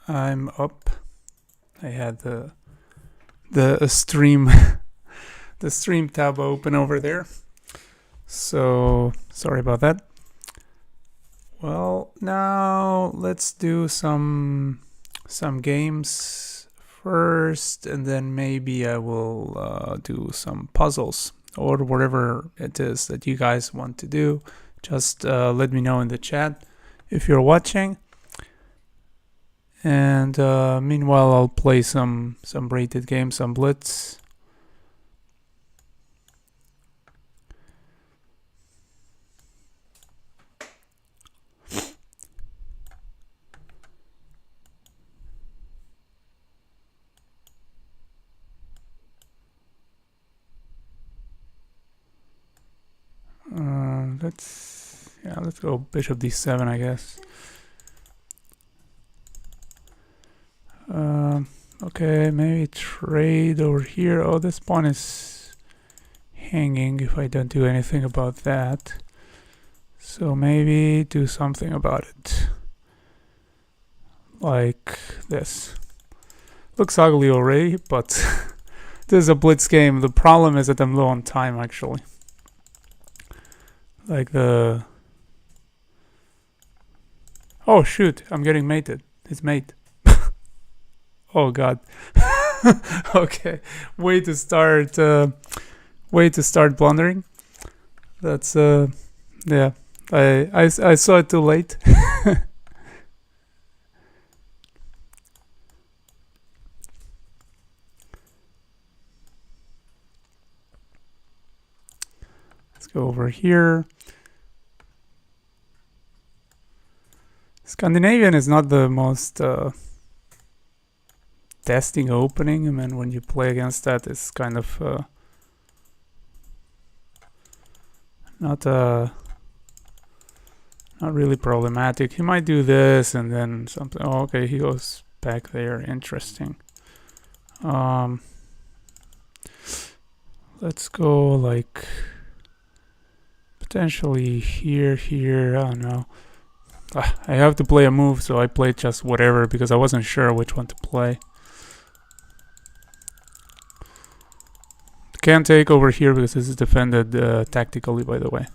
I'm up. I had the stream the stream tab open over there. So sorry about that. Well, now let's do some games first, and then maybe I will do some puzzles or whatever it is that you guys want to do. Just let me know in the chat if you're watching. And meanwhile, I'll play some rated games, some Blitz. Let's go bishop d7, I guess. Okay, maybe trade over here. Oh, this pawn is hanging if I don't do anything about that. So maybe do something about it. Like this. Looks ugly already, but this is a blitz game. The problem is that I'm low on time, actually. Like the... Oh shoot, I'm getting mated. It's mate. Oh god. Okay, way to start blundering. That's yeah. I saw it too late. Let's go over here. Scandinavian is not the most testing opening. I mean, when you play against that, it's kind of not really problematic. He might do this and then something. Oh, okay, he goes back there. Interesting. Let's go like potentially here. I don't know. I have to play a move, so I played just whatever because I wasn't sure which one to play. Can't take over here because this is defended tactically, by the way.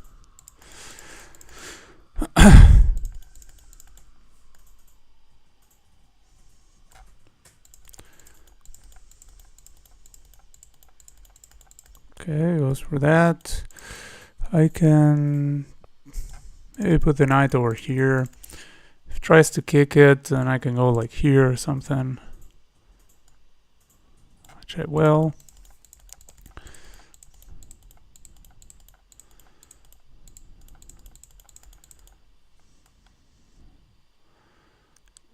Okay, goes for that. I can maybe put the knight over here. If it tries to kick it, then I can go like here or something. Which I will.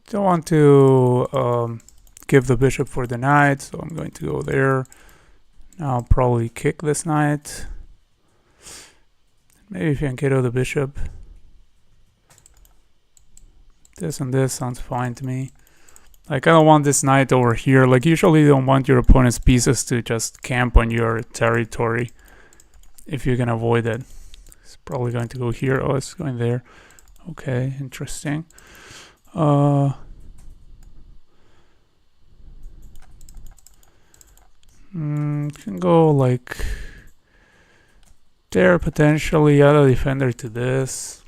Don't want to give the bishop for the knight, so I'm going to go there. Now I'll probably kick this knight. Maybe fianchetto the bishop. This and this sounds fine to me. Like, I don't want this knight over here. Like, usually you don't want your opponent's pieces to just camp on your territory if you can avoid it. It's probably going to go here. Oh, it's going there. Okay, interesting. Can go like there, potentially add a defender to this.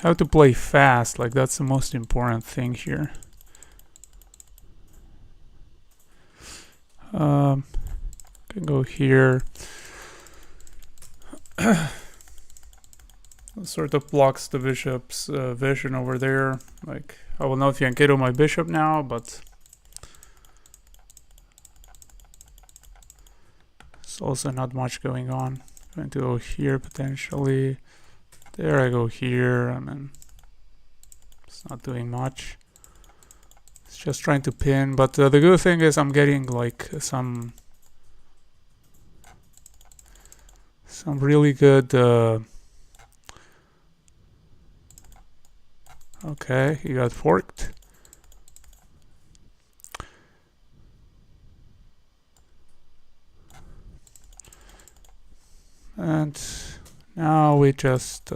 How to play fast, like that's the most important thing here. Can go here. Sort of blocks the bishop's vision over there. Like, I will not fianchetto my bishop now, but there's also not much going on. I'm going to go here potentially. There I go here. I mean, it's not doing much. It's just trying to pin. But the good thing is I'm getting like some really good. Okay, he got forked. And now we just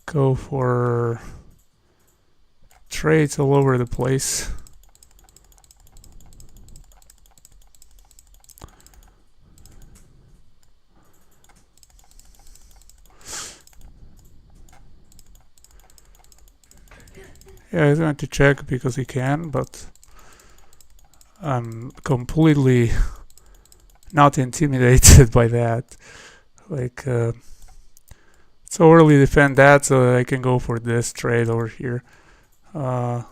go for trades all over the place. Yeah, he's going to check because he can, but I'm completely not intimidated by that. Like, so early defend that so I can go for this trade over here. So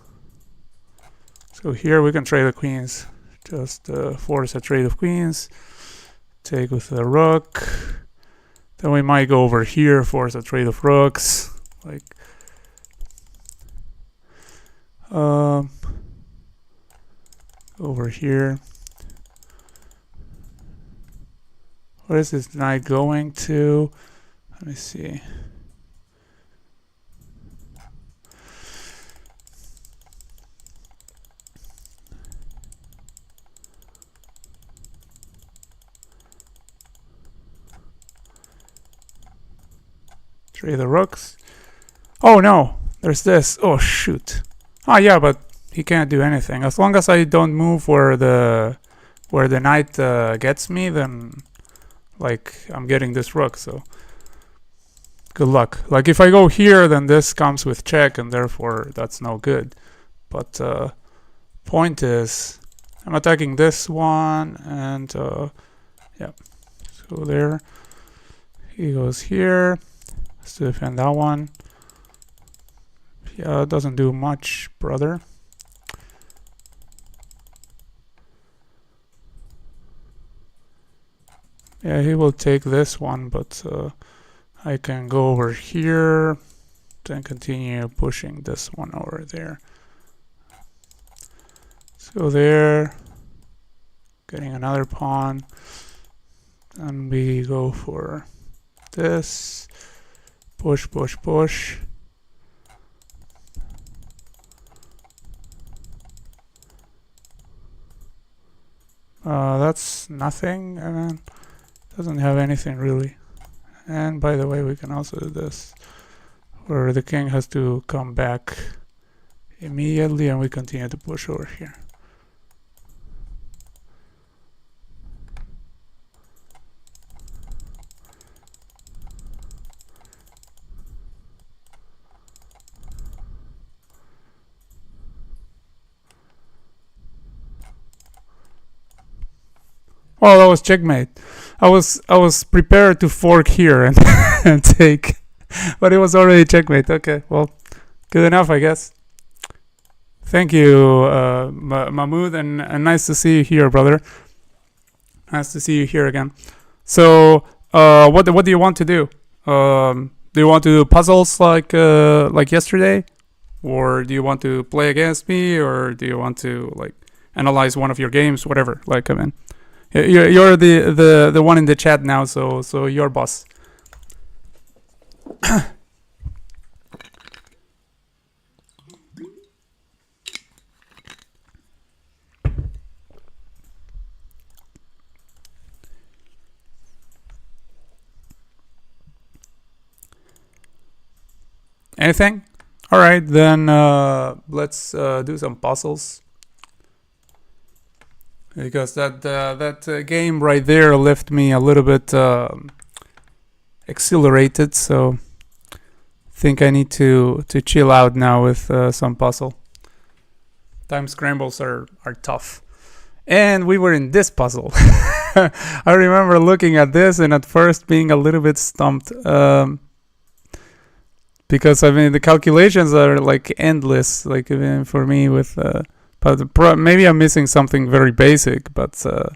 here we can trade the queens. Just force a trade of queens. Take with the rook. Then we might go over here, force a trade of rooks. Like, over here. Where is this knight going to? Let me see. Trade the rooks. Oh no, there's this. Oh shoot. Oh yeah, but he can't do anything. As long as I don't move where the knight gets me, then like I'm getting this rook, so good luck. Like if I go here, then this comes with check, and therefore that's no good. But point is, I'm attacking this one, and yeah. So there, he goes here. Let's defend that one. Yeah, it doesn't do much, brother. Yeah, he will take this one, but I can go over here, then continue pushing this one over there. Let's go there, getting another pawn, and we go for this. Push, push, push. That's nothing, and then doesn't have anything really. And by the way, we can also do this, where the king has to come back immediately, and we continue to push over here. Well, that was checkmate. I was prepared to fork here and, and take, but it was already checkmate. Okay, well, good enough, I guess. Thank you, Mahmoud, and nice to see you here, brother. Nice to see you here again. So, what do you want to do? Do you want to do puzzles like yesterday, or do you want to play against me, or do you want to like analyze one of your games, whatever? Like, I mean. You're the one in the chat now, so you're boss. Anything? All right, then let's do some puzzles. Because that game right there left me a little bit exhilarated, so I think I need to chill out now with some puzzle. Time scrambles are tough. And we were in this puzzle. I remember looking at this and at first being a little bit stumped. Because I mean the calculations are like endless, like even for me with but maybe I'm missing something very basic, but I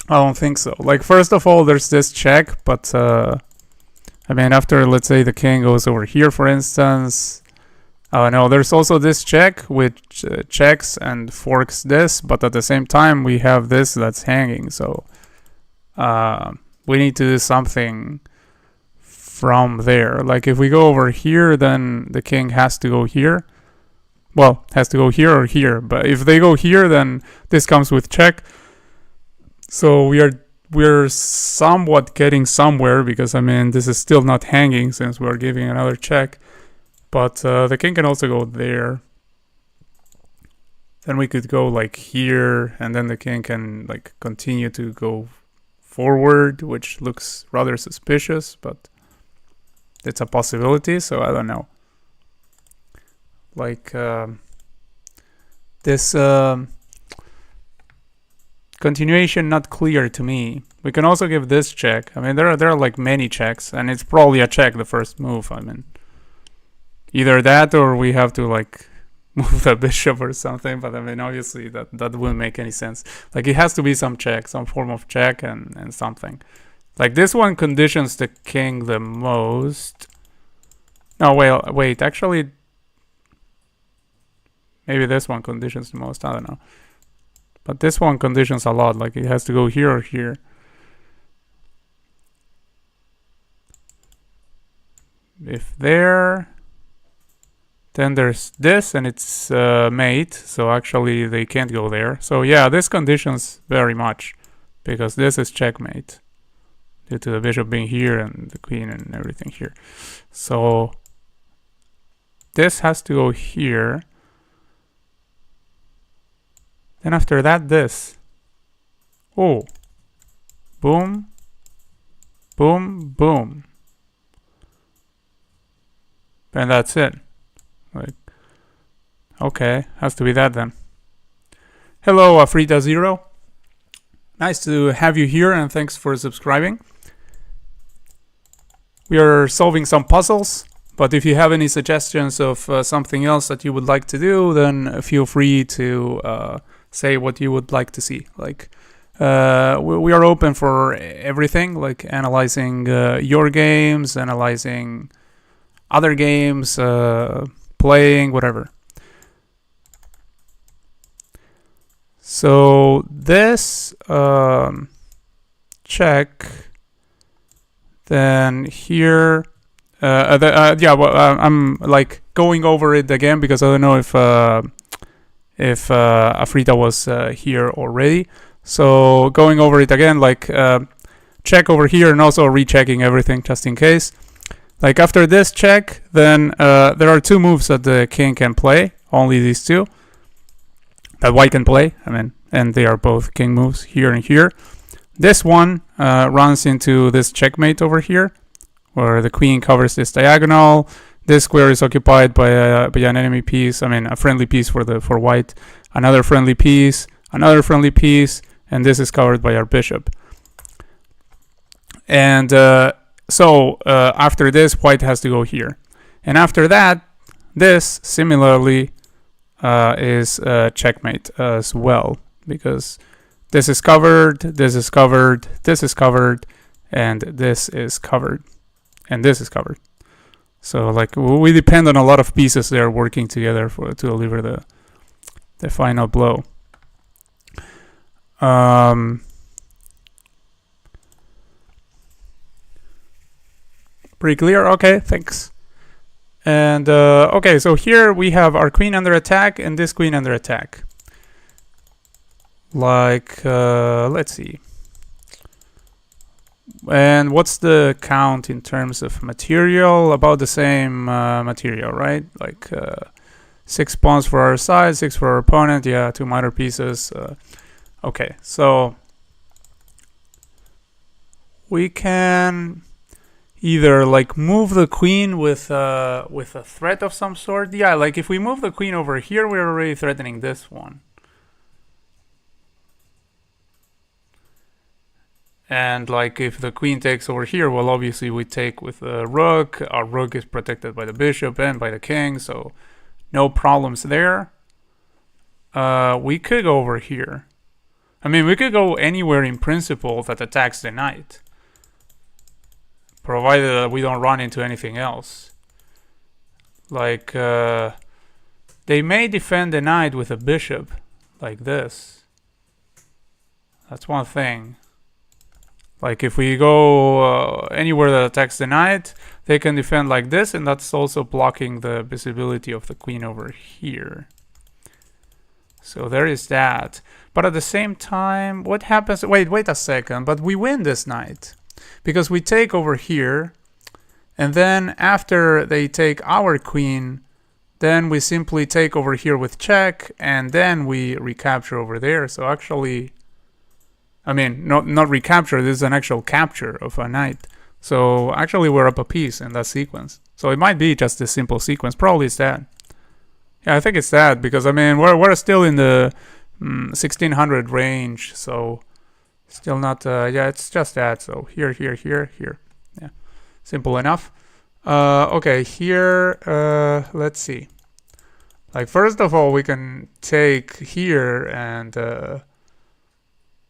don't think so. Like, first of all, there's this check, but I mean, after, let's say, the king goes over here, for instance. Oh, no, there's also this check, which checks and forks this, but at the same time, we have this that's hanging, so we need to do something from there. Like, if we go over here, then the king has to go here. Well, has to go here or here, but if they go here, then this comes with check. So we we're somewhat getting somewhere, because I mean this is still not hanging since we're giving another check. But the king can also go there. Then we could go like here, and then the king can like continue to go forward, which looks rather suspicious, but it's a possibility, so I don't know. Like this continuation not clear to me. We can also give this check. I mean, there are like many checks, and it's probably a check the first move. I mean, either that or we have to like move the bishop or something. But I mean, obviously that wouldn't make any sense. Like it has to be some check, some form of check, and something. Like this one conditions the king the most. No, wait. Actually, maybe this one conditions the most. I don't know. But this one conditions a lot. Like it has to go here or here. If there, then there's this, and it's mate. So actually, they can't go there. So yeah, this conditions very much, because this is checkmate due to the bishop being here and the queen and everything here. So this has to go here. Then after that, this. Oh. Boom. Boom. Boom. And that's it. Like, okay, has to be that then. Hello, Afrita0. Nice to have you here, and thanks for subscribing. We are solving some puzzles, but if you have any suggestions of something else that you would like to do, then feel free to say what you would like to see. Like, we are open for everything, like analyzing your games, analyzing other games, playing, whatever. So this check, then here, yeah. Well, I'm like going over it again because I don't know if Afrita was here already. So going over it again, like check over here, and also rechecking everything just in case. Like after this check, then there are two moves that the king can play. Only these two that white can play. I mean, and they are both king moves here and here. This one runs into this checkmate over here, where the queen covers this diagonal. This square is occupied by an enemy piece. I mean, a friendly piece for white. Another friendly piece. Another friendly piece, and this is covered by our bishop. And so after this, white has to go here, and after that, this similarly is checkmate as well, because this is covered, this is covered, this is covered, and this is covered, and this is covered. So like we depend on a lot of pieces there working together to deliver the final blow. Pretty clear. Okay, thanks. And okay, so here we have our queen under attack and this queen under attack. Like, let's see. And what's the count in terms of material? About the same material, right? Like 6 pawns for our side, 6 for our opponent. Yeah, 2 minor pieces. Okay, so we can either like move the queen with a threat of some sort. Yeah, like if we move the queen over here, we're already threatening this one. And like if the queen takes over here, well, obviously we take with the rook. Our rook is protected by the bishop and by the king, so no problems there. We could go over here. I mean, we could go anywhere in principle that attacks the knight, provided that we don't run into anything else. Like, they may defend the knight with a bishop, like this. That's one thing. Like, if we go anywhere that attacks the knight, they can defend like this, and that's also blocking the visibility of the queen over here. So there is that. But at the same time, what happens? Wait a second. But we win this knight because we take over here, and then after they take our queen, then we simply take over here with check, and then we recapture over there. So actually, I mean, not recapture. This is an actual capture of a knight. So actually, we're up a piece in that sequence. So it might be just a simple sequence. Probably it's that. Yeah, I think it's that because I mean we're still in the 1600 range, so still not. Yeah, it's just that. So here. Yeah, simple enough. Okay, here. Let's see. Like first of all, we can take here, and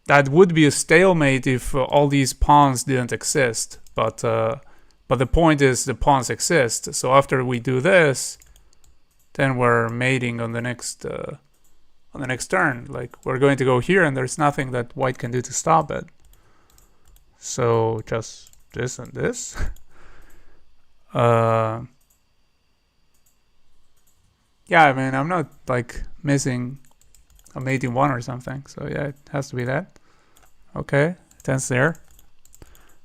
that would be a stalemate if all these pawns didn't exist. But the point is the pawns exist. So after we do this, then we're mating on the next turn. Like we're going to go here, and there's nothing that white can do to stop it. So just this and this. Yeah, I mean I'm not like missing a mating one or something. So yeah, it has to be that. Okay, that's there.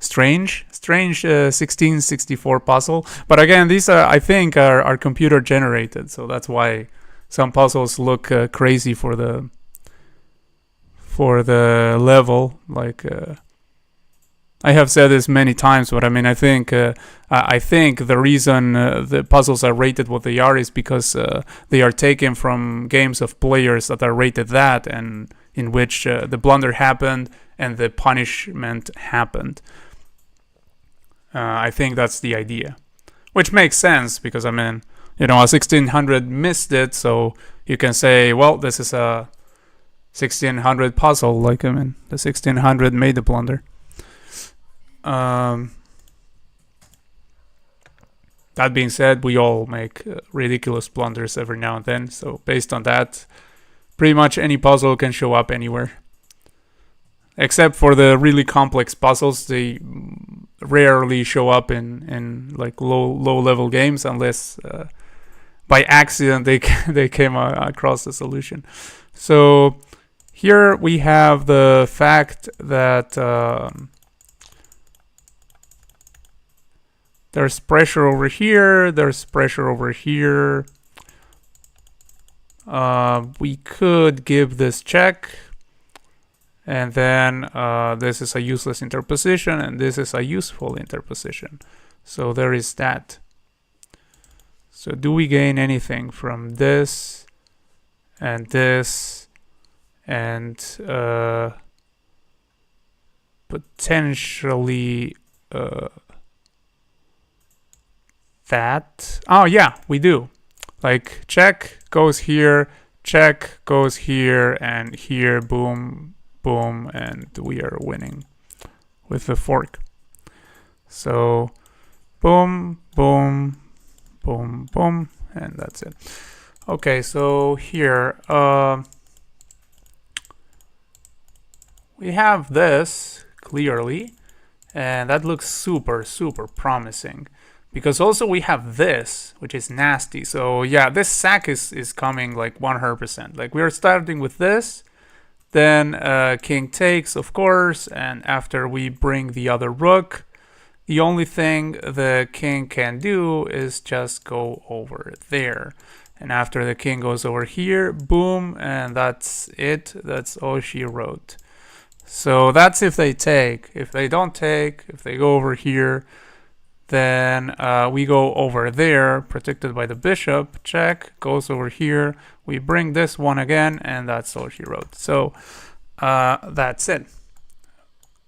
Strange 1664 puzzle. But again, these are, I think, are computer generated, so that's why some puzzles look crazy for the level. Like I have said this many times, but I mean I think the reason the puzzles are rated what they are is because they are taken from games of players that are rated that, and in which the blunder happened and the punishment happened. I think that's the idea, which makes sense because I mean, you know, a 1600 missed it, so you can say, well, this is a 1600 puzzle. Like I mean, the 1600 made the blunder. That being said, we all make ridiculous blunders every now and then. So based on that, pretty much any puzzle can show up anywhere. Except for the really complex puzzles, they rarely show up in like low level games unless by accident they came across the solution. So here we have the fact that there's pressure over here. There's pressure over here. We could give this check. And then this is a useless interposition, and this is a useful interposition. So there is that. So do we gain anything from this and this and potentially that? Oh yeah, we do. Like check goes here, check goes here, and here, boom, boom, and we are winning with the fork. So boom, boom, boom, boom, and that's it. Okay, so here we have this clearly, and that looks super promising, because also we have this, which is nasty. So yeah, this sack is coming like 100%. Like we're starting with this, then king takes, of course, and after we bring the other rook, the only thing the king can do is just go over there. And after the king goes over here, boom, and that's it. That's all she wrote. So that's if they take. If they don't take, if they go over here, then we go over there, protected by the bishop. Check, goes over here. We bring this one again, and that's all she wrote. So that's it.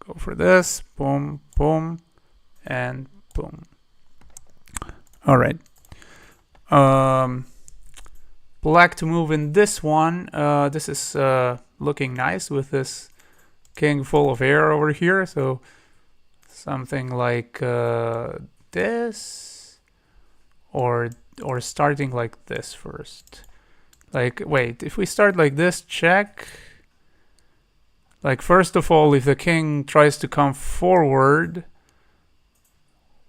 Go for this. Boom, boom, and boom. All right. Black to move in this one. This is looking nice with this king full of air over here. So something like this, or starting like this first. Like, wait, if we start like this, check. Like, first of all, if the king tries to come forward,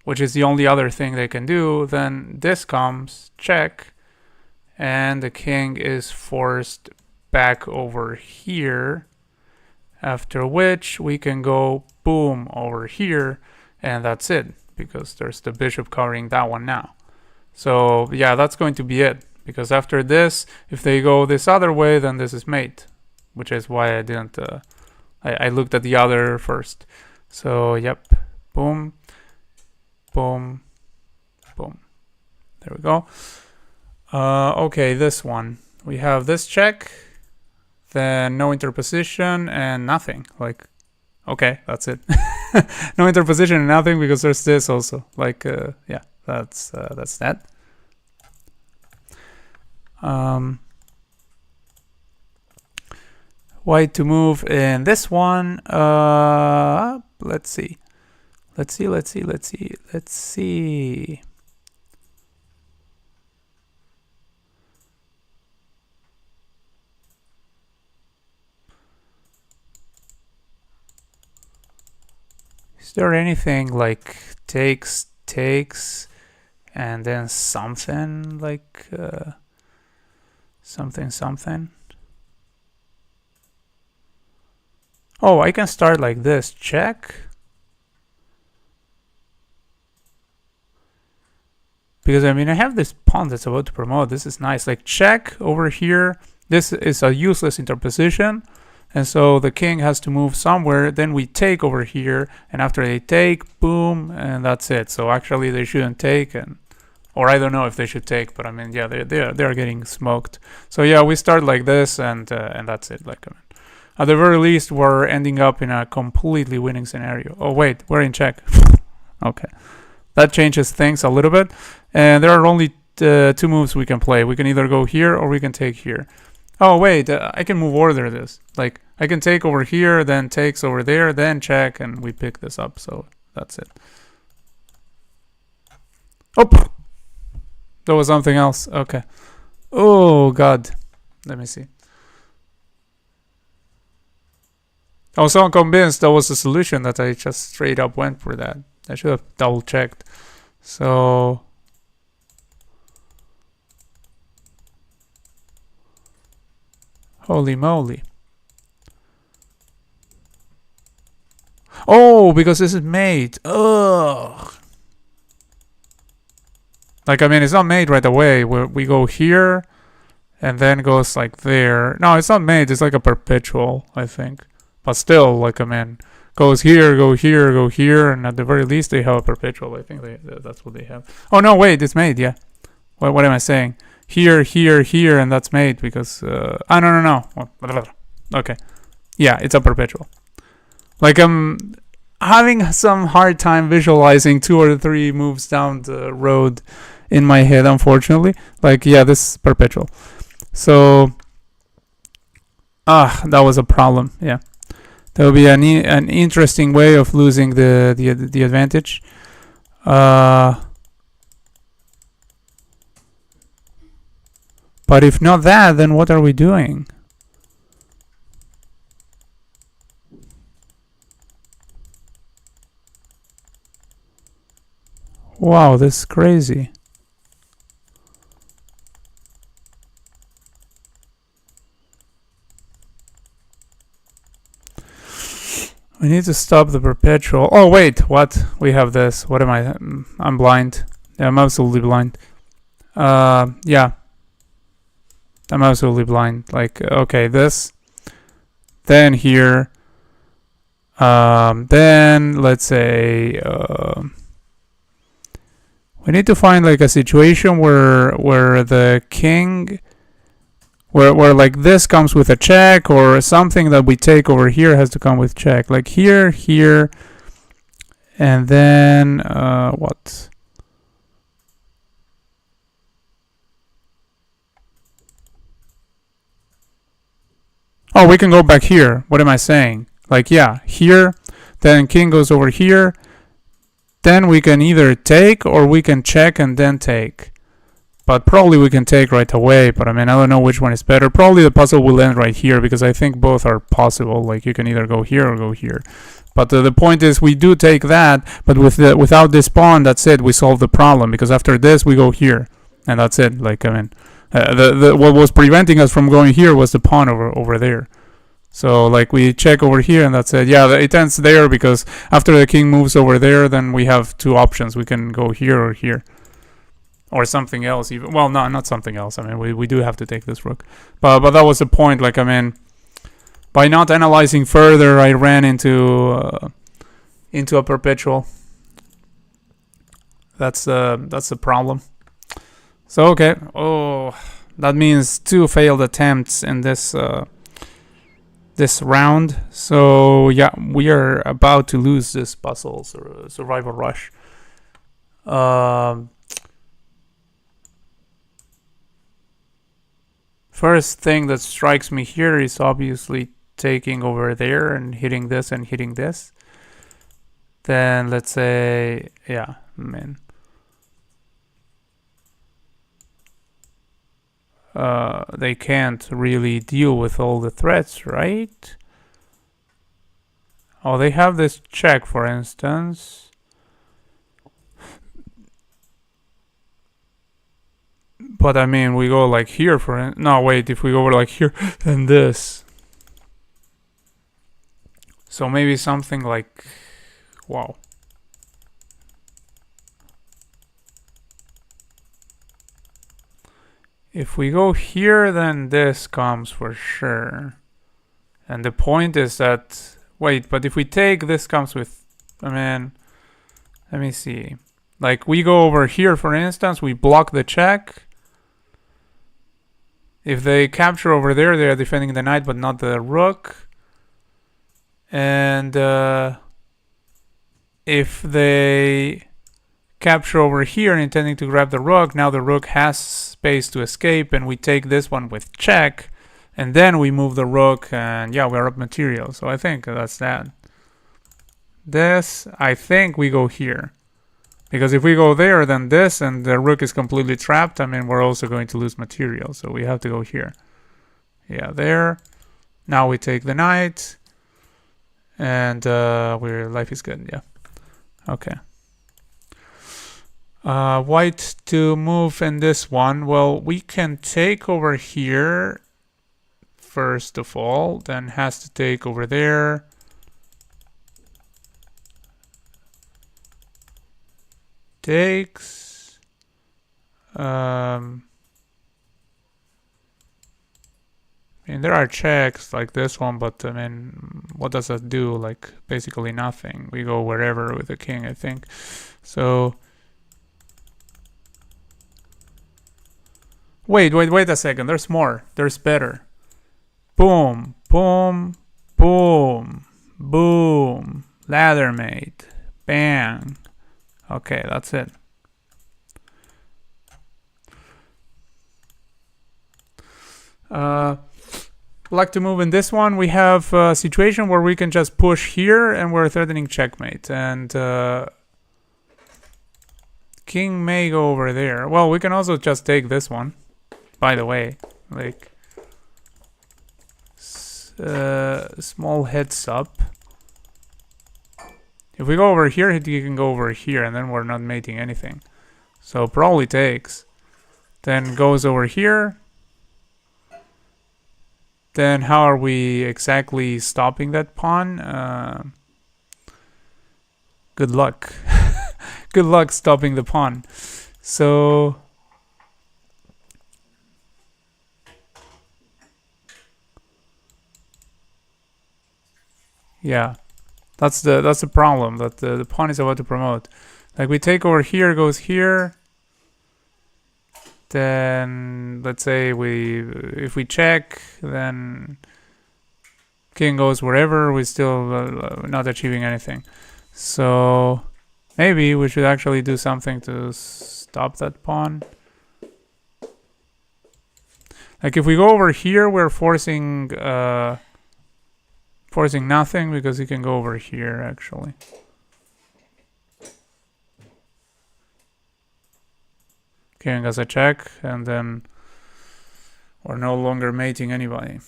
which is the only other thing they can do, then this comes, check, and the king is forced back over here, after which we can go boom over here, and that's it, because there's the bishop covering that one now. So yeah, that's going to be it, because after this, if they go this other way, then this is mate, which is why I didn't I looked at the other first. So yep, boom, boom, boom, there we go. Okay, this one, we have this check, then no interposition and nothing. Like, okay, that's it. No interposition and nothing, because there's this also. Like, yeah, that's that. White to move in this one. Let's see. Is there anything like takes, and then something like something? Oh, I can start like this. Check. Because I mean, I have this pawn that's about to promote. This is nice. Like check over here. This is a useless interposition. And so the king has to move somewhere. Then we take over here. And after they take, boom, and that's it. So actually they shouldn't take. Or I don't know if they should take. But I mean, yeah, they're getting smoked. So yeah, we start like this, and that's it. Like, I mean, at the very least, we're ending up in a completely winning scenario. Oh, wait, we're in check. Okay. That changes things a little bit. And there are only 2 moves we can play. We can either go here or we can take here. Oh, wait, I can move order this. Like, I can take over here, then takes over there, then check, and we pick this up. So that's it. Oh, there was something else. Okay. Oh, God. Let me see. I was so unconvinced that was the solution that I just straight up went for that. I should have double checked. So holy moly. Oh, because this is mate. Ugh. Like, I mean, it's not made right away. We go here and then goes like there. No, it's not made. It's like a perpetual, I think. But still, like, I mean, goes here, go here, go here, and at the very least they have a perpetual. I think that's what they have. Oh no, wait, it's made. Yeah. What am I saying? Here, here, here, and that's made because no. Okay. Yeah, it's a perpetual. Like, I'm having some hard time visualizing 2 or 3 moves down the road in my head, unfortunately. Like, yeah, this is perpetual. So that was a problem. Yeah. That would be an interesting way of losing the advantage. But if not that, then what are we doing? Wow, this is crazy. We need to stop the perpetual. Oh, wait, what? We have this. What am I? I'm blind. Yeah, I'm absolutely blind. Yeah. I'm absolutely blind. Like, okay, this. Then here. Then, let's say, we need to find, like, a situation where the king... Where like this comes with a check, or something that we take over here has to come with check. Like here, here, and then what? Oh, we can go back here. What am I saying? Like, yeah, here, then king goes over here. Then we can either take or we can check and then take. But probably we can take right away, but I mean, I don't know which one is better. Probably the puzzle will end right here, because I think both are possible. Like, you can either go here or go here. But the point is, we do take that, but without this pawn, that's it. We solve the problem, because after this, we go here. And that's it. Like, I mean, What was preventing us from going here was the pawn over there. So like we check over here and that's it. Yeah, it ends there because after the king moves over there, then we have two options. We can go here or here. Or something else even. Well, no, not something else. I mean, we do have to take this rook. But that was the point. Like, I mean, by not analyzing further, I ran into a perpetual. That's the problem. So, okay. Oh, that means 2 failed attempts in this this round. So yeah, we are about to lose this puzzle survival rush. First thing that strikes me here is obviously taking over there and hitting this and hitting this. Then let's say, yeah, I mean, they can't really deal with all the threats, right? Oh, they have this check, for instance. But I mean, we go like here for no, wait, if we go like here and this. So maybe something like, wow. If we go here, then this comes for sure. And the point is that, wait, but if we take, this comes with, I mean, let me see. Like we go over here, for instance, we block the check. If they capture over there, they are defending the knight, but not the rook. And if they capture over here, intending to grab the rook, now the rook has space to escape, and we take this one with check, and then we move the rook, and yeah, we're up material. So I think that's that. This, I think we go here. Because if we go there, then this, and the rook is completely trapped, I mean, we're also going to lose material. So we have to go here. Yeah, there. Now we take the knight. And life is good, yeah. Okay. White to move in this one. Well, we can take over here, first of all. Then has to take over there. Takes I mean, there are checks like this one, but I mean, what does that do? Like basically nothing. We go wherever with the king, I think. So wait a second. There's more. There's better. Boom, boom, boom, boom. Ladder mate. Bang. Okay, that's it. Like to move in this one. We have a situation where we can just push here and we're threatening checkmate. And king may go over there. Well, we can also just take this one, by the way. Like, small heads up. If we go over here, he can go over here, and then we're not mating anything. So probably takes. Then goes over here. Then how are we exactly stopping that pawn? Good luck. Good luck stopping the pawn. So yeah. That's the problem that the pawn is about to promote. Like we take over here, goes here. Then let's say if we check, then king goes wherever. We still not achieving anything. So maybe we should actually do something to stop that pawn. Like if we go over here, we're forcing nothing because he can go over here actually. King has a check, and then we're no longer mating anybody.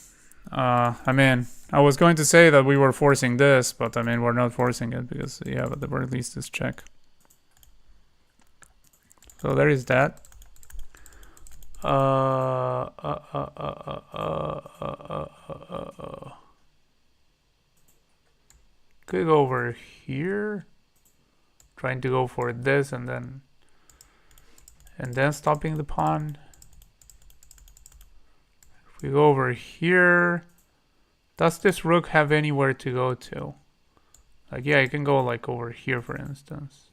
I mean, I was going to say that we were forcing this, but I mean, we're not forcing it because, yeah, but at the very least is check. So there is that. Could go over here, trying to go for this and then stopping the pawn. If we go over here, does this rook have anywhere to go to? Like, yeah, I can go like over here, for instance.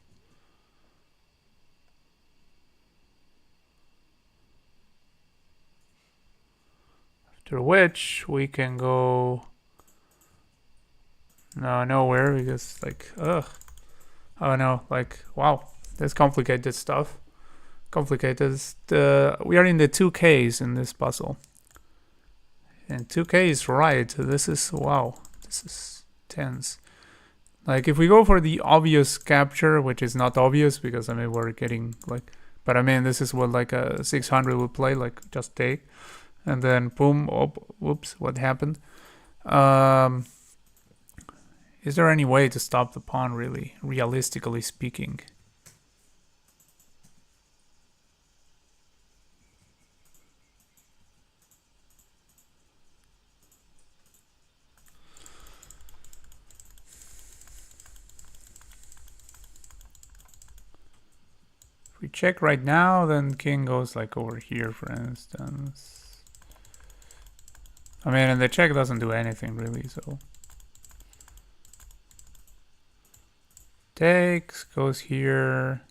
After which we can go nowhere, because like, ugh. Oh no, like, wow, that's complicated stuff. Complicated. We are in the 2Ks in this puzzle. And 2K is right. This is, wow, this is tense. Like, if we go for the obvious capture, which is not obvious because, I mean, we're getting like, but I mean, this is what like a 600 would play, like just take. And then boom, oh, whoops, what happened? Is there any way to stop the pawn, really, realistically speaking? If we check right now, then king goes like over here, for instance. I mean, and the check doesn't do anything really, so. Takes, goes here.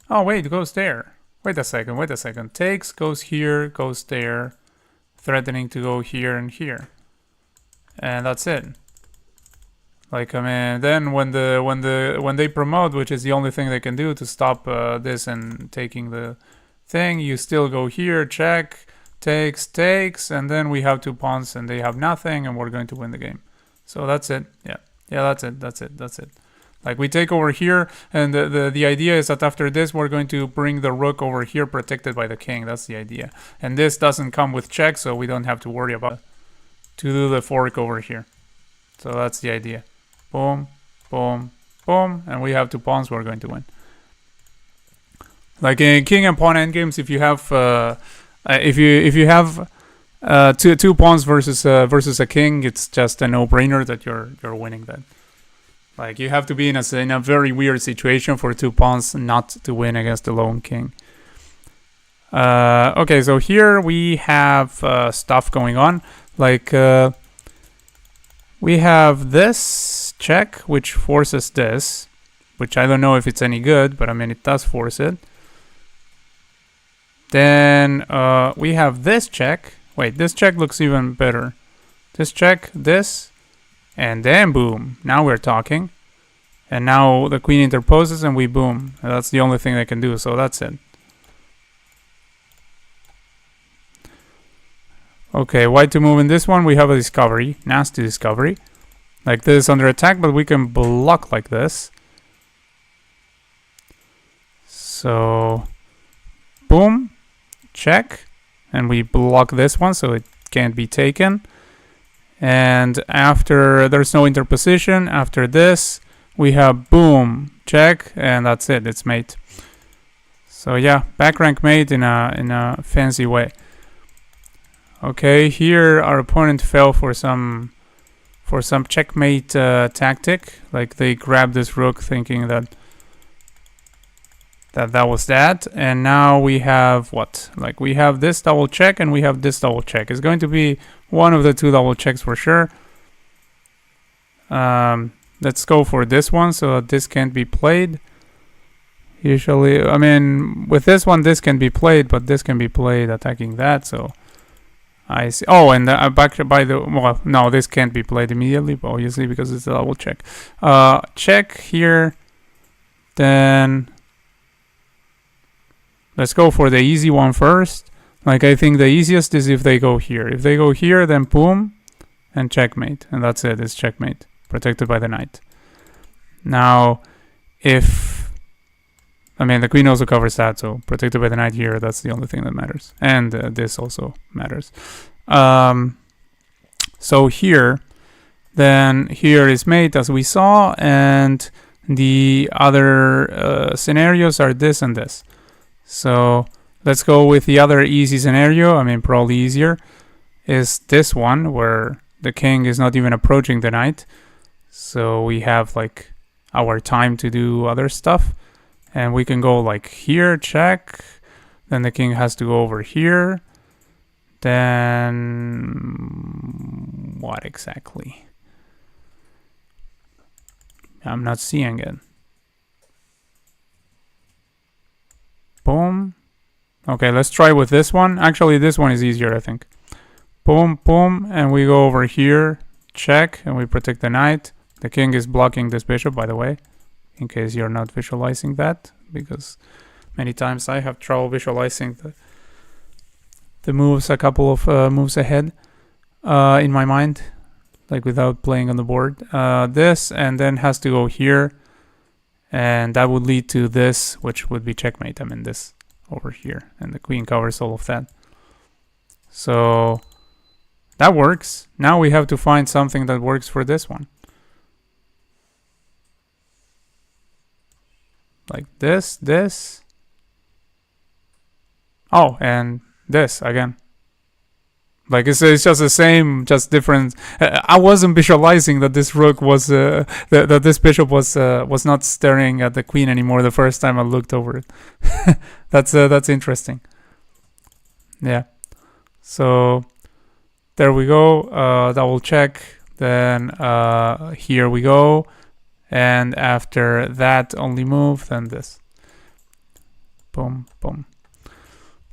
Oh, wait, it goes there. Wait a second. Takes, goes here, goes there. Threatening to go here and here. And that's it. Like, I mean, then when they promote, which is the only thing they can do to stop this and taking the thing, you still go here, check, takes, and then we have 2 pawns and they have nothing, and we're going to win the game. So that's it. Yeah, that's it. Like, we take over here, and the idea is that after this, we're going to bring the rook over here, protected by the king. That's the idea. And this doesn't come with check, so we don't have to worry about to do the fork over here. So that's the idea. Boom, boom, boom, and we have 2 pawns. We're going to win. Like in king and pawn endgames, if you have if you have two pawns versus a king, it's just a no-brainer that you're winning that. Like, you have to be in a very weird situation for 2 pawns not to win against the lone king. Okay, so here we have stuff going on. Like, we have this check, which forces this, which I don't know if it's any good, but I mean, it does force it. Then we have this check. Wait, this check looks even better. This check, this, and then boom. Now we're talking. And now the queen interposes and we boom. And that's the only thing they can do, so that's it. Okay, white to move in this one. We have a discovery. Nasty discovery. Like, this is under attack, but we can block like this. So, boom. Check. And we block this one, so it can't be taken. And after there's no interposition, after this, we have boom, check, and that's it. It's mate. So yeah, back rank mate in a fancy way. Okay, here our opponent fell for some checkmate tactic. Like, they grabbed this rook thinking that was that, and now we have what? Like, we have this double check and we have this double check. It's going to be one of the 2 double checks for sure. Let's go for this one so that this can't be played. Usually, I mean, with this one, this can be played, but this can be played attacking that, so I see. Oh, and back by the, well, no, this can't be played immediately, obviously, because it's a double check. Check here, then let's go for the easy one first. Like, I think the easiest is if they go here. If they go here, then boom, and checkmate, and that's it. It's checkmate, protected by the knight. Now, if, I mean, the queen also covers that, so protected by the knight here, that's the only thing that matters. And this also matters. So here, then here is mate, as we saw, and the other scenarios are this and this. So let's go with the other easy scenario. I mean, probably easier is this one where the king is not even approaching the knight. So we have like our time to do other stuff. And we can go like here, check. Then the king has to go over here. Then what exactly? I'm not seeing it. Boom. Okay, let's try with this one. Actually, this one is easier, I think. Boom, boom, and we go over here, check, and we protect the knight. The king is blocking this bishop, by the way, in case you're not visualizing that, because many times I have trouble visualizing the moves a couple of moves ahead in my mind, like without playing on the board. This, and then has to go here, and that would lead to this, which would be checkmate. I mean, this over here, and the queen covers all of that. So that works. Now we have to find something that works for this one. Like this. Oh, and this again. Like it's just the same, just different. I wasn't visualizing that this rook was that this bishop was not staring at the queen anymore the first time I looked over it. That's interesting. Yeah. So there we go. Double check. Then here we go. And after that only move, then this. Boom, boom.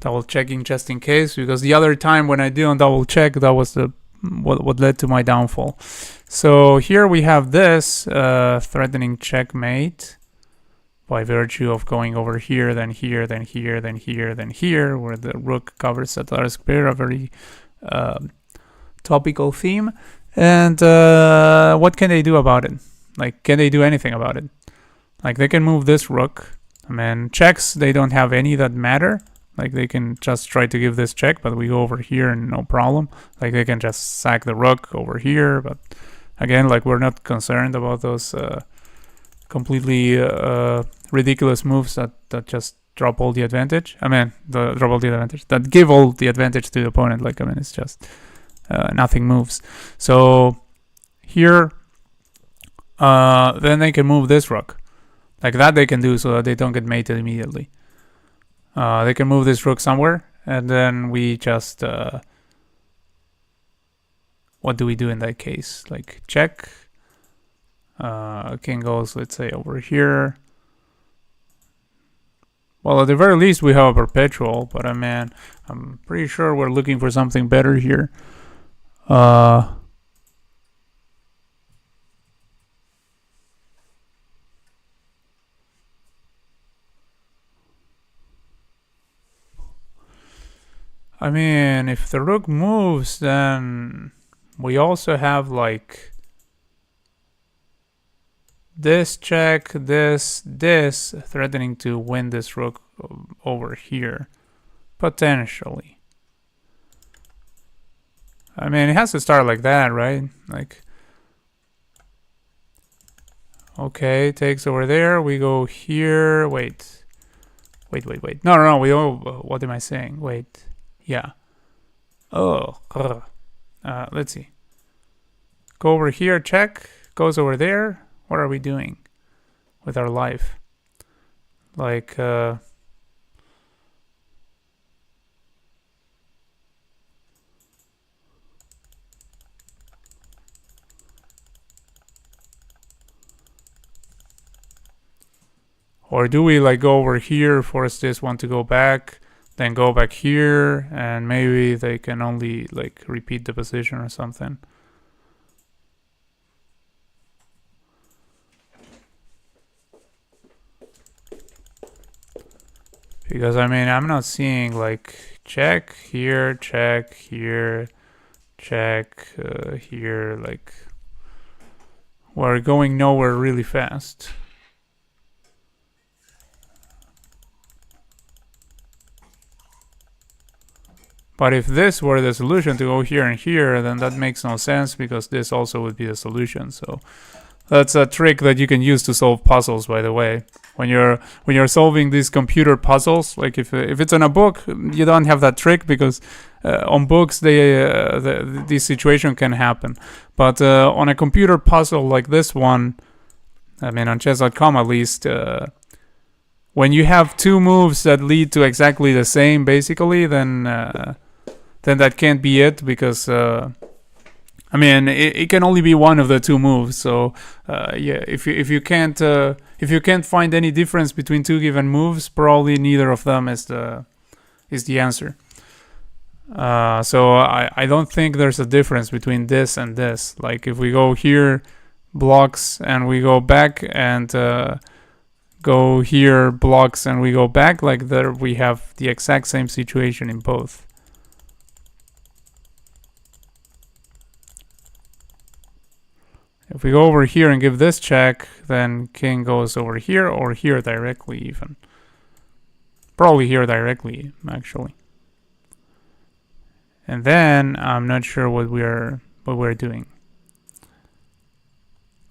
Double checking just in case, because the other time when I didn't double check, that was the what led to my downfall. So here we have this threatening checkmate by virtue of going over here, then here, then here, then here, then here, where the rook covers the Tatars Spear, a very topical theme. And what can they do about it? Like, can they do anything about it? Like, they can move this rook. I mean, checks, they don't have any that matter. Like, they can just try to give this check, but we go over here and no problem. Like, they can just sack the rook over here, but again, like, we're not concerned about those completely ridiculous moves that just drop all the advantage. I mean, drop all the advantage. That give all the advantage to the opponent. Like, I mean, it's just nothing moves. So here, then they can move this rook. Like that they can do so that they don't get mated immediately. They can move this rook somewhere, and then we just what do we do in that case? Like check. King goes, let's say, over here. Well, at the very least we have a perpetual, but I mean, I'm pretty sure we're looking for something better here. I mean, if the rook moves, then we also have like this check, this, threatening to win this rook over here, potentially. I mean, it has to start like that, right? Like, okay, takes over there. We go here. Wait. No. We go. What am I saying? Wait. Yeah. Oh. Let's see. Go over here. Check. Goes over there. What are we doing with our life? Like, or do we like go over here, force this one to go back, then go back here, and maybe they can only like repeat the position or something? Because I mean, I'm not seeing like check here, check here, check here. Like, we're going nowhere really fast. But if this were the solution to go here and here, then that makes no sense, because this also would be the solution. So that's a trick that you can use to solve puzzles, by the way. when you're solving these computer puzzles. Like if it's in a book, you don't have that trick because on books this situation can happen. But on a computer puzzle like this one, I mean on chess.com at least, when you have two moves that lead to exactly the same, basically, then that can't be it because. I mean, it can only be one of the two moves. So, yeah, if you can't find any difference between two given moves, probably neither of them is the answer. So I don't think there's a difference between this and this. Like if we go here, blocks, and we go back, and go here, blocks, and we go back, like there we have the exact same situation in both. If we go over here and give this check, then king goes over here or here directly even. Probably here directly, actually. And then I'm not sure what we're doing.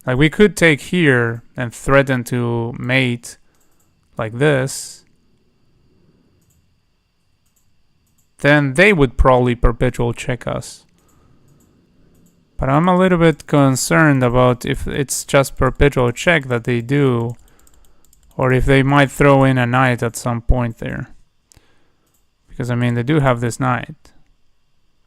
Like we could take here and threaten to mate like this. Then they would probably perpetual check us. But I'm a little bit concerned about if it's just perpetual check that they do, or if they might throw in a knight at some point there. Because, I mean, they do have this knight.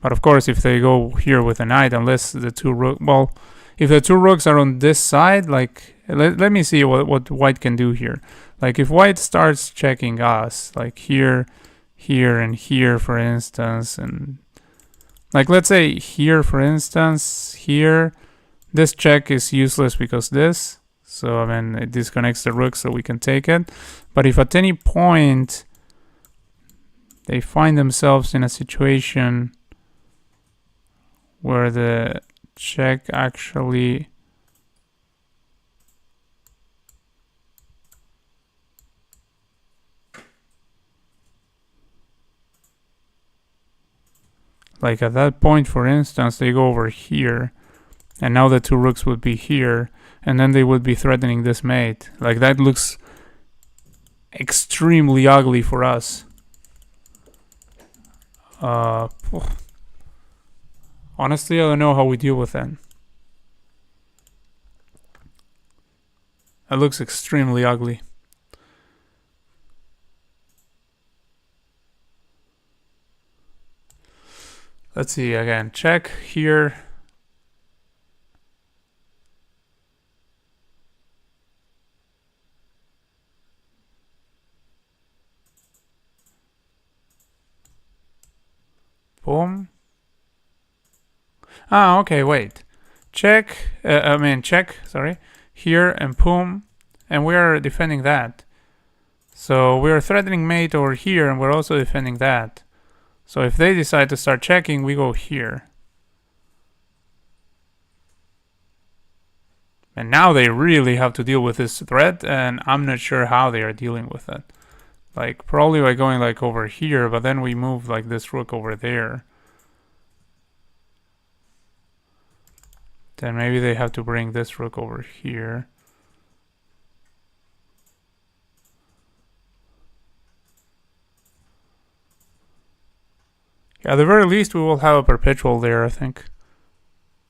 But, of course, if they go here with a knight, unless the two rooks... Well, if the two rooks are on this side, like... Let me see what white can do here. Like, if white starts checking us, like here, here, and here, for instance, and... Like, let's say here, for instance, here, this check is useless because this. So, I mean, it disconnects the rook so we can take it. But if at any point they find themselves in a situation where the check actually... Like at that point, for instance, they go over here, and now the two rooks would be here, and then they would be threatening this mate. Like that looks extremely ugly for us. Honestly, I don't know how we deal with that. That looks extremely ugly. Let's see again. Check here. Boom. Ah, okay, wait. Check. Check. Sorry. Here and boom. And we are defending that. So we are threatening mate over here, and we're also defending that. So if they decide to start checking, we go here. And now they really have to deal with this threat, and I'm not sure how they are dealing with it. Like, probably by going like over here, but then we move like this rook over there. Then maybe they have to bring this rook over here. Yeah, at the very least, we will have a perpetual there, I think.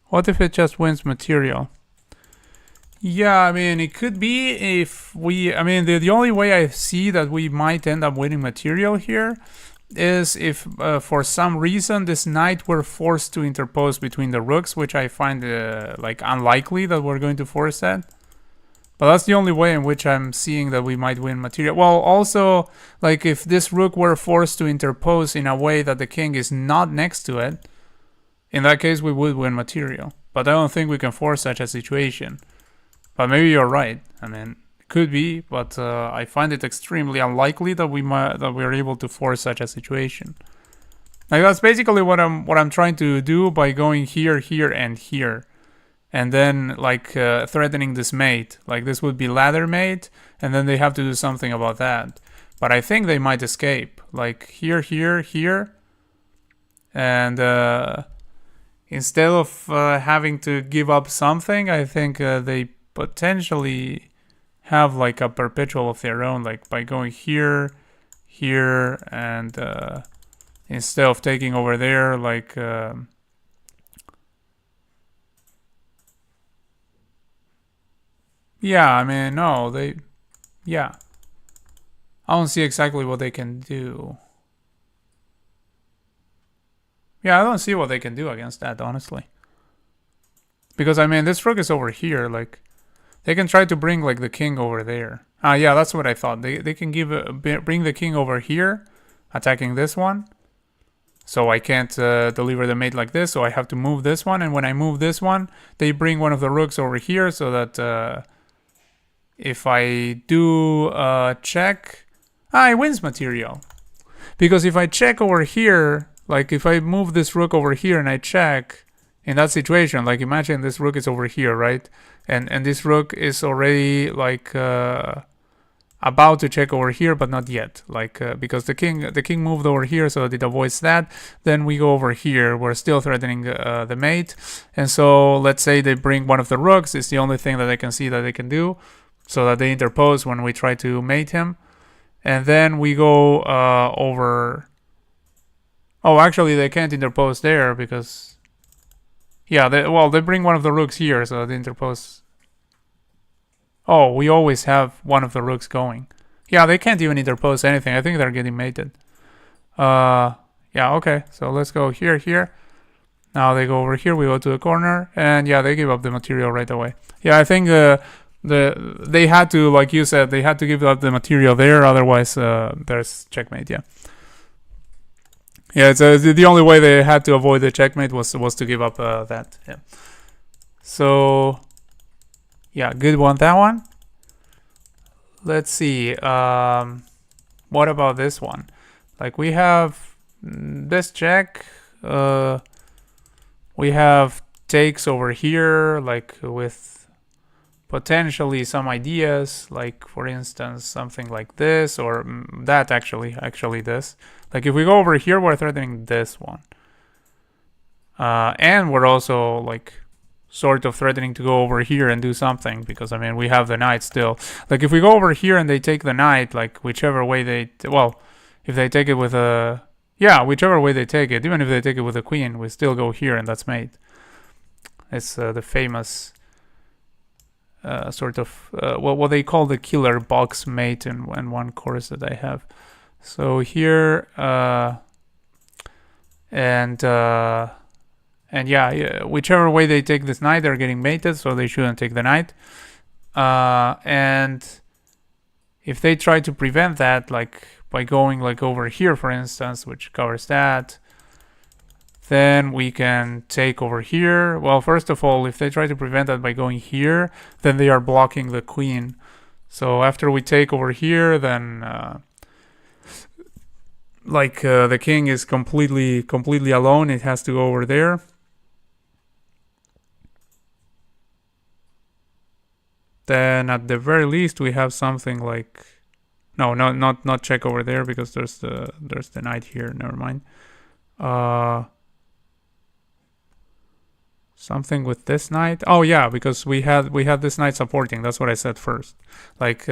What if it just wins material? Yeah, I mean, it could be if we... I mean, the only way I see that we might end up winning material here is if, for some reason, this knight were forced to interpose between the rooks, which I find, like, unlikely that we're going to force that. But that's the only way in which I'm seeing that we might win material. Well, also, like, if this rook were forced to interpose in a way that the king is not next to it, in that case, we would win material. But I don't think we can force such a situation. But maybe you're right. I mean, it could be, but I find it extremely unlikely that we're able to force such a situation. Like, that's basically what I'm trying to do by going here, here, and here. And then, like, threatening this mate. Like, this would be ladder mate, and then they have to do something about that. But I think they might escape. Like, here, here, here. And instead of having to give up something, I think they potentially have like a perpetual of their own, like by going here, here, and instead of taking over there, like yeah, I mean, no, yeah, I don't see exactly what they can do. Yeah, I don't see what they can do against that, honestly. Because, I mean, this rook is over here, like, they can try to bring, like, the king over there. Ah, yeah, that's what I thought. They can bring the king over here, attacking this one. So I can't deliver the mate like this, so I have to move this one. And when I move this one, they bring one of the rooks over here, so that if I do check... Ah, it wins material. Because if I check over here, like if I move this rook over here and I check, in that situation, like imagine this rook is over here, right? And this rook is already like about to check over here, but not yet. Like because the king moved over here, so that it avoids that. Then we go over here. We're still threatening the mate, and so let's say they bring one of the rooks. It's the only thing that I can see that they can do, so that they interpose when we try to mate him. And then we go over... Oh, actually, they can't interpose there because... Yeah, they bring one of the rooks here, so they interpose... Oh, we always have one of the rooks going. Yeah, they can't even interpose anything. I think they're getting mated. Yeah, okay. So let's go here, here. Now they go over here. We go to the corner. And yeah, they give up the material right away. Yeah, I think... they had to, like you said, they had to give up the material there, otherwise there's checkmate. Yeah, it's the only way they had to avoid the checkmate was to give up that. Yeah. So yeah, good one, that one. Let's see, what about this one? Like we have this check, we have takes over here, like with potentially some ideas, like for instance something like this, or that actually this. Like if we go over here, we're threatening this one, and we're also like sort of threatening to go over here and do something, because I mean we have the knight still. Like if we go over here and they take the knight, like whichever way they well, if they take it with a whichever way they take it, even if they take it with a queen, we still go here and that's mate. It's the famous sort of what they call the killer box mate in one course that I have. So here and yeah, whichever way they take this knight, they're getting mated, so they shouldn't take the knight. And if they try to prevent that, like by going like over here, for instance, which covers that, then we can take over here. Well, first of all, if they try to prevent that by going here, then they are blocking the queen. So after we take over here, then the king is completely alone. It has to go over there. Then at the very least, we have something like... No, not check over there, because there's the knight here. Never mind. Something with this knight. Oh yeah, because we had this knight supporting. That's what I said first. Like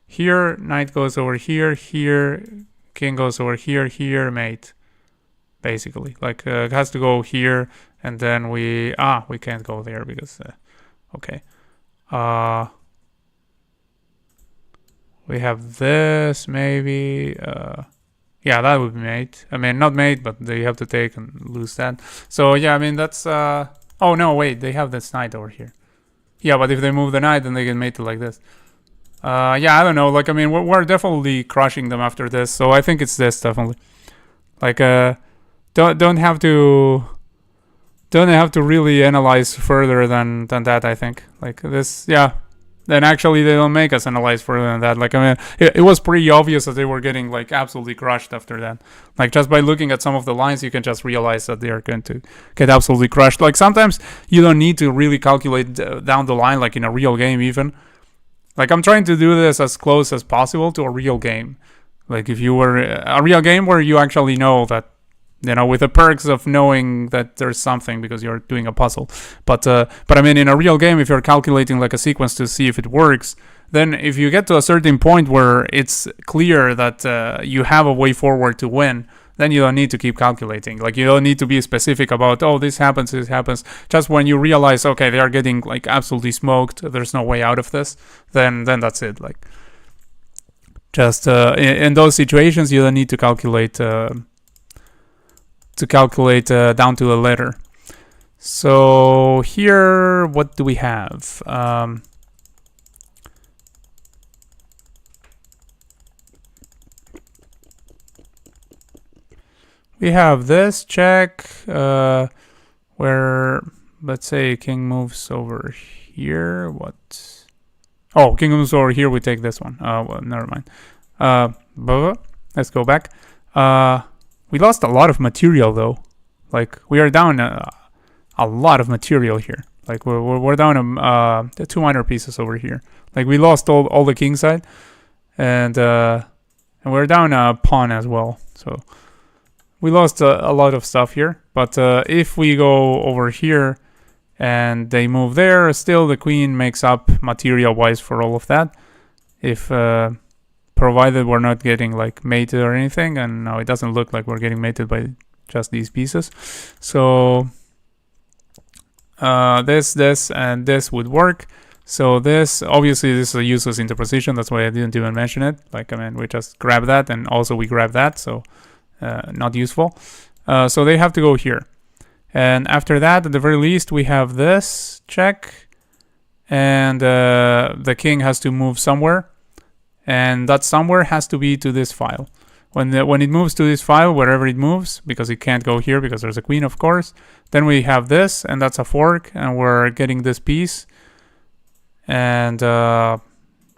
here, knight goes over here, here, king goes over here, here, mate. Basically, like it has to go here, and then we can't go there because okay. We have this maybe. Yeah, that would be mate. I mean, not mate, but they have to take and lose that. So yeah, I mean that's. Oh no, wait, they have this knight over here. Yeah, but if they move the knight, then they get mated like this. Yeah, I don't know. Like, I mean, we're definitely crushing them after this, so I think it's this definitely. Like, don't have to really analyze further than that. I think like this, yeah. Then actually they don't make us analyze further than that. Like, I mean, it was pretty obvious that they were getting like absolutely crushed after that. Like just by looking at some of the lines, you can just realize that they are going to get absolutely crushed. Like sometimes you don't need to really calculate down the line, like in a real game even. Like I'm trying to do this as close as possible to a real game. Like if you were a real game where you actually know that, you know, with the perks of knowing that there's something because you're doing a puzzle. But I mean, in a real game, if you're calculating like a sequence to see if it works, then if you get to a certain point where it's clear that you have a way forward to win, then you don't need to keep calculating. Like, you don't need to be specific about, oh, this happens. Just when you realize, okay, they are getting like absolutely smoked, there's no way out of this, then that's it. Like, just in those situations, you don't need to calculate down to a letter. So here, what do we have? We have this check where, let's say, king moves over here. What? Oh, king moves over here. We take this one. Well, never mind. Let's go back. We lost a lot of material though. Like, we are down a lot of material here. Like, we're down 2 minor pieces over here. Like, we lost all the king side, and we're down a pawn as well. So we lost a lot of stuff here. But if we go over here and they move there, still the queen makes up material-wise for all of that. If provided we're not getting like mated or anything, and now it doesn't look like we're getting mated by just these pieces. So this and this would work. So this, obviously this is a useless interposition, that's why I didn't even mention it. Like, I mean, we just grab that, and also we grab that, so not useful. So they have to go here. And after that, at the very least, we have this check, and the king has to move somewhere, and that somewhere has to be to this file. When it moves to this file, wherever it moves, because it can't go here because there's a queen, of course, then we have this, and that's a fork, and we're getting this piece. And yeah,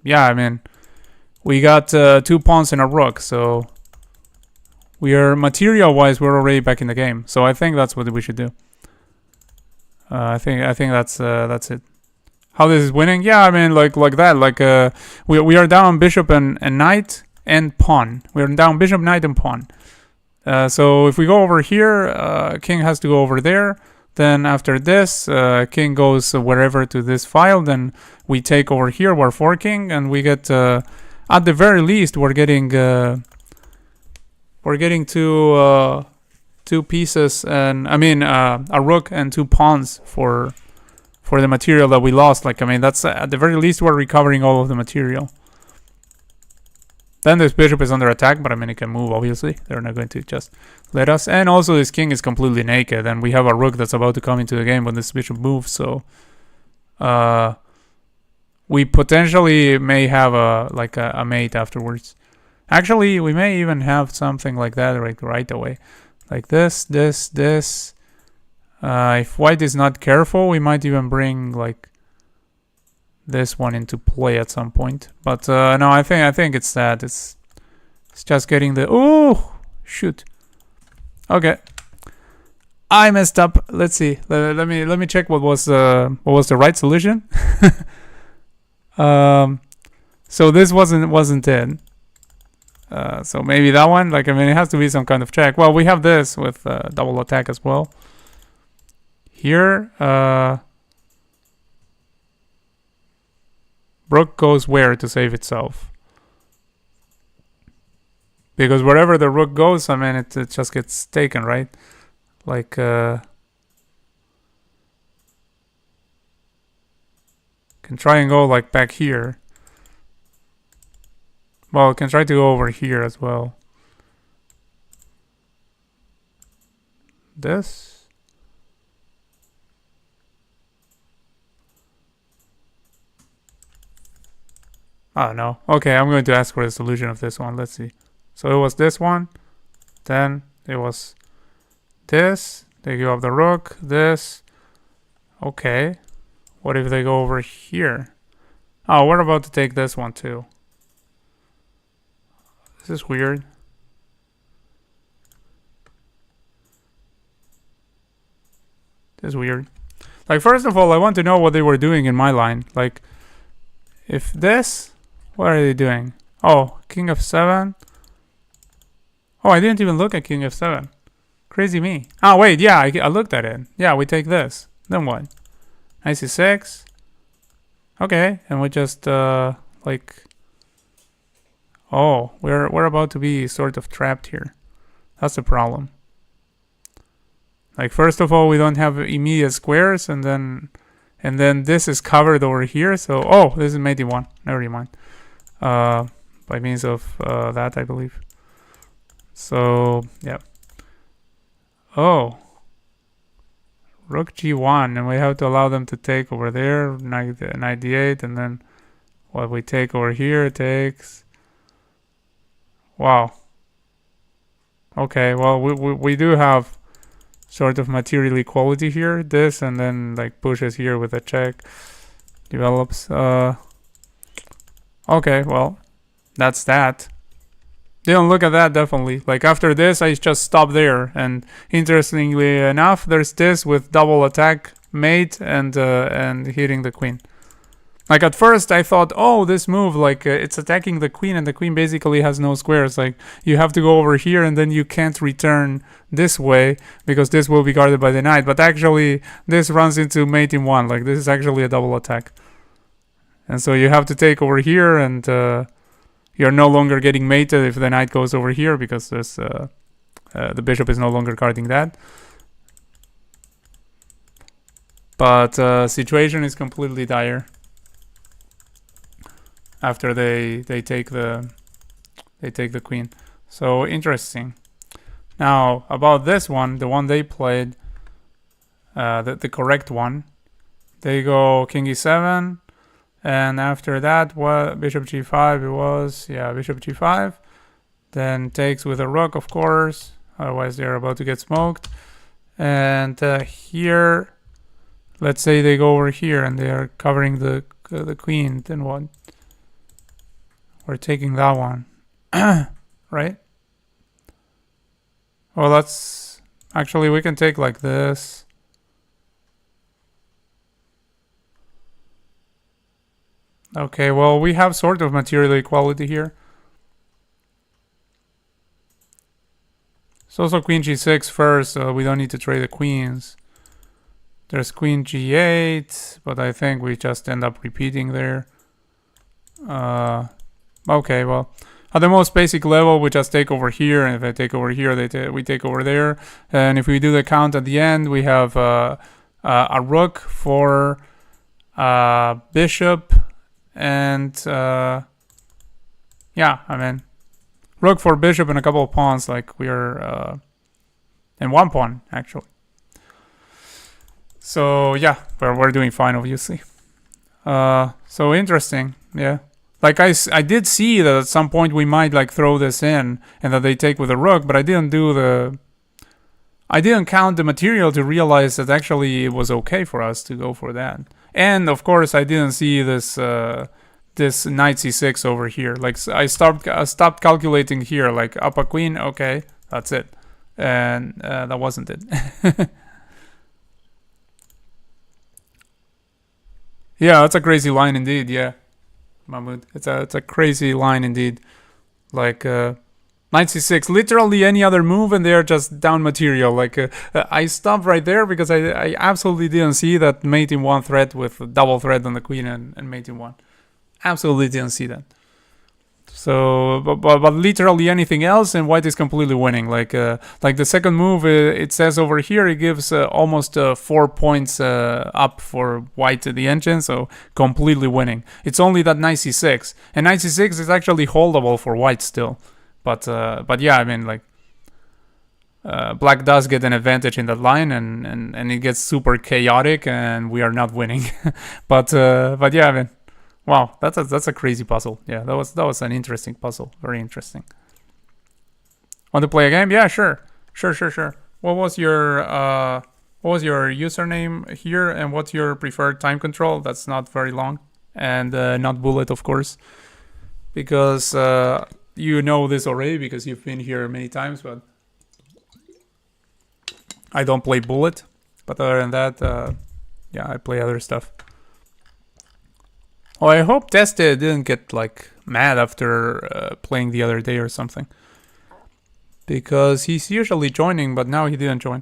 I mean, we got 2 pawns and a rook, so we are, material-wise, we're already back in the game. So I think that's what we should do. I think that's it. How this is winning? Yeah, I mean, like that. Like we are down bishop and knight and pawn. We're down bishop, knight, and pawn. So if we go over here, king has to go over there. Then after this, king goes wherever to this file. Then we take over here. We're forking, and we get at the very least we're getting two pieces, and I mean a rook and 2 pawns for the material that we lost. Like, I mean, that's at the very least we're recovering all of the material. Then this bishop is under attack, but I mean, it can move, obviously. They're not going to just let us. And also this king is completely naked, and we have a rook that's about to come into the game when this bishop moves, so we potentially may have a mate afterwards. Actually, we may even have something like that right away. Like this. If white is not careful, we might even bring like this one into play at some point. But no, I think it's that. It's just getting the, oh shoot. Okay, I messed up. Let's see. Let me check what was the right solution. So this wasn't it. So maybe that one. Like, I mean, it has to be some kind of check. Well, we have this with double attack as well. Here, rook goes where to save itself? Because wherever the rook goes, I mean, it just gets taken, right? Like, can try and go like back here. Well, can try to go over here as well. This. Oh, no. Okay, I'm going to ask for the solution of this one. Let's see. So it was this one. Then it was this. They give up the rook. This. Okay. What if they go over here? Oh, we're about to take this one too. This is weird. This is weird. Like, first of all, I want to know what they were doing in my line. Like, if this... What are they doing? Oh, king f7. Oh, I didn't even look at king f7. Crazy me. Oh, wait, yeah, I looked at it. Yeah, we take this. Then what? Knight c6. Okay, and we just, like Like, oh, we're about to be sort of trapped here. That's the problem. Like, first of all, we don't have immediate squares, and then this is covered over here. So, oh, this is mate e1. Never mind. By means of that, I believe. So, yeah. Oh, rook g1, and we have to allow them to take over there, knight d8, and then what we take over here takes. Wow. Okay, well, we do have sort of material equality here. This, and then like pushes here with a check, develops. Okay, well, that's that. Didn't look at that, definitely. Like, after this, I just stop there. And interestingly enough, there's this with double attack mate and hitting the queen. Like, at first, I thought, oh, this move, like, it's attacking the queen, and the queen basically has no squares. Like, you have to go over here, and then you can't return this way, because this will be guarded by the knight. But actually, this runs into mate in one. Like, this is actually a double attack. And so you have to take over here, and you're no longer getting mated if the knight goes over here, because there's, the bishop is no longer guarding that. But situation is completely dire after they take the queen. So interesting. Now about this one, the one they played, the correct one, they go king e7, and after that, what, bishop g5 it was, yeah, bishop g5, then takes with a rook, of course, otherwise they're about to get smoked. And here, let's say they go over here and they are covering the queen, then what? We're taking that one, right? Well, that's actually, we can take like this. Okay, well, we have sort of material equality here. It's also queen g6 first, so we don't need to trade the queens. There's queen g8, but I think we just end up repeating there. Okay, well, at the most basic level, we just take over here, and if I take over here, we take over there. And if we do the count at the end, we have a rook for bishop, and yeah, I mean, rook for bishop and a couple of pawns, like we're and one pawn actually. So yeah, we're doing fine, obviously. So interesting, yeah. Like I did see that at some point we might like throw this in and that they take with a rook, but I didn't count the material to realize that actually it was okay for us to go for that. And of course I didn't see this this knight c6 over here. Like I stopped calculating here, like up a queen, okay, that's it. And that wasn't it. Yeah, that's a crazy line indeed, yeah. Mahmoud, it's a crazy line indeed. Like knight c6, literally any other move and they're just down material. Like I stopped right there because I absolutely didn't see that mate in one threat with double threat on the queen and mate in one. Absolutely didn't see that. So, but literally anything else, and white is completely winning. Like the second move, it says over here, it gives almost 4 points up for white at the engine, so completely winning. It's only that knight c6, and knight c6 is actually holdable for white still. But yeah, I mean, like black does get an advantage in that line, and it gets super chaotic, and we are not winning. but yeah, I mean. Wow, that's a crazy puzzle. Yeah, that was an interesting puzzle. Very interesting. Want to play a game? Yeah, sure. What was your username here, and what's your preferred time control? That's not very long, and not bullet, of course, because you know this already because you've been here many times. But I don't play bullet. But other than that, yeah, I play other stuff. Oh, I hope Teste didn't get like mad after playing the other day or something. Because he's usually joining, but now he didn't join.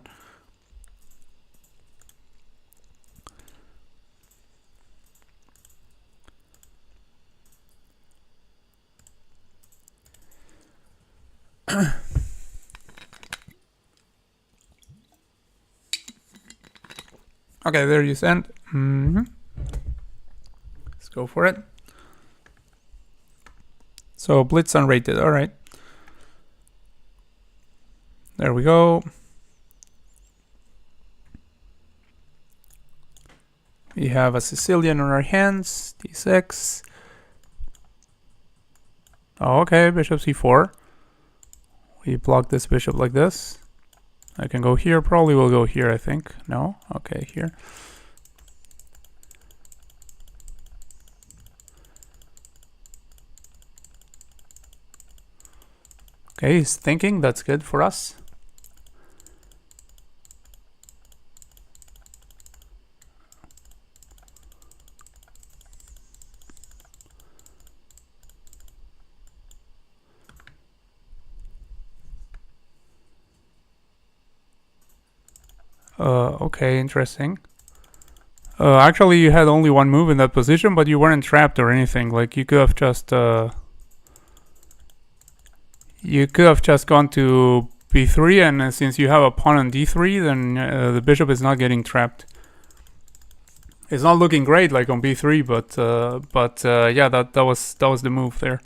Okay, there you stand. Let's go for it. So blitz unrated, all right. There we go. We have a Sicilian on our hands, d6. Oh, okay, bishop c4. We block this bishop like this. I can go here, probably will go here, I think. No? Okay, here. Okay, he's thinking, that's good for us. Okay, interesting. Actually, you had only one move in that position, but you weren't trapped or anything. Like, you could have just gone to b3, and since you have a pawn on d3, then the bishop is not getting trapped. It's not looking great like on b3, but yeah, that was the move there.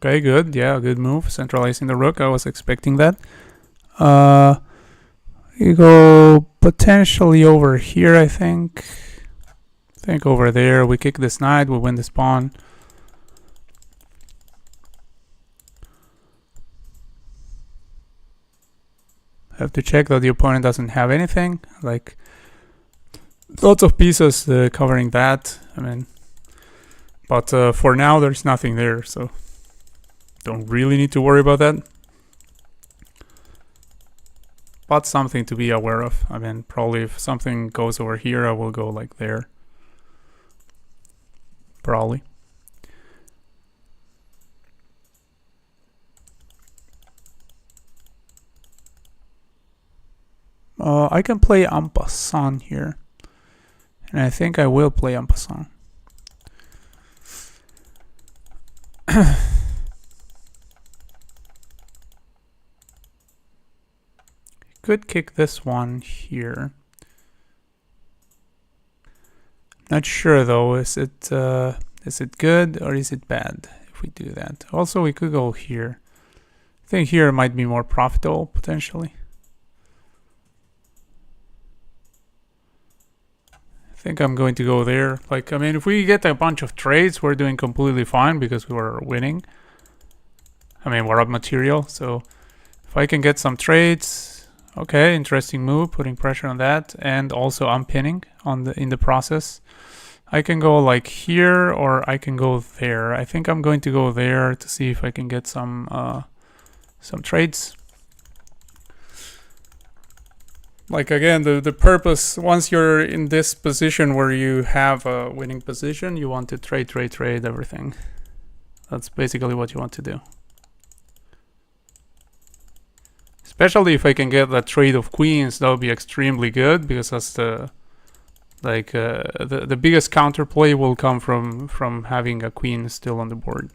Okay, good. Yeah, good move. Centralizing the rook. I was expecting that. You go potentially over here, I think. Over there. We kick this knight. We win this pawn. Have to check that the opponent doesn't have anything. Like, lots of pieces covering that. I mean, but for now, there's nothing there, so don't really need to worry about that. But something to be aware of. I mean, probably if something goes over here, I will go like there. Probably. I can play en passant here. And I think I will play en passant. Could kick this one here. Not sure though. Is it good or is it bad if we do that? Also, we could go here. I think here might be more profitable potentially. I think I'm going to go there. Like, I mean, if we get a bunch of trades, we're doing completely fine because we were winning. I mean, we're up material, so if I can get some trades. Okay, interesting move, putting pressure on that, and also unpinning in the process. I can go like here, or I can go there. I think I'm going to go there to see if I can get some trades. Like, again, the purpose, once you're in this position where you have a winning position, you want to trade everything. That's basically what you want to do. Especially if I can get that trade of queens, that would be extremely good, because that's the biggest counterplay will come from having a queen still on the board.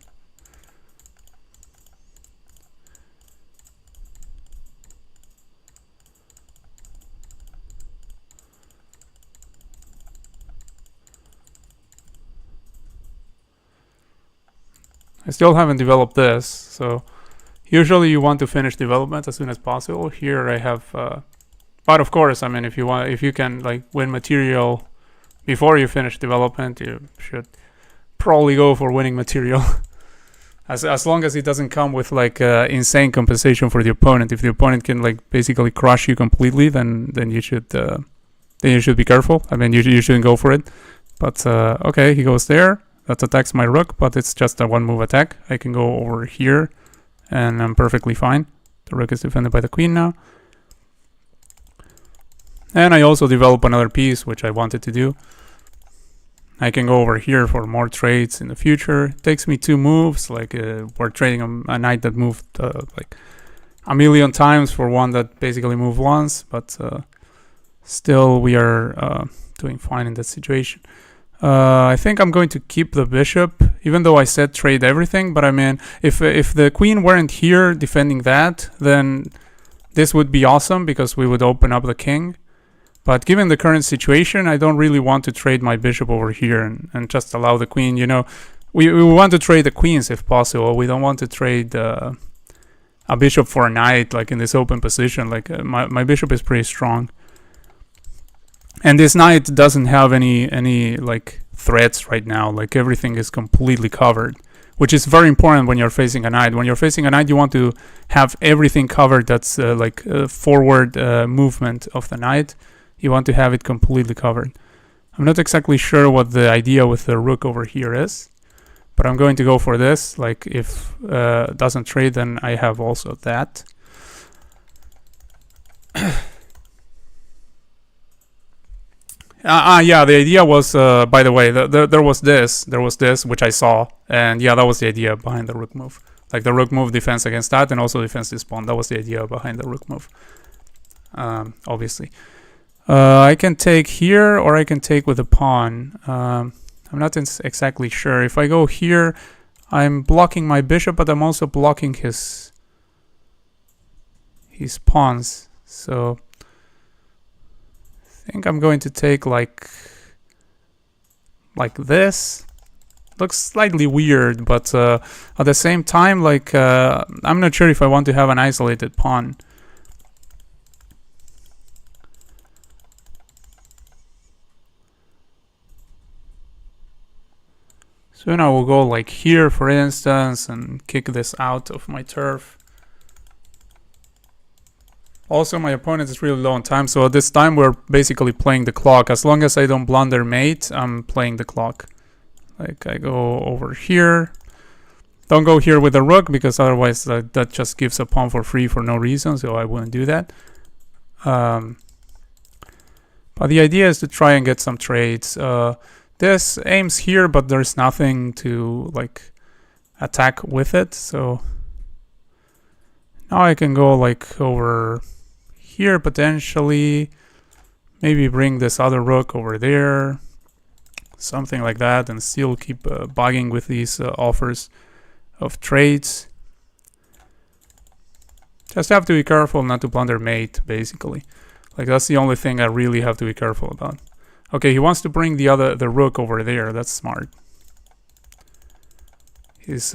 I still haven't developed this, so usually you want to finish development as soon as possible. Here I have, but of course, I mean, if you can like win material before you finish development, you should probably go for winning material. as long as it doesn't come with like insane compensation for the opponent. If the opponent can like basically crush you completely, then you should be careful. I mean, you shouldn't go for it. But okay, he goes there. That attacks my rook, but it's just a one move attack. I can go over here and I'm perfectly fine. The rook is defended by the queen now. And I also develop another piece, which I wanted to do. I can go over here for more trades in the future. It takes me 2 moves. Like we're trading a knight that moved like a million times for one that basically moved once, but still we are doing fine in that situation. I think I'm going to keep the bishop, even though I said trade everything. But I mean, if the queen weren't here defending that, then this would be awesome because we would open up the king. But given the current situation, I don't really want to trade my bishop over here and just allow the queen. You know, we want to trade the queens if possible. We don't want to trade a bishop for a knight, like in this open position. Like my bishop is pretty strong. And this knight doesn't have any like threats right now. Like everything is completely covered, which is very important when you're facing a knight. When you're facing a knight, you want to have everything covered. That's like forward movement of the knight. You want to have it completely covered. I'm not exactly sure what the idea with the rook over here is, but I'm going to go for this. Like if it doesn't trade, then I have also that. Yeah, the idea was, by the way, there was this, which I saw, and yeah, that was the idea behind the rook move. Like the rook move defense against that, and also defense this pawn. That was the idea behind the rook move. Obviously, I can take here, or I can take with a pawn. I'm not exactly sure. If I go here, I'm blocking my bishop, but I'm also blocking his pawns. So I think I'm going to take like this. Looks slightly weird, but at the same time, like I'm not sure if I want to have an isolated pawn. So now we'll go like here, for instance, and kick this out of my turf. Also, my opponent is really low on time, so at this time we're basically playing the clock. As long as I don't blunder mate, I'm playing the clock. Like I go over here. Don't go here with the rook, because otherwise that just gives a pawn for free for no reason, so I wouldn't do that. But the idea is to try and get some trades. This aims here, but there's nothing to like attack with it, so now I can go like over here potentially, maybe bring this other rook over there, something like that, and still keep bugging with these offers of trades. Just have to be careful not to blunder mate, basically. Like that's the only thing I really have to be careful about. Okay, he wants to bring the rook over there. That's smart. He's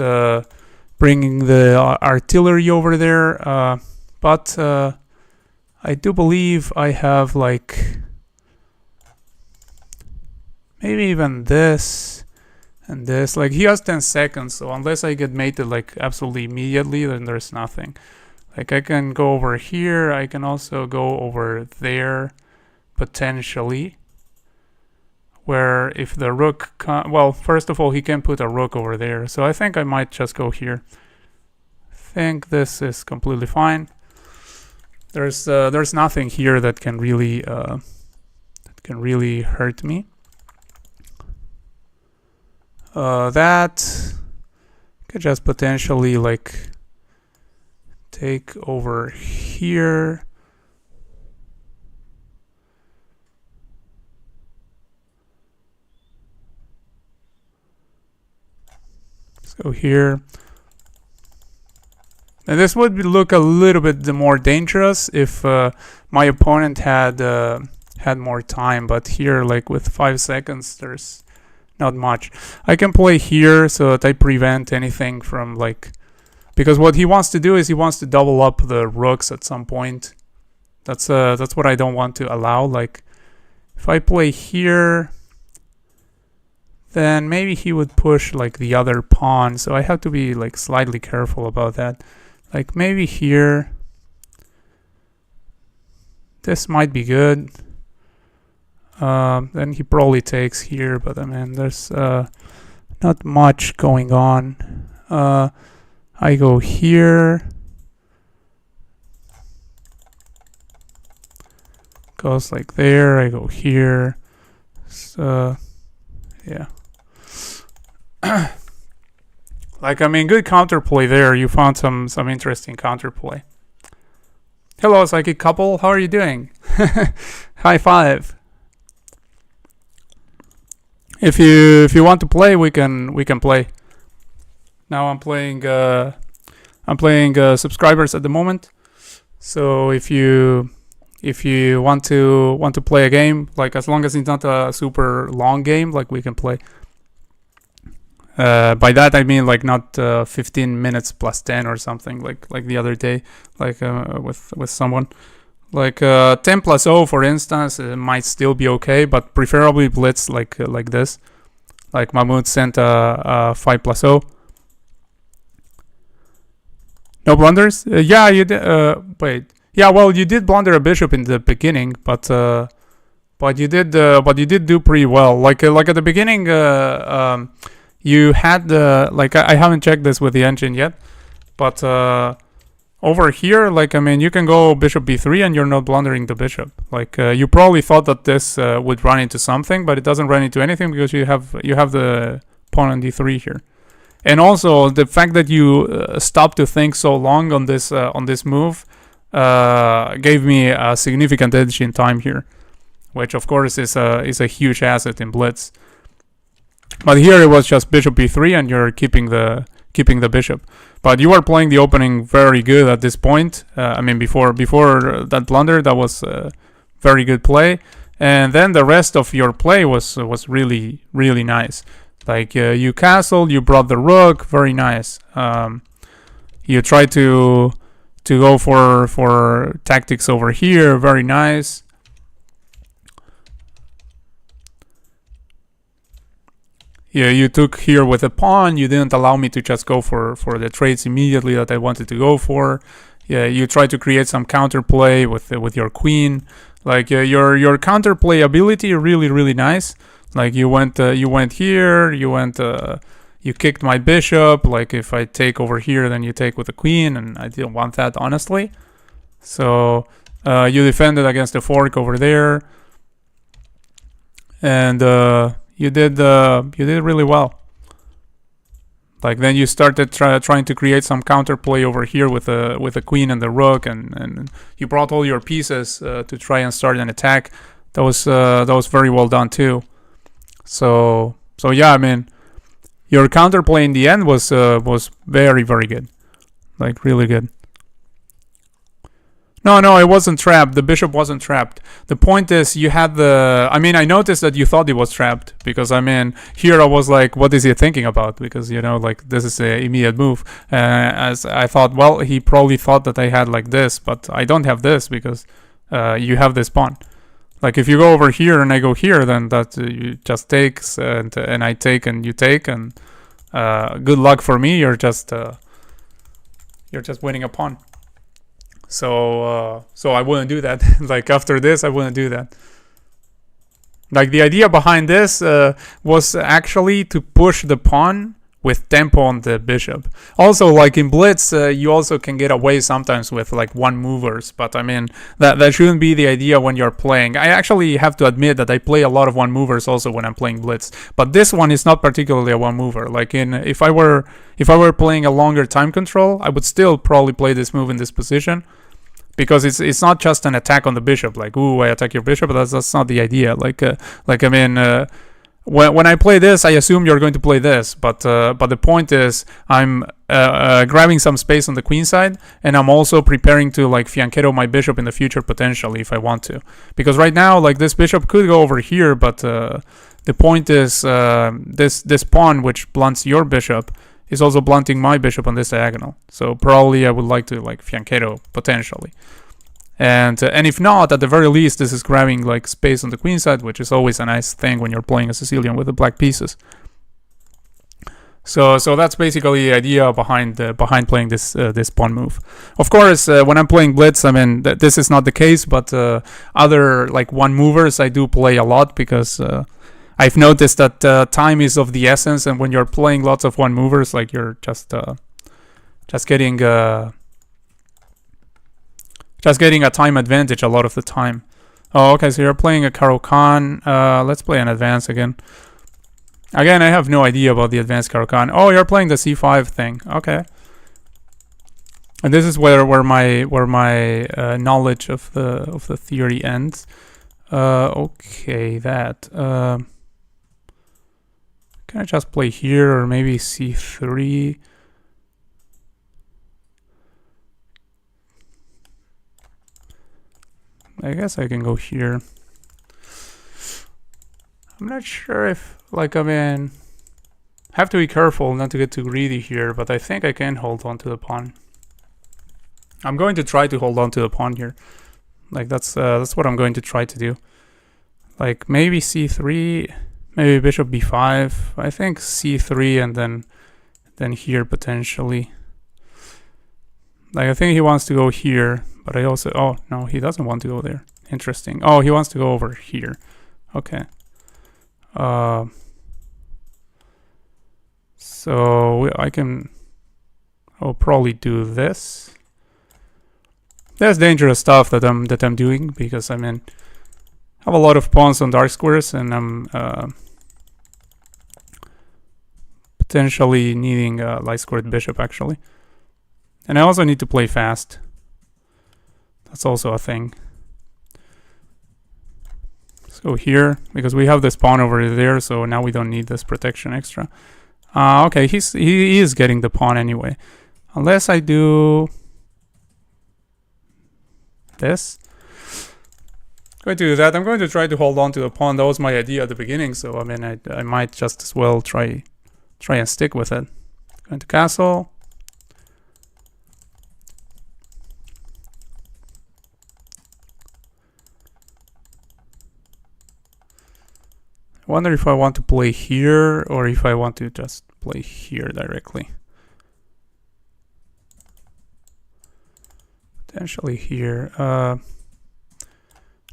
bringing the artillery over there, but I do believe I have like maybe even this and this. Like he has 10 seconds, so unless I get mated like absolutely immediately, then there's nothing. Like I can go over here. I can also go over there potentially. Where if the rook, well, first of all, he can put a rook over there. So I think I might just go here. I think this is completely fine. There's nothing here that can really hurt me. That could just potentially like take over here. Go here, and this would look a little bit more dangerous if my opponent had more time, but here like with 5 seconds there's not much. I can play here so that I prevent anything from like, because what he wants to do is he wants to double up the rooks at some point. That's what I don't want to allow. Like if I play here, then maybe he would push like the other pawn, so I have to be like slightly careful about that. Like maybe here, this might be good. Then he probably takes here, but I mean there's not much going on. I go here, goes like there, I go here. So Yeah. Like, I mean, good counterplay there. You found some interesting counterplay. Hello, psychic couple. How are you doing? High five. If you want to play, we can play. Now I'm playing subscribers at the moment. So if you want to play a game, like as long as it's not a super long game, like we can play. By that I mean like not 15 minutes plus 10 or something like the other day, like with someone. Like 10 plus 0, for instance, might still be okay, but preferably blitz like this. Like Mahmoud sent a 5 plus 0. No blunders? Yeah, you did. Wait. Yeah, well, you did blunder a bishop in the beginning, but you did do pretty well. Like at the beginning, you had like I haven't checked this with the engine yet, but over here, like I mean, you can go bishop b3 and you're not blundering the bishop. Like you probably thought that this would run into something, but it doesn't run into anything because you have the pawn on d3 here. And also the fact that you stopped to think so long on this move gave me a significant edge in time here, which of course is a huge asset in blitz. But here it was just bishop b3 and you're keeping the bishop. But you are playing the opening very good at this point. I mean before that blunder, that was very good play, and then the rest of your play was really nice. Like you castled, you brought the rook, very nice. You tried to go for tactics over here, very nice. Yeah, you took here with a pawn. You didn't allow me to just go for the trades immediately that I wanted to go for. Yeah, you tried to create some counterplay with your queen. Like your counterplay ability really nice. Like you went here, you kicked my bishop. Like if I take over here, then you take with the queen, and I didn't want that, honestly. So you defended against the fork over there, and you did really well. Like then you started trying to create some counterplay over here with the queen and the rook, and you brought all your pieces to try and start an attack. That was very well done too. So yeah, I mean, your counterplay in the end was very good, like really good. No, it wasn't trapped. The bishop wasn't trapped. The point is, you had the. I mean, I noticed that you thought it was trapped because I mean, here I was like, what is he thinking about? Because like this is an immediate move. As I thought, well, he probably thought that I had like this, but I don't have this because you have this pawn. Like if you go over here and I go here, then that you just takes and I take and you take, and good luck for me. You're just winning a pawn. So I wouldn't do that. Like after this, I wouldn't do that. Like the idea behind this was actually to push the pawn with tempo on the bishop. Also, like in blitz, you also can get away sometimes with like one movers, but I mean that shouldn't be the idea when you're playing. I actually have to admit that I play a lot of one movers also when I'm playing blitz, but this one is not particularly a one mover. Like if I were playing a longer time control, I would still probably play this move in this position, because it's not just an attack on the bishop. Like, ooh, I attack your bishop, but that's not the idea. Like I mean. When I play this, I assume you're going to play this, but the point is I'm grabbing some space on the queen side, and I'm also preparing to like fianchetto my bishop in the future potentially if I want to, because right now like this bishop could go over here, but the point is this pawn which blunts your bishop is also blunting my bishop on this diagonal, so probably I would like to like fianchetto potentially. And if not, at the very least, this is grabbing like space on the queen side, which is always a nice thing when you're playing a Sicilian with the black pieces. So that's basically the idea behind playing this pawn move. Of course, when I'm playing blitz, I mean this is not the case, but other like one movers I do play a lot, because I've noticed that time is of the essence, and when you're playing lots of one movers, like you're just getting a time advantage a lot of the time. Oh, okay, so you're playing a Caro-Kann. Let's play an advance again. Again, I have no idea about the advanced Caro-Kann. Oh, you're playing the c5 thing. Okay. And this is where my knowledge of the theory ends. Okay, that. Can I just play here or maybe c3? I guess I can go here. I'm not sure if, like, I mean, have to be careful not to get too greedy here, but I think I can hold on to the pawn. I'm going to try to hold on to the pawn here. Like, that's what I'm going to try to do. Like, maybe c3, maybe bishop b5. I think c3 and then here potentially. Like, I think he wants to go here, but I also, oh no, he doesn't want to go there. Interesting. Oh, he wants to go over here. Okay. So I'll probably do this. That's dangerous stuff that I'm doing, because I mean, I have a lot of pawns on dark squares, and I'm potentially needing a light squared bishop actually. And I also need to play fast. That's also a thing. Let's go here, because we have this pawn over there, so now we don't need this protection extra. Okay, he is getting the pawn anyway. Unless I do this. I'm going to do that. I'm going to try to hold on to the pawn. That was my idea at the beginning, so I mean, I might just as well try and stick with it. Going to castle. I wonder if I want to play here or if I want to just play here directly. Potentially here.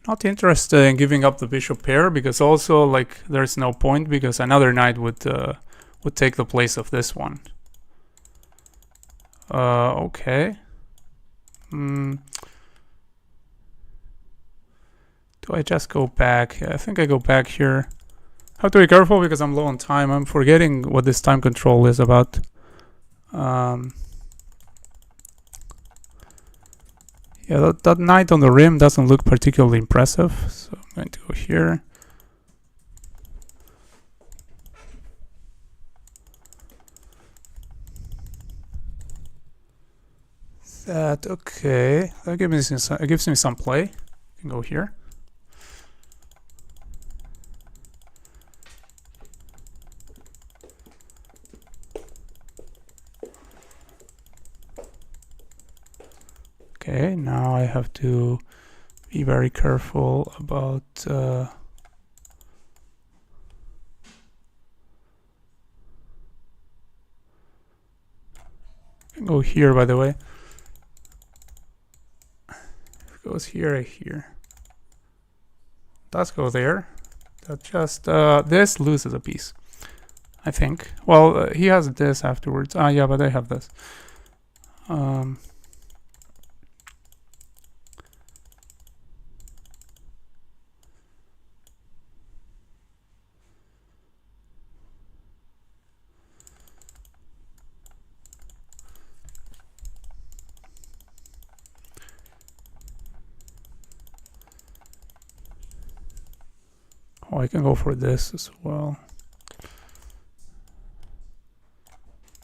Not interested in giving up the bishop pair, because also, like, there's no point, because another knight would take the place of this one. Okay. Do I just go back? Yeah, I think I go back here. Have to be careful because I'm low on time. I'm forgetting what this time control is about. Yeah, that knight on the rim doesn't look particularly impressive, so I'm going to go here. That, okay. That gives me some play. I can go here. Okay, now I have to be very careful about go here, by the way. If it goes here, here. Does go there. That just this loses a piece, I think. Well, he has this afterwards. Ah, yeah, but I have this. Oh, I can go for this as well.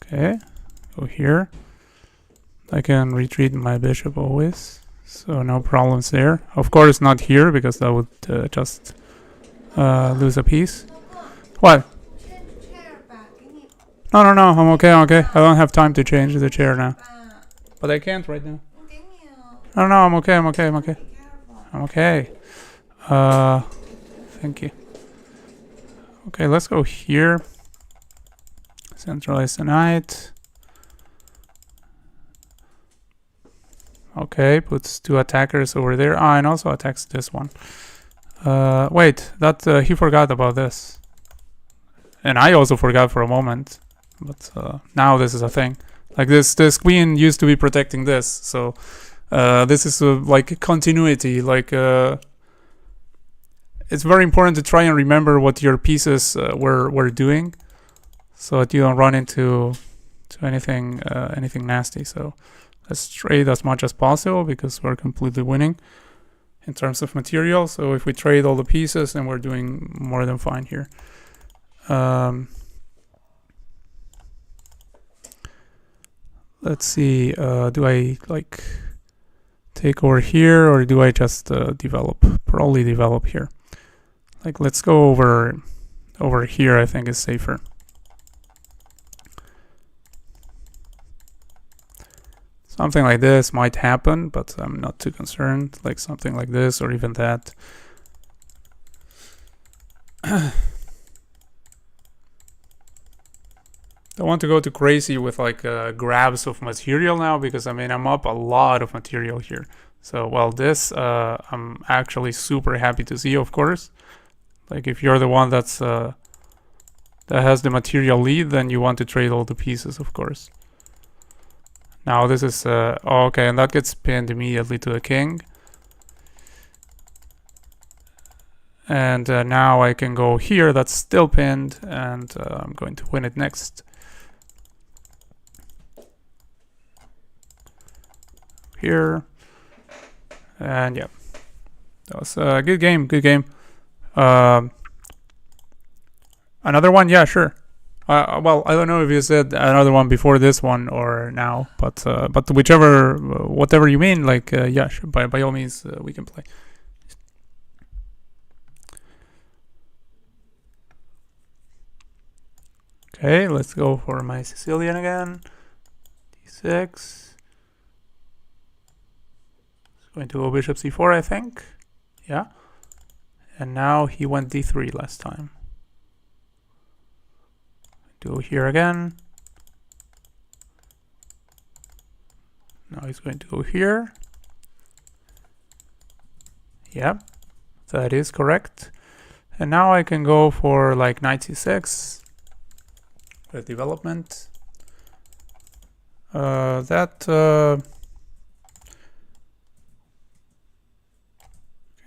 Okay, go here. I can retreat my bishop always, so no problems there. Of course not here, because that would just lose a piece. What? No, I'm okay, I'm okay. I don't have time to change the chair now. But I can't right now. No, I'm okay, I'm okay. I'm okay. Thank you. Okay, let's go here. Centralize the knight. Okay, puts two attackers over there. Ah, and also attacks this one. Wait, that he forgot about this. And I also forgot for a moment. But now this is a thing. Like this queen used to be protecting this. So this is like continuity. Like it's very important to try and remember what your pieces were doing, so that you don't run into anything nasty. So let's trade as much as possible because we're completely winning in terms of material. So if we trade all the pieces, then we're doing more than fine here. Let's see, do I like take over here, or do I just develop? Probably develop here. Like, let's go over here, I think is safer. Something like this might happen, but I'm not too concerned. Like something like this, or even that. I want to go too crazy with like grabs of material now, because I mean I'm up a lot of material here. So well, this I'm actually super happy to see, of course. Like if you're the one that's that has the material lead, then you want to trade all the pieces, of course. Now this is okay, and that gets pinned immediately to the king. And now I can go here, that's still pinned, and I'm going to win it next. Here, and yeah, that was a good game. Another one, yeah, sure. Well, I don't know if you said another one before this one or now, but whichever, whatever you mean, like yeah, sure, by all means, we can play. Okay, let's go for my Sicilian again. D6. Going to go bishop c4, I think. Yeah. And now he went d3 last time. Do here again. Now he's going to go here. Yep, that is correct. And now I can go for like knight c6 with development.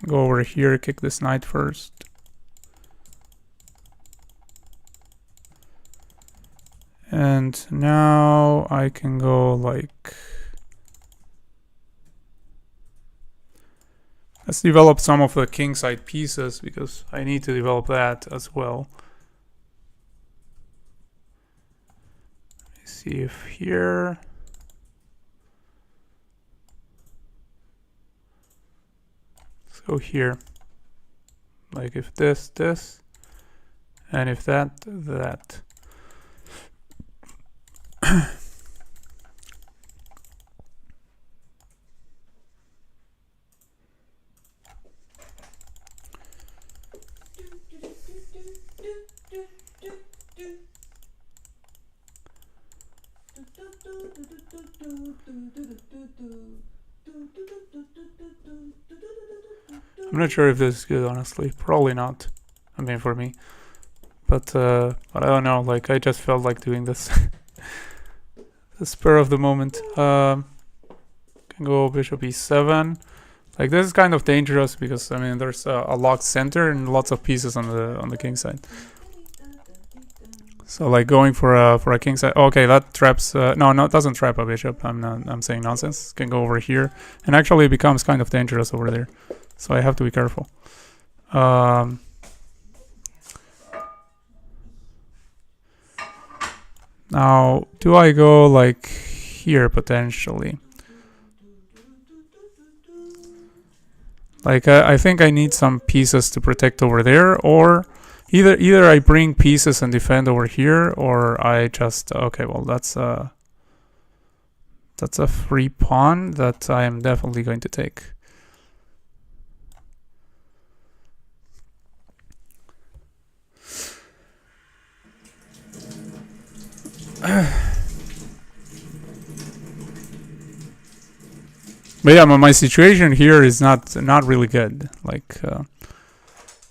Go over here, kick this knight first. And now I can go like... Let's develop some of the kingside pieces, because I need to develop that as well. Let me see if here... Go here, like if this, and if that. I'm not sure if this is good, honestly. Probably not. I mean, for me. But I don't know. Like, I just felt like doing this. The spur of the moment. Can go bishop e7. Like, this is kind of dangerous because, I mean, there's a locked center and lots of pieces on the king side. So, like, going for a king side. Okay, that traps. No, it doesn't trap a bishop. I'm saying nonsense. Can go over here, and actually it becomes kind of dangerous over there. So I have to be careful. Now, do I go like here potentially? Like I think I need some pieces to protect over there, or either I bring pieces and defend over here, or I just okay. Well, that's a free pawn that I am definitely going to take. But yeah, my situation here is not really good. Like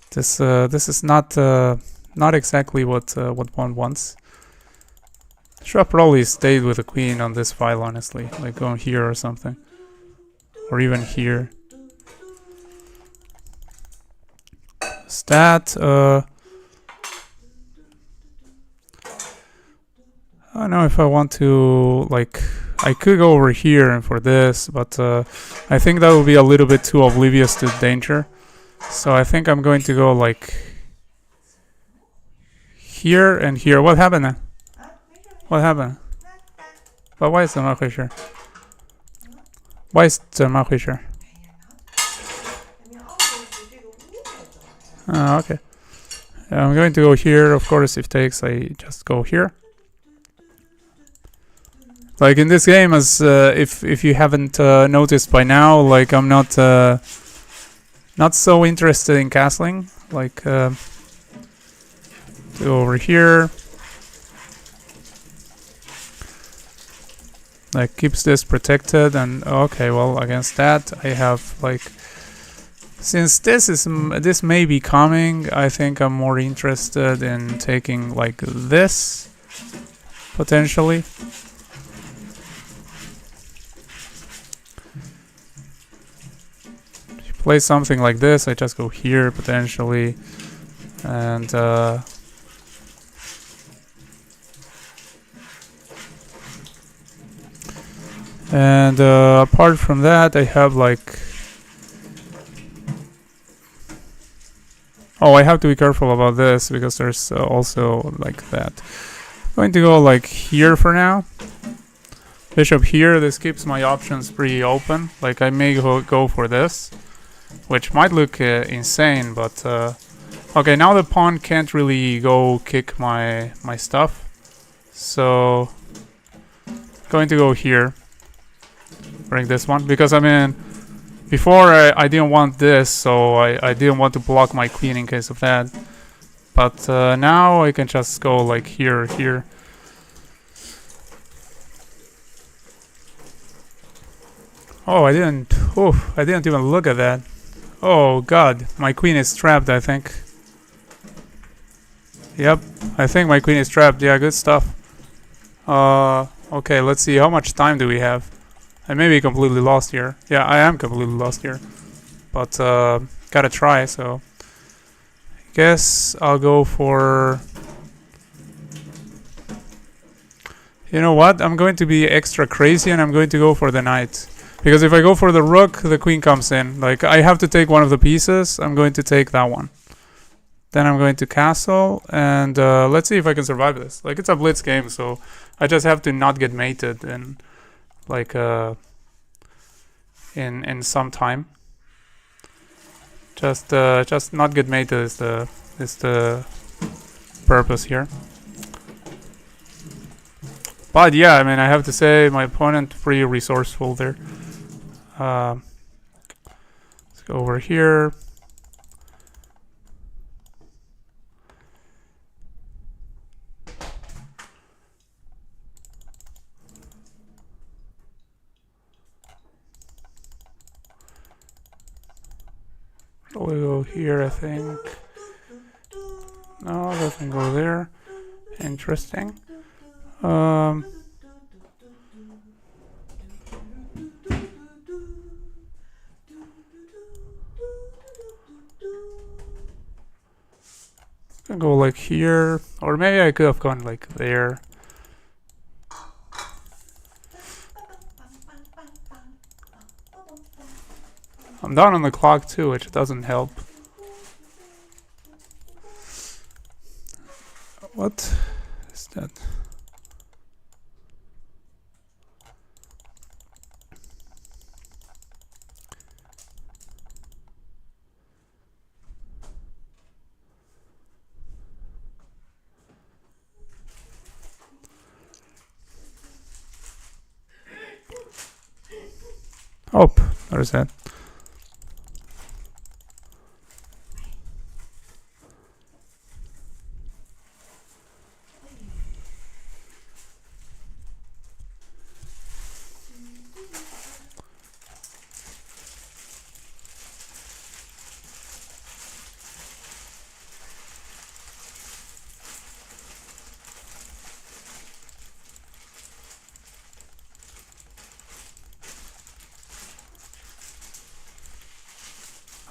this is not exactly what one wants. Should have probably stayed with the queen on this file, honestly. Like going here or something, or even here. just that. I don't know if I want to, like, I could go over here and for this, but I think that would be a little bit too oblivious to danger. So I think I'm going to go like here and here. What happened then? What happened? But why is 怎么回事? Why is 怎么回事? Okay. I'm going to go here. Of course, if takes, I just go here. Like in this game, as if you haven't noticed by now, like I'm not so interested in castling. Like go over here, like keeps this protected, and okay, well against that I have like, since this may be coming, I think I'm more interested in taking like this potentially. Play something like this, I just go here potentially, and apart from that, I have like, oh, I have to be careful about this because there's also like that. I'm going to go like here for now. Bishop here. This keeps my options pretty open. Like I may go for this, which might look insane, but okay, now the pawn can't really go kick my stuff, so going to go here, bring this one, because I mean before I didn't want this, so I didn't want to block my queen in case of that, but now I can just go like here. Oh, I didn't even look at that. Oh god, my queen is trapped, I think. Yep, I think my queen is trapped. Yeah, good stuff. Okay, let's see, how much time do we have? I may be completely lost here. Yeah, I am completely lost here. But, gotta try, so... I guess I'll go for... You know what? I'm going to be extra crazy and I'm going to go for the knight. Because if I go for the rook, the queen comes in. Like, I have to take one of the pieces. I'm going to take that one. Then I'm going to castle. And let's see if I can survive this. Like, it's a blitz game, so I just have to not get mated in, like, in some time. Just not get mated is the purpose here. But yeah, I mean, I have to say my opponent pretty resourceful there. Let's go over here. We'll go here, I think. No, doesn't go there. Interesting. Go like here, or maybe I could have gone like there. I'm down on the clock too, which doesn't help. What is that? Oh, there's that.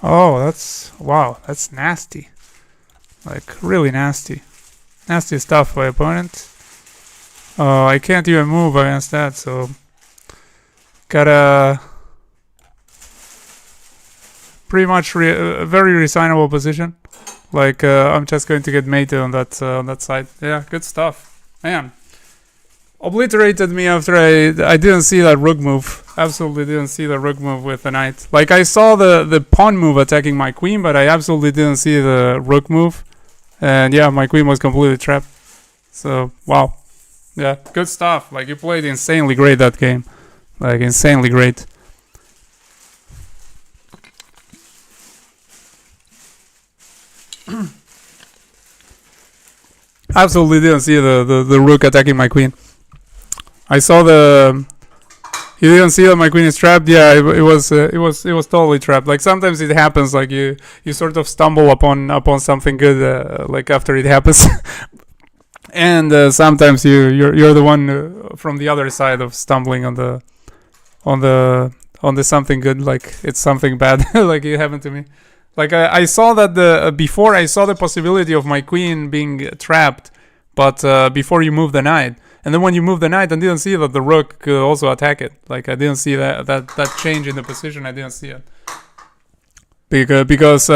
Oh, that's Wow, that's nasty. Like, really nasty. Nasty stuff by opponent. Oh, I can't even move against that, so... Gotta... Pretty much a very resignable position. Like, I'm just going to get mated on that side. Yeah, good stuff. Man. Obliterated me after I didn't see that rook move. Absolutely didn't see the rook move with the knight. Like, I saw the pawn move attacking my queen, but I absolutely didn't see the rook move. And yeah, my queen was completely trapped. So, wow. Yeah, good stuff. Like, you played insanely great that game. Like, insanely great. Absolutely didn't see the rook attacking my queen. I saw the... You didn't see that my queen is trapped? Yeah, it was totally trapped. Like, sometimes it happens, like you sort of stumble upon something good, like after it happens. And sometimes you're the one from the other side of stumbling on the something good, like it's something bad, like it happened to me. Like I saw that before I saw the possibility of my queen being trapped, but before you move the knight. And then when you move the knight, I didn't see that the rook could also attack it. Like, I didn't see that change in the position. I didn't see it. Because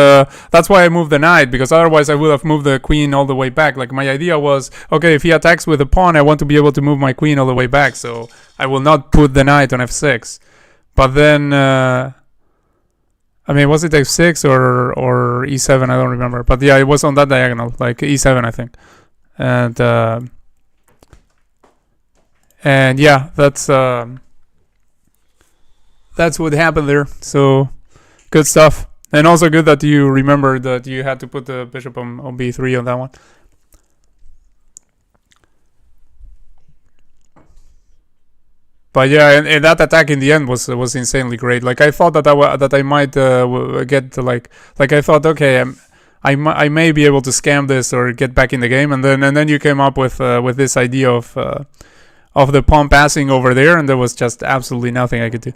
that's why I moved the knight. Because otherwise I would have moved the queen all the way back. Like, my idea was, okay, if he attacks with a pawn, I want to be able to move my queen all the way back. So I will not put the knight on f6. But then... I mean, was it f6 or e7? I don't remember. But yeah, it was on that diagonal. Like, e7, I think. And yeah, that's what happened there. So good stuff, and also good that you remembered that you had to put the bishop on b3 on that one. But yeah, and that attack in the end was insanely great. Like, I thought that I might get like I thought, okay, I may be able to scam this or get back in the game, and then you came up with this idea of the pawn passing over there, and there was just absolutely nothing I could do.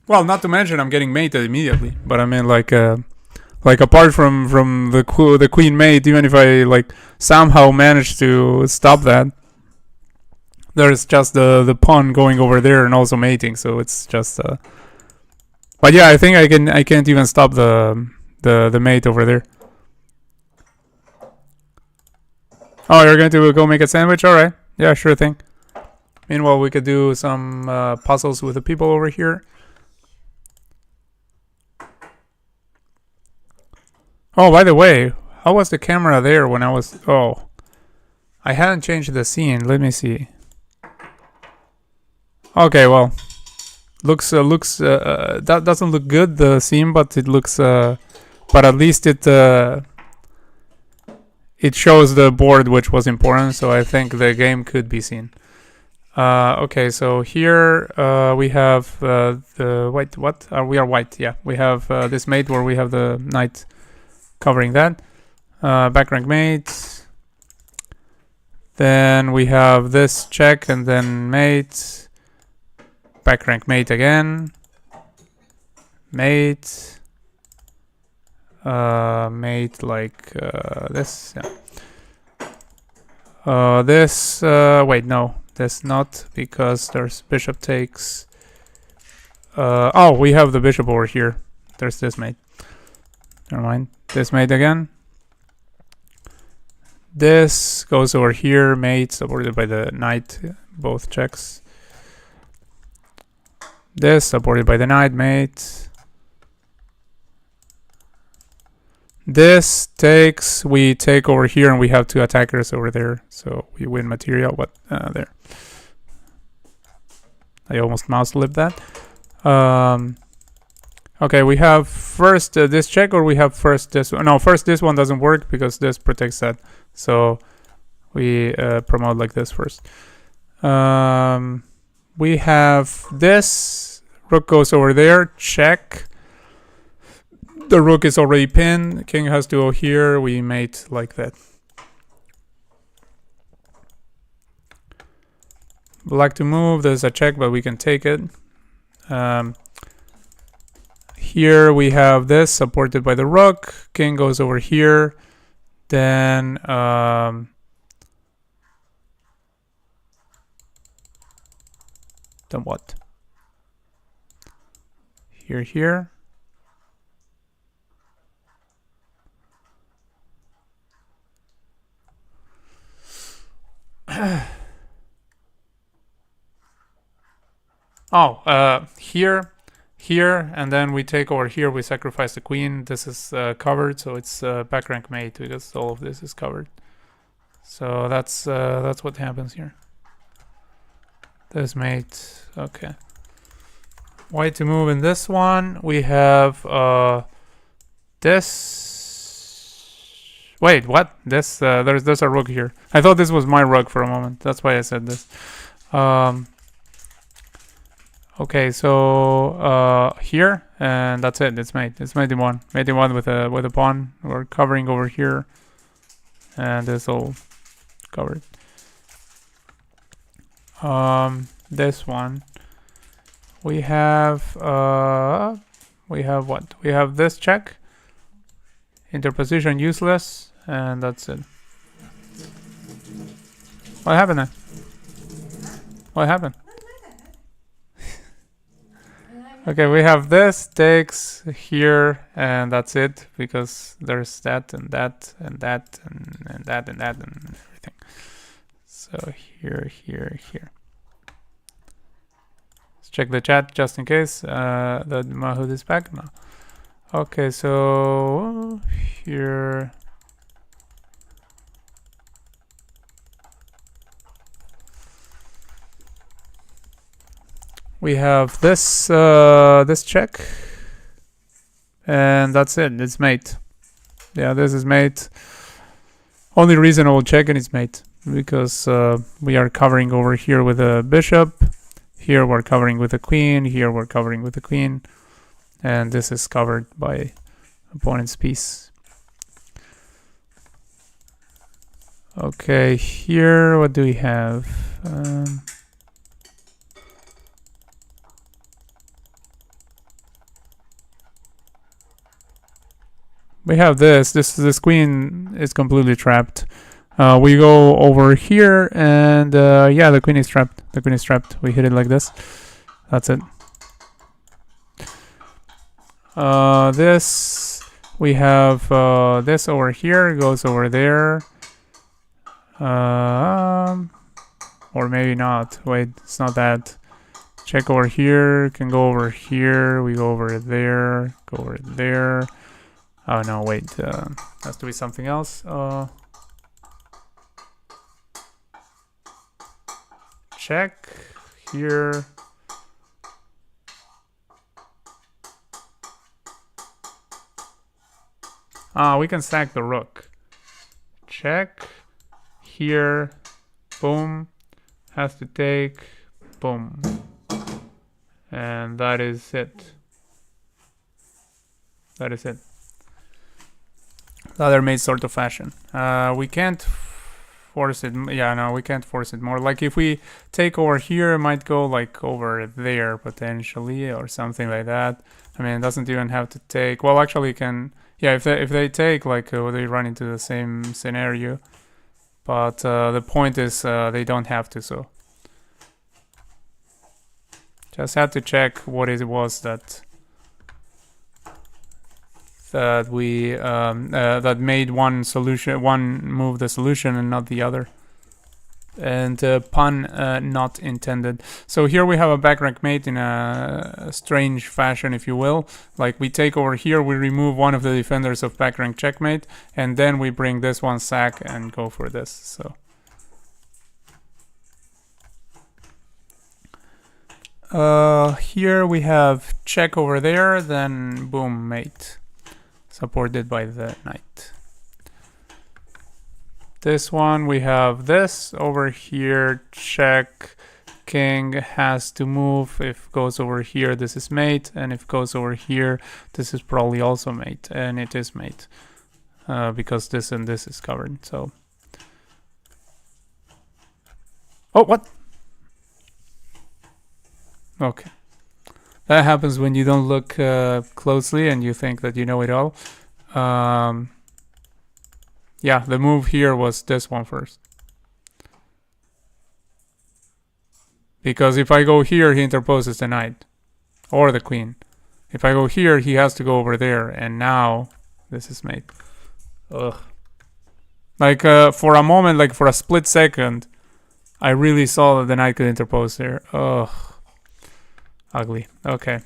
Well, not to mention I'm getting mated immediately. But I mean, like apart from the queen mate, even if I like somehow manage to stop that, there's just the pawn going over there and also mating. So it's just. But yeah, I think I can't even stop the mate over there. Oh, you're going to go make a sandwich? Alright. Yeah, sure thing. Meanwhile, we could do some puzzles with the people over here. Oh, by the way, how was the camera there when I was... Oh, I hadn't changed the scene. Let me see. Okay, well, that doesn't look good, the scene, but it looks... but at least it shows the board, which was important, so I think the game could be seen. Okay, so here we have the white. What? We are white. Yeah, we have this mate where we have the knight covering that. Back rank mate. Then we have this check and then mate. Back rank mate again. Mate. Mate like this. Yeah. This. Wait, no. This not, because there's bishop takes. Oh, we have the bishop over here. There's this mate. Never mind. This mate again. This goes over here. Mate supported by the knight. Both checks. This supported by the knight. Mate. This takes, we take over here, and we have two attackers over there, so we win material. But there, I almost mouse lipped that. Okay, we have first this check, or we have first this one. No, first this one doesn't work because this protects that, so we promote like this first. We have this, rook goes over there, check. The rook is already pinned. King has to go here. We mate like that. Black to move, there's a check, but we can take it. Here we have this supported by the rook. King goes over here. Then what? Here. Here, and then we take over here. We sacrifice the queen. This is covered, so it's back rank mate because all of this is covered. So that's what happens here. This mate. Okay. White to move in this one. We have this. Wait, what? This there's a rook here. I thought this was my rook for a moment. That's why I said this. Okay, so here, and that's it. It's mate. It's mate in one. Mate in one with a pawn. We're covering over here, and this all covered. This one, we have what? We have this check. Interposition useless, and that's it. What happened then? What happened? Okay, we have this, takes here, and that's it, because there's that and that and that and that and that and everything. So here. Let's check the chat just in case that Mahood is back. No. Okay, so here. We have this this check, and that's it. It's mate. Yeah, this is mate. Only reason I will check it is mate, because we are covering over here with a bishop. Here we're covering with a queen. Here we're covering with a queen, and this is covered by opponent's piece. Okay, here what do we have? We have this queen is completely trapped. We go over here, and yeah, the queen is trapped. The queen is trapped. We hit it like this. That's it. This, we have this over here, goes over there. Or maybe not. Wait, it's not that. Check over here, can go over here. We go over there, go over there. Oh no, wait, has to be something else. Check here. We can sack the rook. Check here, boom, has to take, boom, and that is it. That is it. The other mate sort of fashion. We can't force it. Yeah, no, we can't force it more. Like if we take over here, it might go like over there potentially or something like that. I mean, it doesn't even have to take. Well, actually, can. Yeah, if they take, like they run into the same scenario. But the point is they don't have to. So just had to check what it was that we that made one move the solution and not the other, and pun not intended. So here we have a back rank mate in a strange fashion, if you will. Like we take over here, we remove one of the defenders of back rank checkmate, and then we bring this one sack and go for this. So here we have check over there, then boom, mate. Supported by the knight. This one, we have this over here, check, king has to move. If goes over here, this is mate, and if goes over here, this is probably also mate, and it is mate, because this and this is covered, so. Oh, what? Okay. That happens when you don't look closely and you think that you know it all. Yeah, the move here was this one first. Because if I go here, he interposes the knight. Or the queen. If I go here, he has to go over there. And now, this is mate. Ugh. Like, for a moment, like for a split second, I really saw that the knight could interpose there. Ugh. Ugly. Okay.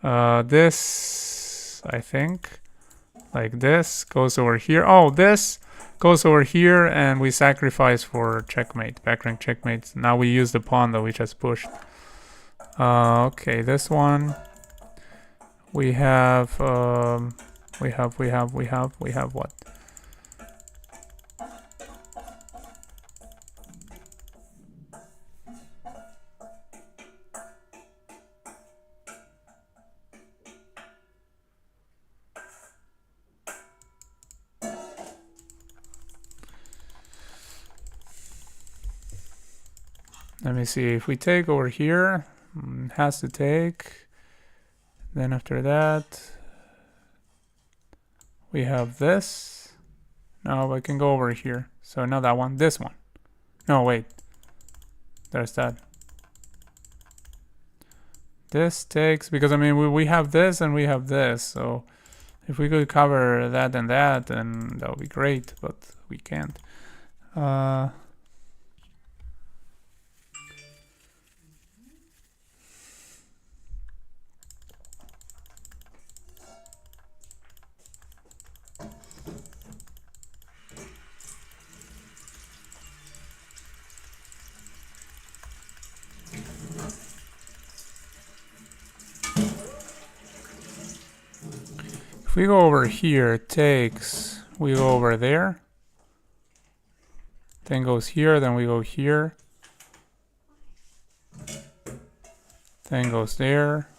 This, I think, like this, goes over here. Oh, this goes over here, and we sacrifice for checkmate, back rank checkmate. Now we use the pawn that we just pushed. Okay, this one. We have what? Let me see. If we take over here, has to take. Then after that, we have this. No, I can go over here. So not that one. This one. No, wait. There's that. This takes, because I mean we have this and we have this. So if we could cover that and that, then that would be great. But we can't. If we go over here, it takes, we go over there, then goes here, then we go here, then goes there.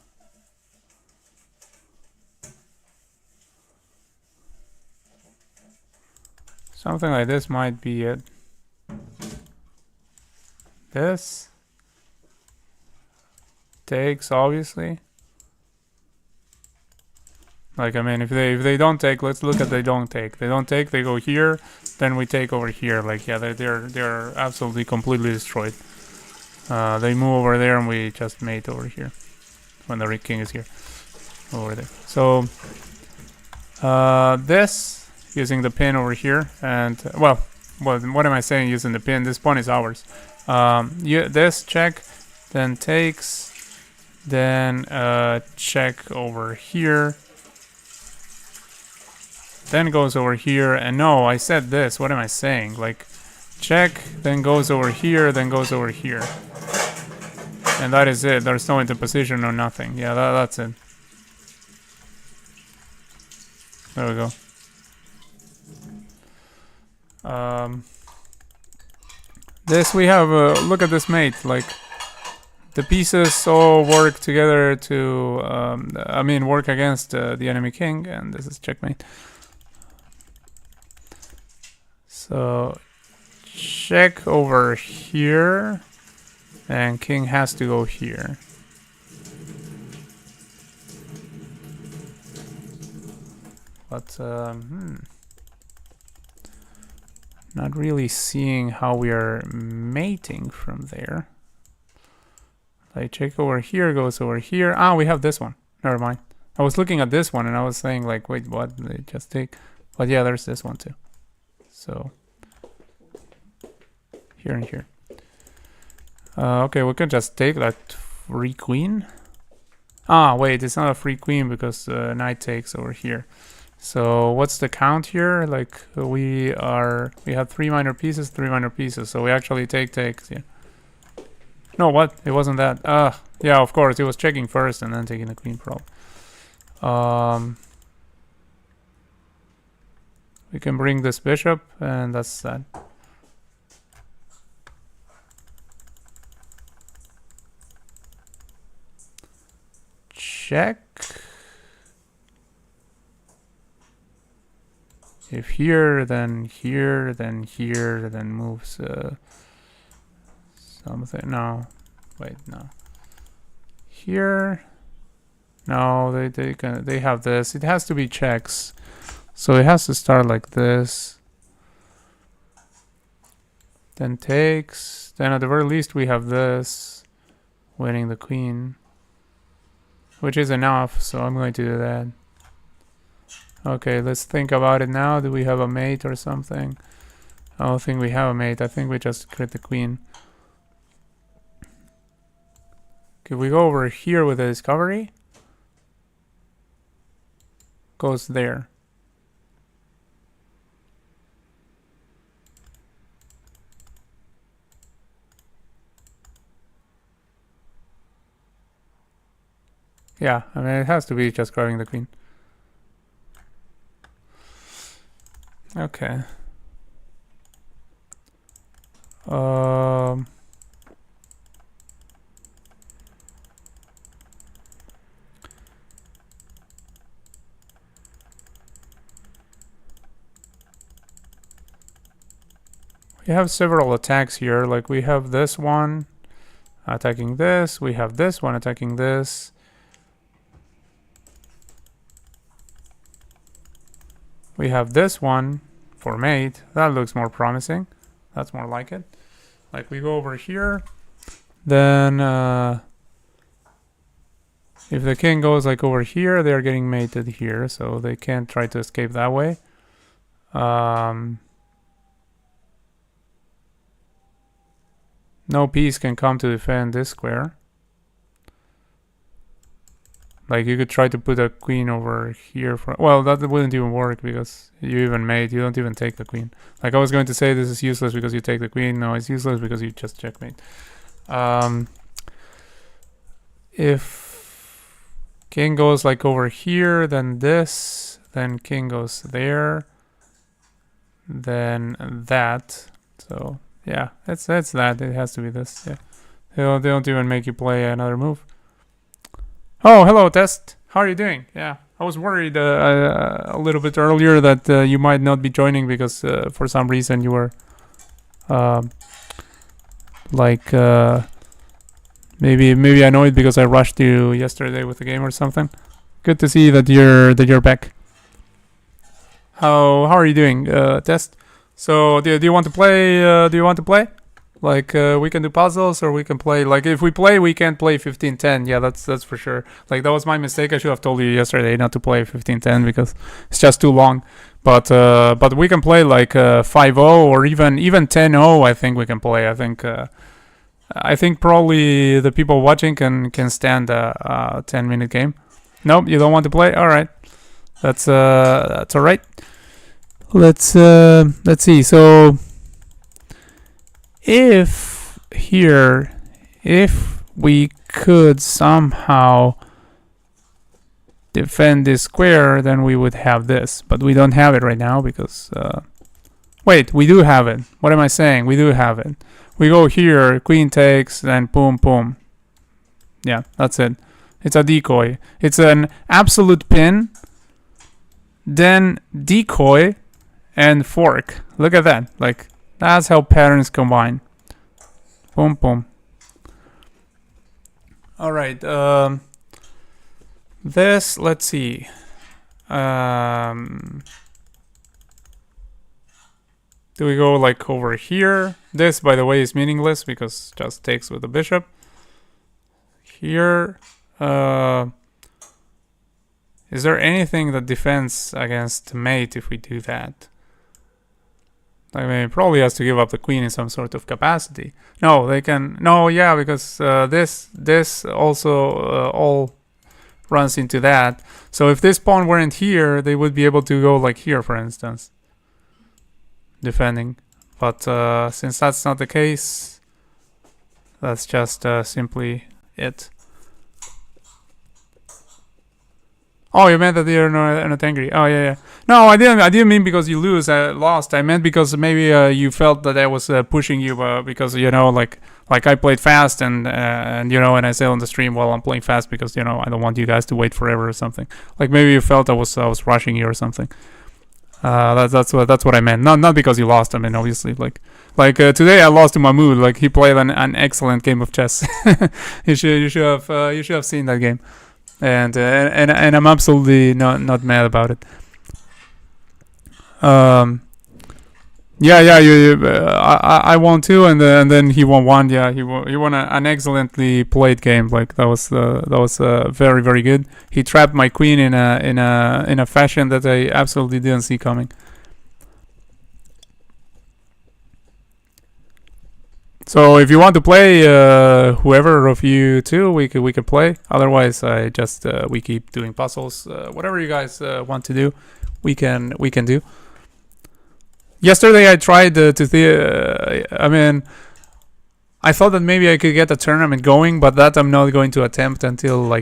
Something like this might be it. This takes, obviously. Like, I mean, if they don't take, let's look at they don't take. They don't take, they go here, then we take over here. Like, yeah, they're absolutely completely destroyed. They move over there and we just mate over here when the king is here over there. So this using the pin over here, and well, what am I saying using the pin? This pawn is ours. This check, then takes, then check over here. Then goes over here, and no, I said this. What am I saying? Like, check, then goes over here, then goes over here. And that is it. There's no interposition or nothing. Yeah, that's it. There we go. This we have, look at this mate. Like, the pieces all work together to, work against the enemy king, and this is checkmate. So check over here, and king has to go here. But not really seeing how we are mating from there. Like, check over here, goes over here. Ah, we have this one. Never mind. I was looking at this one and I was saying like, wait, what? They just take. But yeah, there's this one too. So here and here. Okay, we can just take that free queen. Ah, wait, it's not a free queen because knight takes over here. So what's the count here? Like, we have 3 minor pieces, 3 minor pieces. So we actually takes. Yeah. No, what? It wasn't that. Yeah, of course. It was checking first and then taking the queen probe. We can bring this bishop, and that's that. Check. If here, then here, then here, then moves something. No. Wait, no. Here. No, they have this. It has to be checks. So it has to start like this. Then takes. Then at the very least we have this. Winning the queen. Which is enough, so I'm going to do that. Okay, let's think about it now. Do we have a mate or something? I don't think we have a mate. I think we just crit the queen. Okay, we go over here with the discovery. Goes there. Yeah, I mean, it has to be just grabbing the queen. Okay. We have several attacks here. Like we have this one attacking this. We have this one attacking this. We have this one for mate. That looks more promising. That's more like it. Like we go over here. Then if the king goes like over here, they're getting mated here. So they can't try to escape that way. No piece can come to defend this square. Like you could try to put a queen over here for, well, that wouldn't even work because you even mate, you don't even take the queen. Like I was going to say this is useless because you take the queen. No, it's useless because you just checkmate. If king goes like over here, then this, then king goes there, then that. So yeah, it's that. It has to be this. Yeah, they don't even make you play another move. Oh, hello, Test. How are you doing? Yeah, I was worried a little bit earlier that you might not be joining because for some reason you were maybe annoyed because I rushed you yesterday with the game or something. Good to see that you're back. How are you doing, Test? So do you want to play? Do you want to play? Like we can do puzzles, or we can play. Like if we play, we can't play 15-10. Yeah, that's for sure. Like that was my mistake. I should have told you yesterday not to play 15-10 because it's just too long. But we can play like 5-0 or even 10-0. I think we can play. I think probably the people watching can stand a 10-minute game. Nope, you don't want to play. All right, that's all right. Let's see. So if we could somehow defend this square, then we would have this, but we don't have it right now because wait, we do have it. What am I saying? We do have it. We go here, queen takes, then boom boom. Yeah, that's it. It's a decoy. It's an absolute pin, then decoy and fork. Look at that. Like that's how patterns combine. Boom, boom. All right. This, let's see. Do we go like over here? This, by the way, is meaningless because just takes with the bishop. Here. Is there anything that defends against mate if we do that? I mean, probably has to give up the queen in some sort of capacity. No, they can. No, yeah, because this also all runs into that. So if this pawn weren't here, they would be able to go like here, for instance, defending. But since that's not the case, that's just simply it. Oh, you meant that you're not angry. Oh, yeah. No, I didn't mean because you lost. I meant because maybe you felt that I was pushing you because, you know, like I played fast and you know, and I said on the stream, well, I'm playing fast because, you know, I don't want you guys to wait forever or something. Like maybe you felt I was rushing you or something. That's what I meant. Not because you lost. I mean, obviously, like today I lost to Mahmoud. Like he played an excellent game of chess. you should have seen that game, and I'm absolutely not mad about it. Yeah, I won two, and then he won one. Yeah, he won an excellently played game. Like that was very very good. He trapped my queen in a fashion that I absolutely didn't see coming. So if you want to play, whoever of you two, we could play. Otherwise, I just we keep doing puzzles. Whatever you guys want to do, we can do. Yesterday I tried I mean, I thought that maybe I could get a tournament going, but that I'm not going to attempt until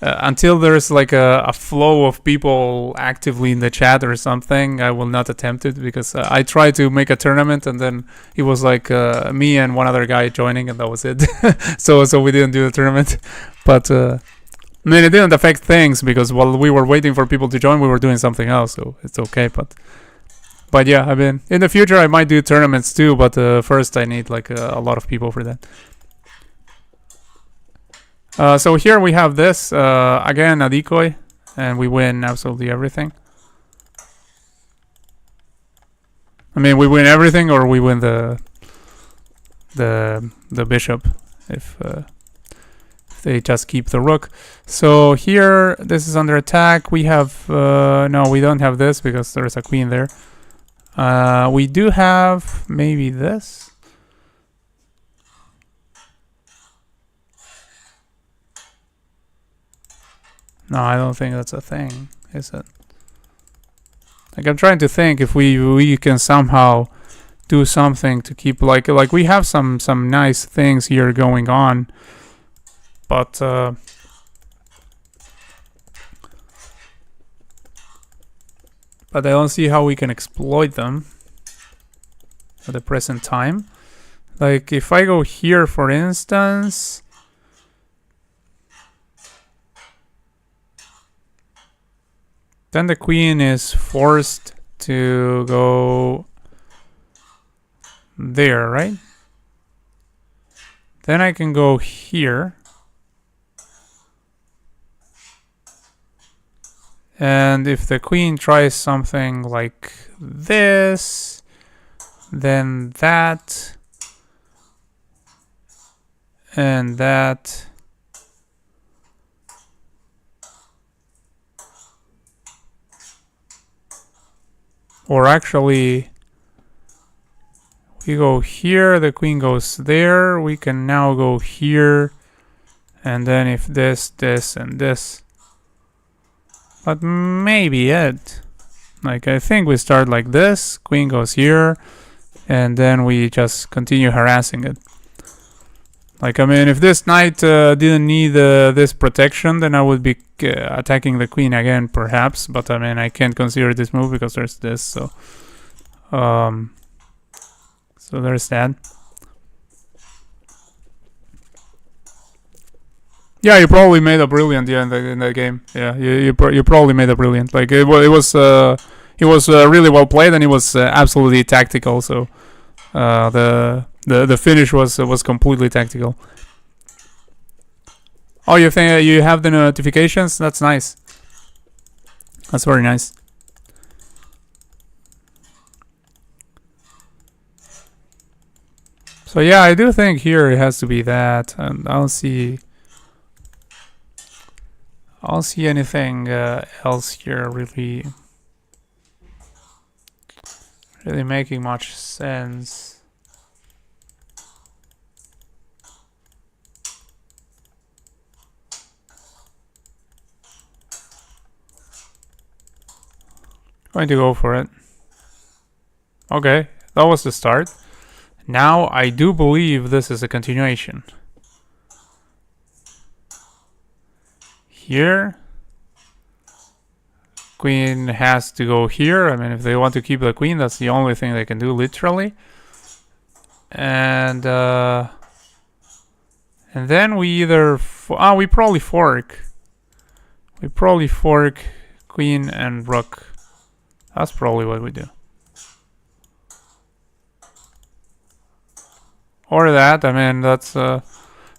until there's like a flow of people actively in the chat or something. I will not attempt it because I tried to make a tournament and then it was like me and one other guy joining and that was it. so we didn't do the tournament, but I mean it didn't affect things because while we were waiting for people to join, we were doing something else, so it's okay. But yeah, I mean, in the future I might do tournaments too, but first I need like a lot of people for that. So here we have this, again, a decoy, and we win absolutely everything. I mean, we win everything or we win the bishop if they just keep the rook. So here, this is under attack. We have, no, we don't have this because there's a queen there. We do have maybe this. No, I don't think that's a thing, is it? Like I'm trying to think if we can somehow do something to keep like we have some nice things here going on, but I don't see how we can exploit them at the present time. Like if I go here, for instance, then the queen is forced to go there, right? Then I can go here. And if the queen tries something like this, then that, and that, or actually, we go here, the queen goes there, we can now go here, and then if this, and this. But maybe it. Like, I think we start like this, queen goes here, and then we just continue harassing it. Like, I mean, if this knight didn't need this protection, then I would be attacking the queen again, perhaps. But, I mean, I can't consider this move because there's this, so... so there's that. Yeah, you probably made a brilliant in the game. Yeah, you probably made a brilliant. Like it was really well played and it was absolutely tactical. So the finish was completely tactical. Oh, you think you have the notifications? That's nice. That's very nice. So yeah, I do think here it has to be that, and I don't see anything else here really making much sense. Going to go for it. Okay, that was the start. Now I do believe this is a continuation. Here, queen has to go here. I mean, if they want to keep the queen, that's the only thing they can do, literally. And then we either we probably fork. We probably fork queen and rook. That's probably what we do. Or that. I mean, that's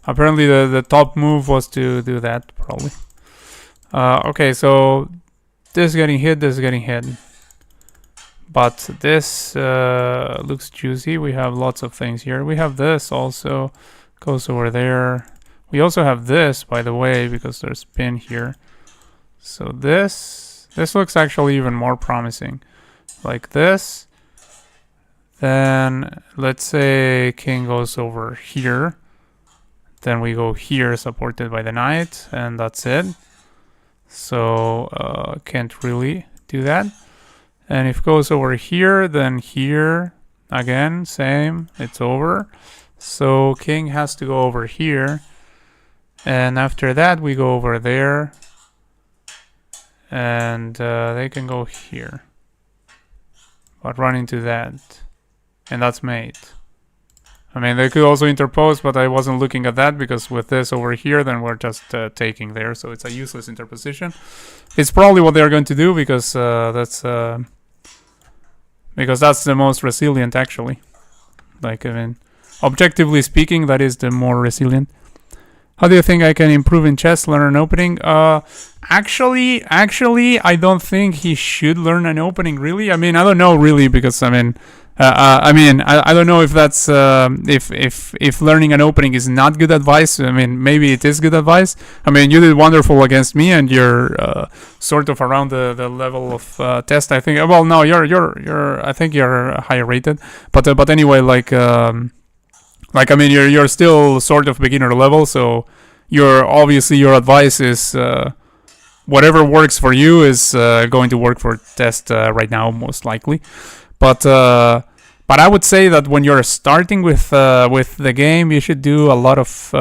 apparently the top move was to do that, probably. Okay, so this is getting hit, this is getting hit. But this looks juicy. We have lots of things here. We have this also. Goes over there. We also have this, by the way, because there's pin here. So this looks actually even more promising. Like this. Then let's say king goes over here. Then we go here, supported by the knight, and that's it. So can't really do that. And if it goes over here, then here again, same, it's over. So king has to go over here. And after that, we go over there. And they can go here. But run into that. And that's mate. I mean, they could also interpose, but I wasn't looking at that because with this over here, then we're just taking there. So it's a useless interposition. It's probably what they're going to do because that's the most resilient, actually. Like, I mean, objectively speaking, that is the more resilient. How do you think I can improve in chess, learn an opening? Actually, I don't think he should learn an opening, really. I mean, I don't know, really, because, I mean, I don't know if that's if learning an opening is not good advice. I mean, maybe it is good advice. I mean, you did wonderful against me, and you're sort of around the level of test. I think. Well, no, you're. I think you're higher rated. But anyway, like I mean, you're still sort of beginner level. So obviously your advice is whatever works for you is going to work for test right now, most likely. But I would say that when you're starting with the game, you should do a lot of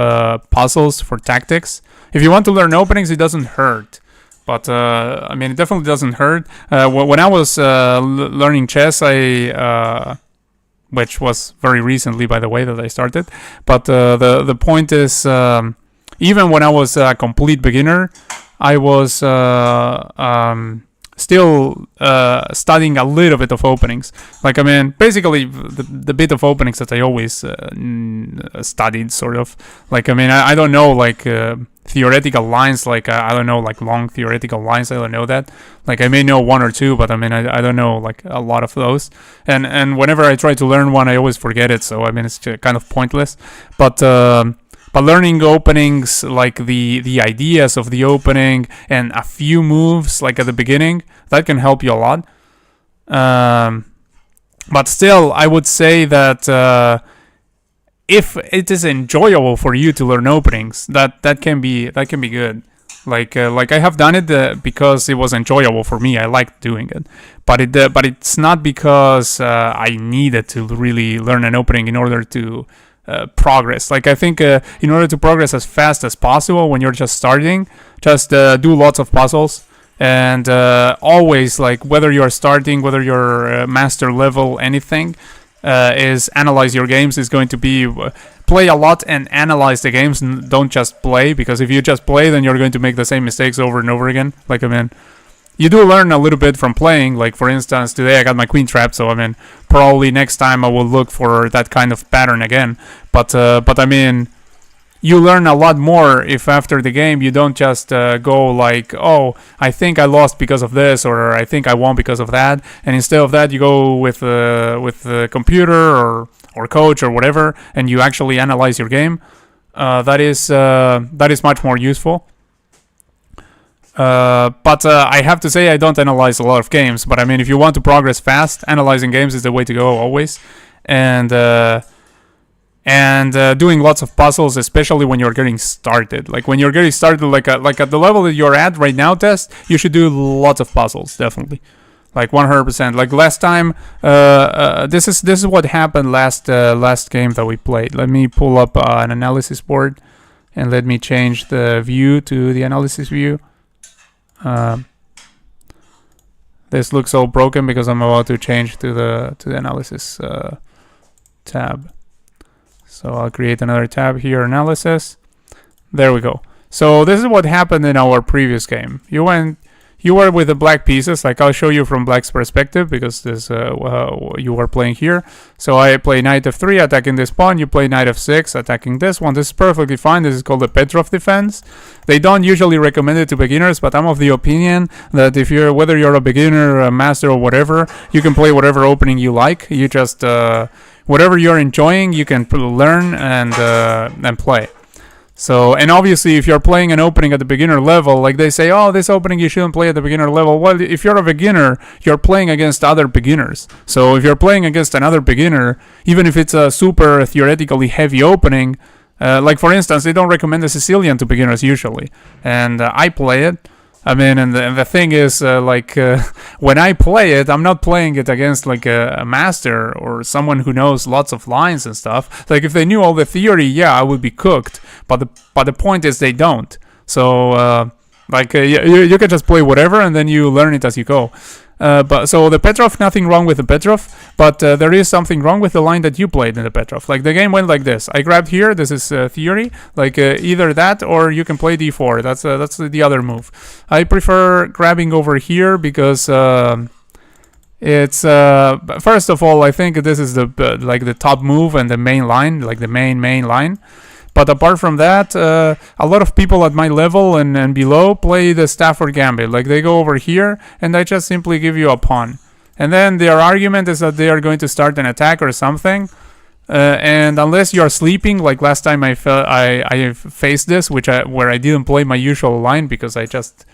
puzzles for tactics. If you want to learn openings, it doesn't hurt. But I mean, it definitely doesn't hurt. When I was learning chess, which was very recently, by the way, that I started. But the point is, even when I was a complete beginner, I was still studying a little bit of openings. Like, I mean, basically the bit of openings that I always studied, sort of. Like, I mean, I don't know, like, theoretical lines, like, I don't know, like, long theoretical lines, I don't know that. Like, I may know one or two, but, I mean, I don't know, like, a lot of those. And whenever I try to learn one, I always forget it, so, I mean, it's kind of pointless. But learning openings, like the ideas of the opening and a few moves, like at the beginning, that can help you a lot. But still, I would say that if it is enjoyable for you to learn openings, that can be good. Like I have done it because it was enjoyable for me. I liked doing it, but it's not because I needed to really learn an opening in order to progress. Like, I think in order to progress as fast as possible when you're just starting, just do lots of puzzles. And always, like, whether you're starting, whether you're master level, anything, is analyze your games. Is going to be play a lot and analyze the games, and don't just play, because if you just play, then you're going to make the same mistakes over and over again. Like, I mean, you do learn a little bit from playing. Like, for instance, today I got my queen trapped, so I mean, probably next time I will look for that kind of pattern again. But I mean, you learn a lot more if after the game you don't just go like, oh, I think I lost because of this, or I think I won because of that, and instead of that you go with the computer or coach or whatever, and you actually analyze your game. That is much more useful. But I have to say, I don't analyze a lot of games. But I mean, if you want to progress fast, analyzing games is the way to go always. And doing lots of puzzles, especially when you're getting started. Like, when you're getting started, like at the level that you're at right now, Test, you should do lots of puzzles, definitely. Like 100%. Like last time, this is what happened last game that we played. Let me pull up an analysis board, and let me change the view to the analysis view. This looks all broken because I'm about to change to the analysis tab. So I'll create another tab here, analysis. There we go. So this is what happened in our previous game. You you were with the black pieces. Like I'll show you from black's perspective because this you were playing here. So I play knight f3 attacking this pawn. You play knight f6 attacking this one. This is perfectly fine. This is called the Petrov defense. They don't usually recommend it to beginners, but I'm of the opinion that if you're whether you're a beginner, a master, or whatever, you can play whatever opening you like. You just whatever you're enjoying, you can learn and play. So, and obviously, if you're playing an opening at the beginner level, like they say, oh, this opening you shouldn't play at the beginner level. Well, if you're a beginner, you're playing against other beginners. So, if you're playing against another beginner, even if it's a super theoretically heavy opening, like for instance, they don't recommend the Sicilian to beginners usually, and I play it. I mean, and the thing is, when I play it, I'm not playing it against like a master or someone who knows lots of lines and stuff. Like if they knew all the theory, yeah, I would be cooked. But the point is they don't. So you can just play whatever and then you learn it as you go. But so the Petrov, nothing wrong with the Petrov, but there is something wrong with the line that you played in the Petrov. Like the game went like this. I grabbed here. This is theory. Like either that or you can play d4. That's the other move. I prefer grabbing over here because it's first of all I think this is the top move and the main line, like the main line. But apart from that, a lot of people at my level and below play the Stafford Gambit. Like they go over here and I just simply give you a pawn. And then their argument is that they are going to start an attack or something. And unless you are sleeping, like last time I faced this, where I didn't play my usual line because I just...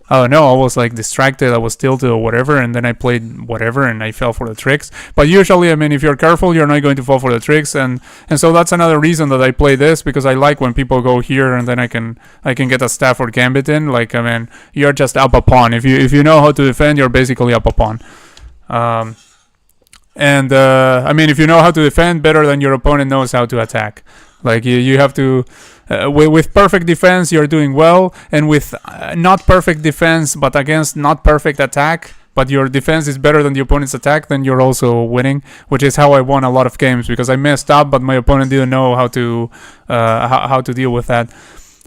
Oh no, I was like distracted, I was tilted or whatever, and then I played whatever and I fell for the tricks. But usually, I mean, if you're careful, you're not going to fall for the tricks, and so that's another reason that I play this, because I like when people go here and then I can get a Stafford Gambit in. Like, I mean, you're just up a pawn. If you know how to defend, you're basically up a pawn. I mean, if you know how to defend better than your opponent knows how to attack. Like you have to, with perfect defense, you're doing well, and with not perfect defense, but against not perfect attack, but your defense is better than the opponent's attack, then you're also winning, which is how I won a lot of games, because I messed up, but my opponent didn't know how to deal with that.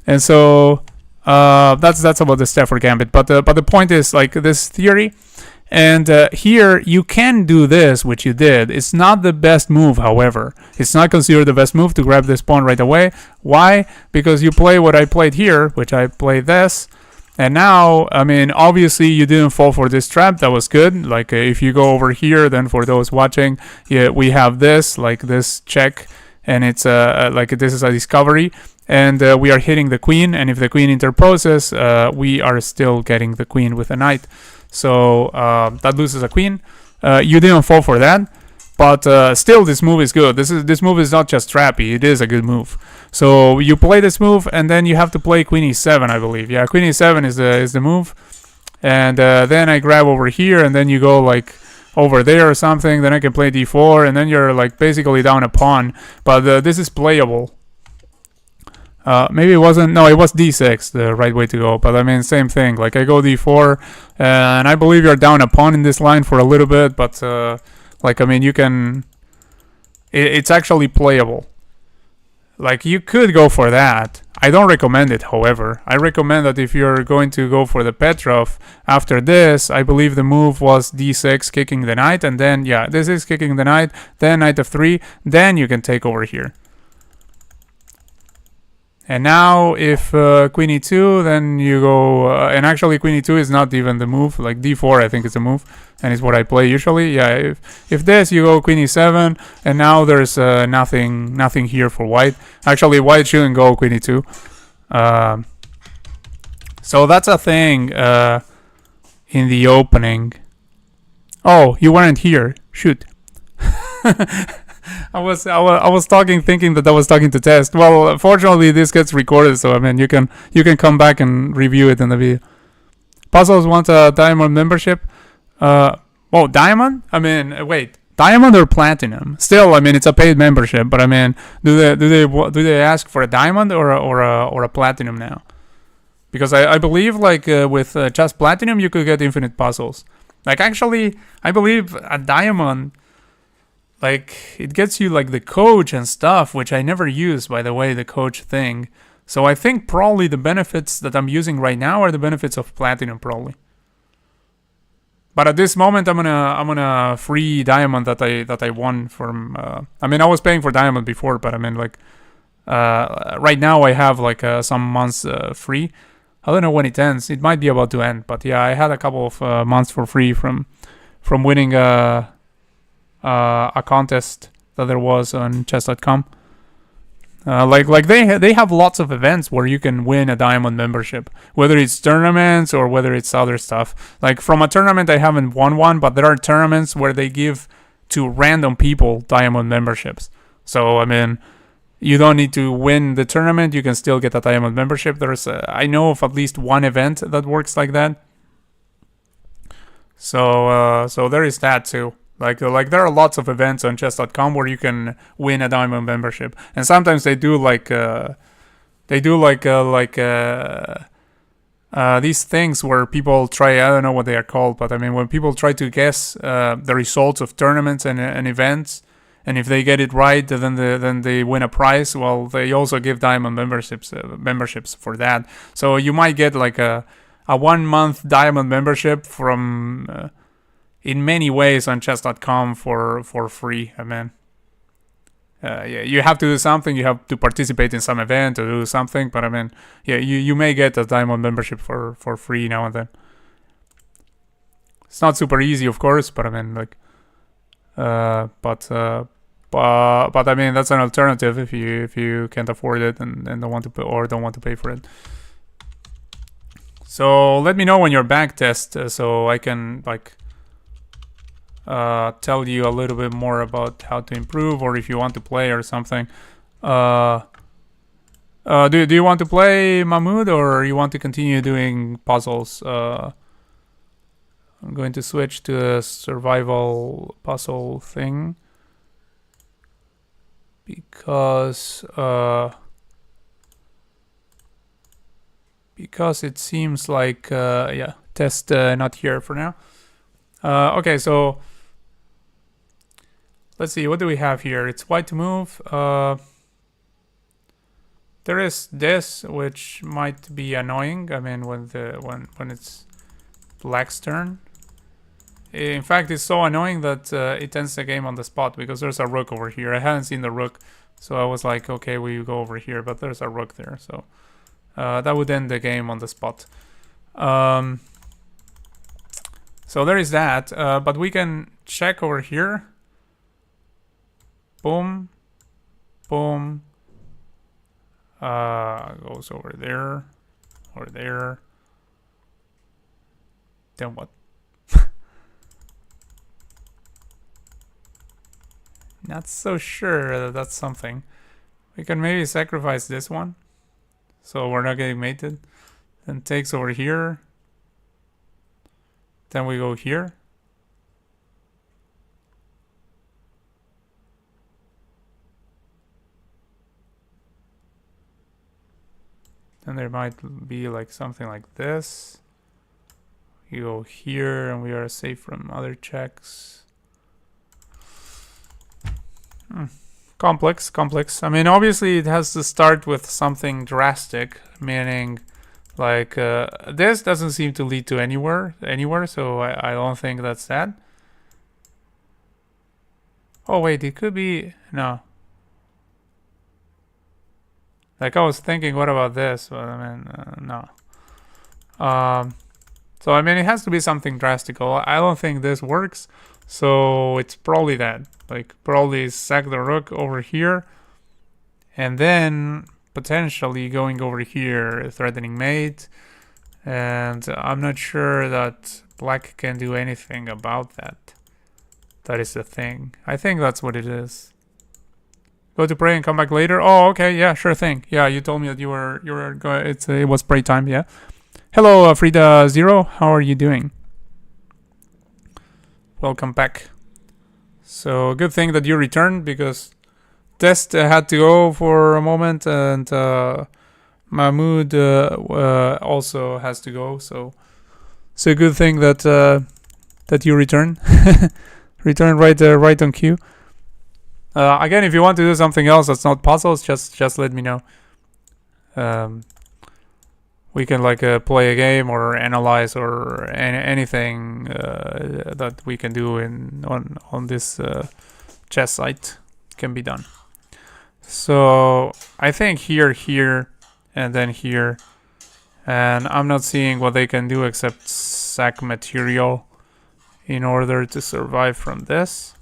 And so that's about the Stafford Gambit. But the point is, like, this theory. And here you can do this, which you did. It's not the best move, however. It's not considered the best move to grab this pawn right away. Why? Because you play what I played here, which I played this. And now, I mean, obviously you didn't fall for this trap. That was good. Like if you go over here, then for those watching, yeah, we have this, like this check. And it's like this is a discovery. And we are hitting the queen. And if the queen interposes, we are still getting the queen with a knight. So that loses a queen. You didn't fall for that, but still this move is good. This move is not just trappy, it is a good move. So you play this move and then you have to play queen e7, I believe. Yeah, queen e7 is the move. And then I grab over here and then you go like over there or something. Then I can play d4 and then you're like basically down a pawn. But this is playable. Maybe it wasn't. No, it was d6, the right way to go. But I mean, same thing. Like I go d4, and I believe you're down a pawn in this line for a little bit. But like I mean, you can. It's actually playable. Like you could go for that. I don't recommend it, however. I recommend that if you're going to go for the Petrov after this, I believe the move was d6, kicking the knight, and then yeah, this is kicking the knight. Then knight f3. Then you can take over here. And now if queen e2, then you go, and actually queen e2 is not even the move, like d4 I think is the move, and it's what I play usually. Yeah, if this, you go queen e7, and now there's nothing here for white. Actually, white shouldn't go queen e2. So that's a thing in the opening. Oh, you weren't here. Shoot. I was talking, thinking that I was talking to test. Well, fortunately, this gets recorded, so I mean, you can come back and review it in the video. Puzzles want a diamond membership. Oh, diamond? I mean, wait, diamond or platinum? Still, I mean, it's a paid membership, but I mean, do they ask for a diamond or a platinum now? Because I believe like with just platinum, you could get infinite puzzles. Like actually, I believe a diamond. Like, it gets you, like, the coach and stuff, which I never use, by the way, the coach thing. So I think probably the benefits that I'm using right now are the benefits of platinum, probably. But at this moment, I'm gonna free diamond that I won from. I mean, I was paying for diamond before, but I mean, like, right now I have like some months free. I don't know when it ends. It might be about to end, but yeah, I had a couple of months for free from winning a contest that there was on chess.com. Like they have lots of events where you can win a diamond membership, whether it's tournaments or whether it's other stuff. Like from a tournament, I haven't won one, but there are tournaments where they give to random people diamond memberships. So I mean, you don't need to win the tournament; you can still get a diamond membership. I know of at least one event that works like that. So there is that too. Like there are lots of events on chess.com where you can win a diamond membership, and sometimes they do these things where people try. I don't know what they are called, but I mean when people try to guess the results of tournaments and events, and if they get it right, then they win a prize. Well, they also give diamond memberships for that. So you might get like a 1 month diamond membership from. In many ways on chess.com for free. I mean, yeah, you have to do something. You have to participate in some event or do something. But I mean, yeah, you may get a diamond membership for free now and then. It's not super easy, of course, but I mean, like, but I mean, that's an alternative if you can't afford it and don't want to pay, or don't want to pay for it. So let me know when you're back, Test, so I can like. Tell you a little bit more about how to improve, or if you want to play or something. Do you want to play, Mahmoud, or you want to continue doing puzzles? I'm going to switch to a survival puzzle thing because it seems like yeah, Test not here for now. Okay, so let's see, what do we have here? It's white to move. There is this, which might be annoying. I mean, when it's black's turn. In fact, it's so annoying that it ends the game on the spot because there's a rook over here. I hadn't seen the rook, so I was like, okay, we go over here, but there's a rook there, so that would end the game on the spot. So there is that, but we can check over here. Boom, boom. Goes over there, or there. Then what? Not so sure that that's something. We can maybe sacrifice this one, so we're not getting mated. Then takes over here. Then we go here. Then there might be like something like this. You go here and we are safe from other checks. Complex. I mean, obviously it has to start with something drastic, meaning like this doesn't seem to lead to anywhere, so I don't think that's that. Oh wait, it could be, no. Like I was thinking, what about this? But I mean, no. So I mean, it has to be something drastic. I don't think this works, so it's probably that. Like probably sack the rook over here, and then potentially going over here, threatening mate. And I'm not sure that black can do anything about that. That is the thing. I think that's what it is. Go to pray and come back later. Oh, okay, yeah, sure thing. Yeah, you told me that you were going. It was pray time. Yeah. Hello, Frida Zero. How are you doing? Welcome back. So good thing that you returned because Test had to go for a moment, and Mahmoud also has to go. So it's a good thing that that you return. Return right on cue. Again, if you want to do something else that's not puzzles, just let me know. we can like play a game or analyze or anything that we can do on this chess site can be done. So I think here, and then here, and I'm not seeing what they can do except sack material in order to survive from this.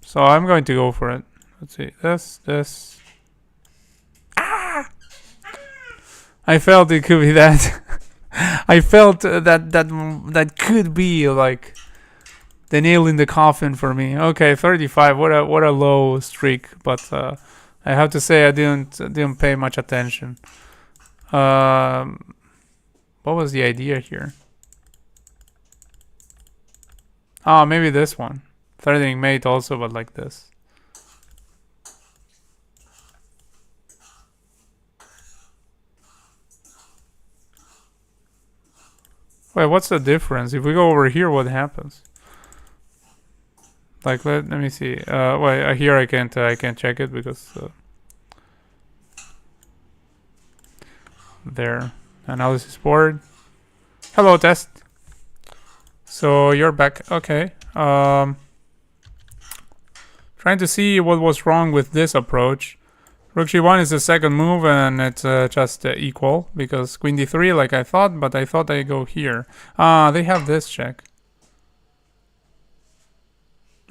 So I'm going to go for it. Let's see, this. Ah! I felt it could be that. I felt that could be like the nail in the coffin for me. Okay, 35. What a low streak, but I have to say I didn't pay much attention. What was the idea here? Oh, maybe this one. Threatening mate also, but like this. Wait, what's the difference? If we go over here, what happens? Like, let me see. Wait, here I can't check it because there. Analysis board. Hello, test. So you're back. Okay. Trying to see what was wrong with this approach. Rook g1 is the second move, and it's just equal because queen d3, like I thought, but I thought I go here. They have this check.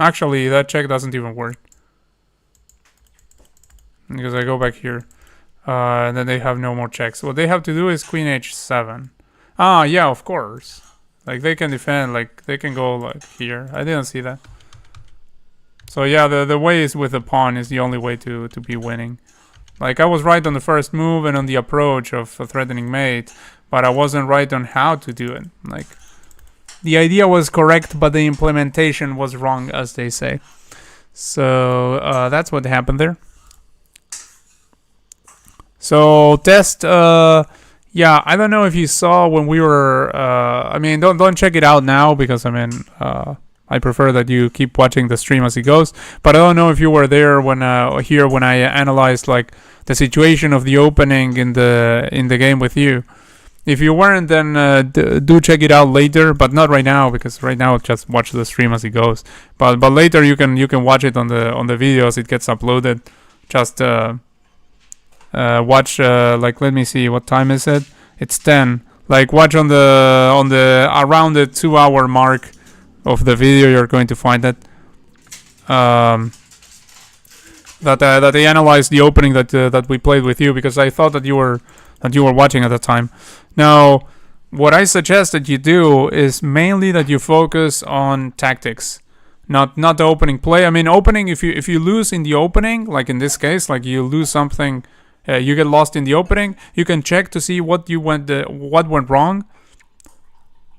Actually, that check doesn't even work because I go back here, and then they have no more checks. What they have to do is queen h7. Yeah, of course. Like they can defend, like they can go like here. I didn't see that. So yeah, the way is with the pawn is the only way to be winning. Like I was right on the first move and on the approach of a threatening mate, but I wasn't right on how to do it. Like the idea was correct, but the implementation was wrong, as they say. So that's what happened there. So test, yeah, I don't know if you saw when we were. I mean, don't check it out now because I mean, I prefer that you keep watching the stream as it goes. But I don't know if you were there when when I analyzed like the situation of the opening in the game with you. If you weren't, then do check it out later, but not right now because right now just watch the stream as it goes. But later you can watch it on the video as it gets uploaded. Just watch like let me see, what time is it? It's 10. Like watch on the around the 2-hour mark of the video. You're going to find that that I analyzed the opening that we played with you because I thought that you were watching at the time. Now, what I suggest that you do is mainly that you focus on tactics, not the opening play. I mean, opening, if you lose in the opening, like in this case, like you lose something, you get lost in the opening, you can check to see what went wrong.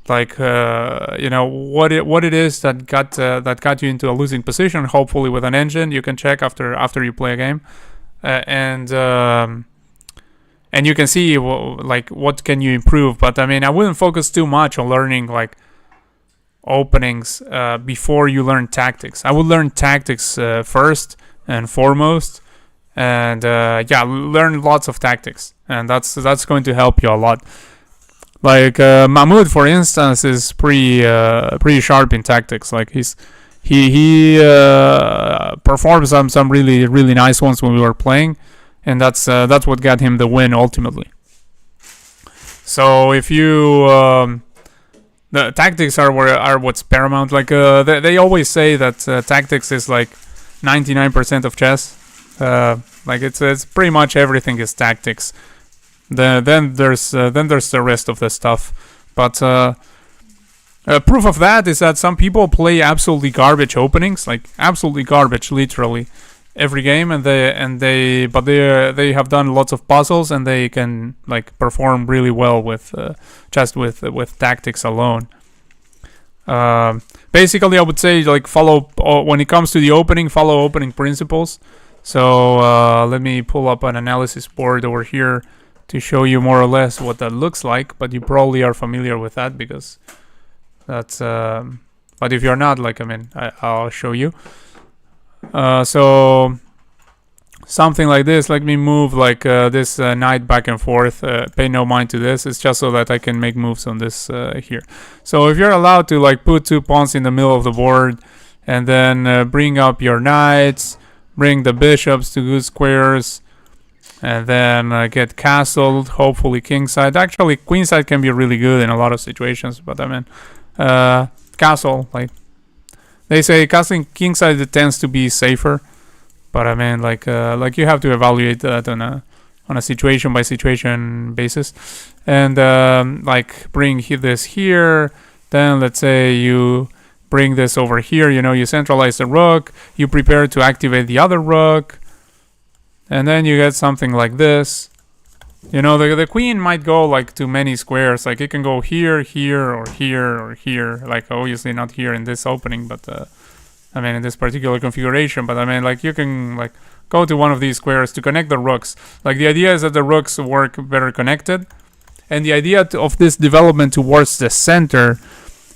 Like you know what it is that got you into a losing position. Hopefully with an engine, you can check after you play a game, and you can see like what can you improve. But I mean, I wouldn't focus too much on learning like openings before you learn tactics. I would learn tactics first and foremost, and yeah, learn lots of tactics, and that's going to help you a lot. Like Mahmoud, for instance, is pretty sharp in tactics. Like he performed some really nice ones when we were playing, and that's what got him the win ultimately. So if you the tactics are what's paramount. Like they always say that tactics is like 99% of chess. Like it's pretty much everything is tactics. Then there's the rest of the stuff. But proof of that is that some people play absolutely garbage openings, like absolutely garbage, literally every game, and they have done lots of puzzles, and they can like perform really well with just with tactics alone. Basically, I would say like follow when it comes to the opening, follow opening principles. So let me pull up an analysis board over here to show you more or less what that looks like, but you probably are familiar with that because that's but if you're not, like I mean, I'll show you. So something like this. Let me move like this knight back and forth. Pay no mind to this. It's just so that I can make moves on this here. So if you're allowed to like put 2 pawns in the middle of the board, and then bring up your knights, bring the bishops to good squares, and then get castled, hopefully kingside. Actually, queenside can be really good in a lot of situations, but I mean, castle, like, they say castling kingside tends to be safer, but I mean, like you have to evaluate that on a situation by situation basis, and like bring this here, then let's say you bring this over here, you centralize the rook, you prepare to activate the other rook, and then you get something like this. The queen might go like to many squares, like it can go here, here, or here, or here, like obviously not here in this opening, but I mean in this particular configuration, but I mean like you can like go to one of these squares to connect the rooks. Like the idea is that the rooks work better connected, and the idea of this development towards the center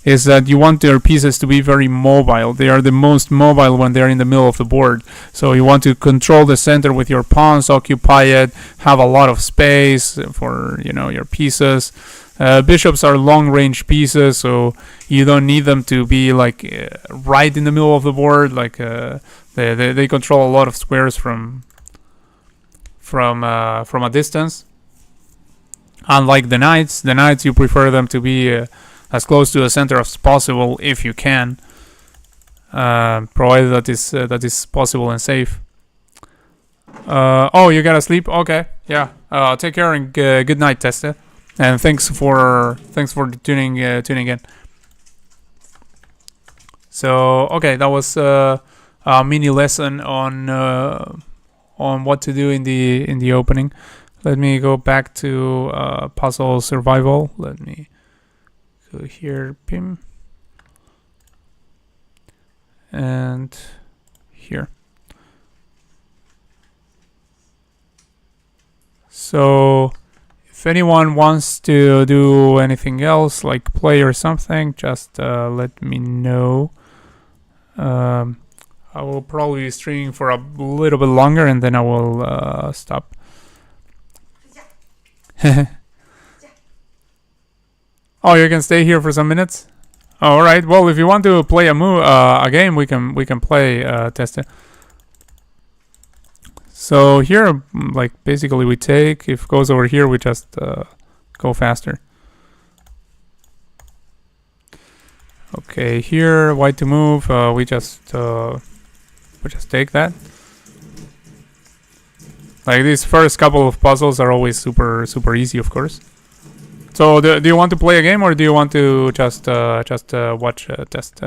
is that you want their pieces to be very mobile. They are the most mobile when they're in the middle of the board. So you want to control the center with your pawns, occupy it, have a lot of space for your pieces. Bishops are long-range pieces, so you don't need them to be like right in the middle of the board. Like they control a lot of squares from a distance. Unlike the knights you prefer them to be as close to the center as possible if you can, provided that is possible and safe. Oh, you gotta sleep? Okay, yeah. Take care and good night, Testa. And thanks for tuning in. So okay, that was a mini lesson on what to do in the opening. Let me go back to puzzle survival. Let me go here, Pim, and here. So if anyone wants to do anything else, like play or something, just let me know. I will probably be streaming for a little bit longer, and then I will stop. Oh, you can stay here for some minutes. All right. Well, if you want to play a game, we can play test it. So here, like basically, we take. If it goes over here, we just go faster. Okay, here white to move. We just take that. Like these first couple of puzzles are always super easy, of course. So do you want to play a game, or do you want to just watch test?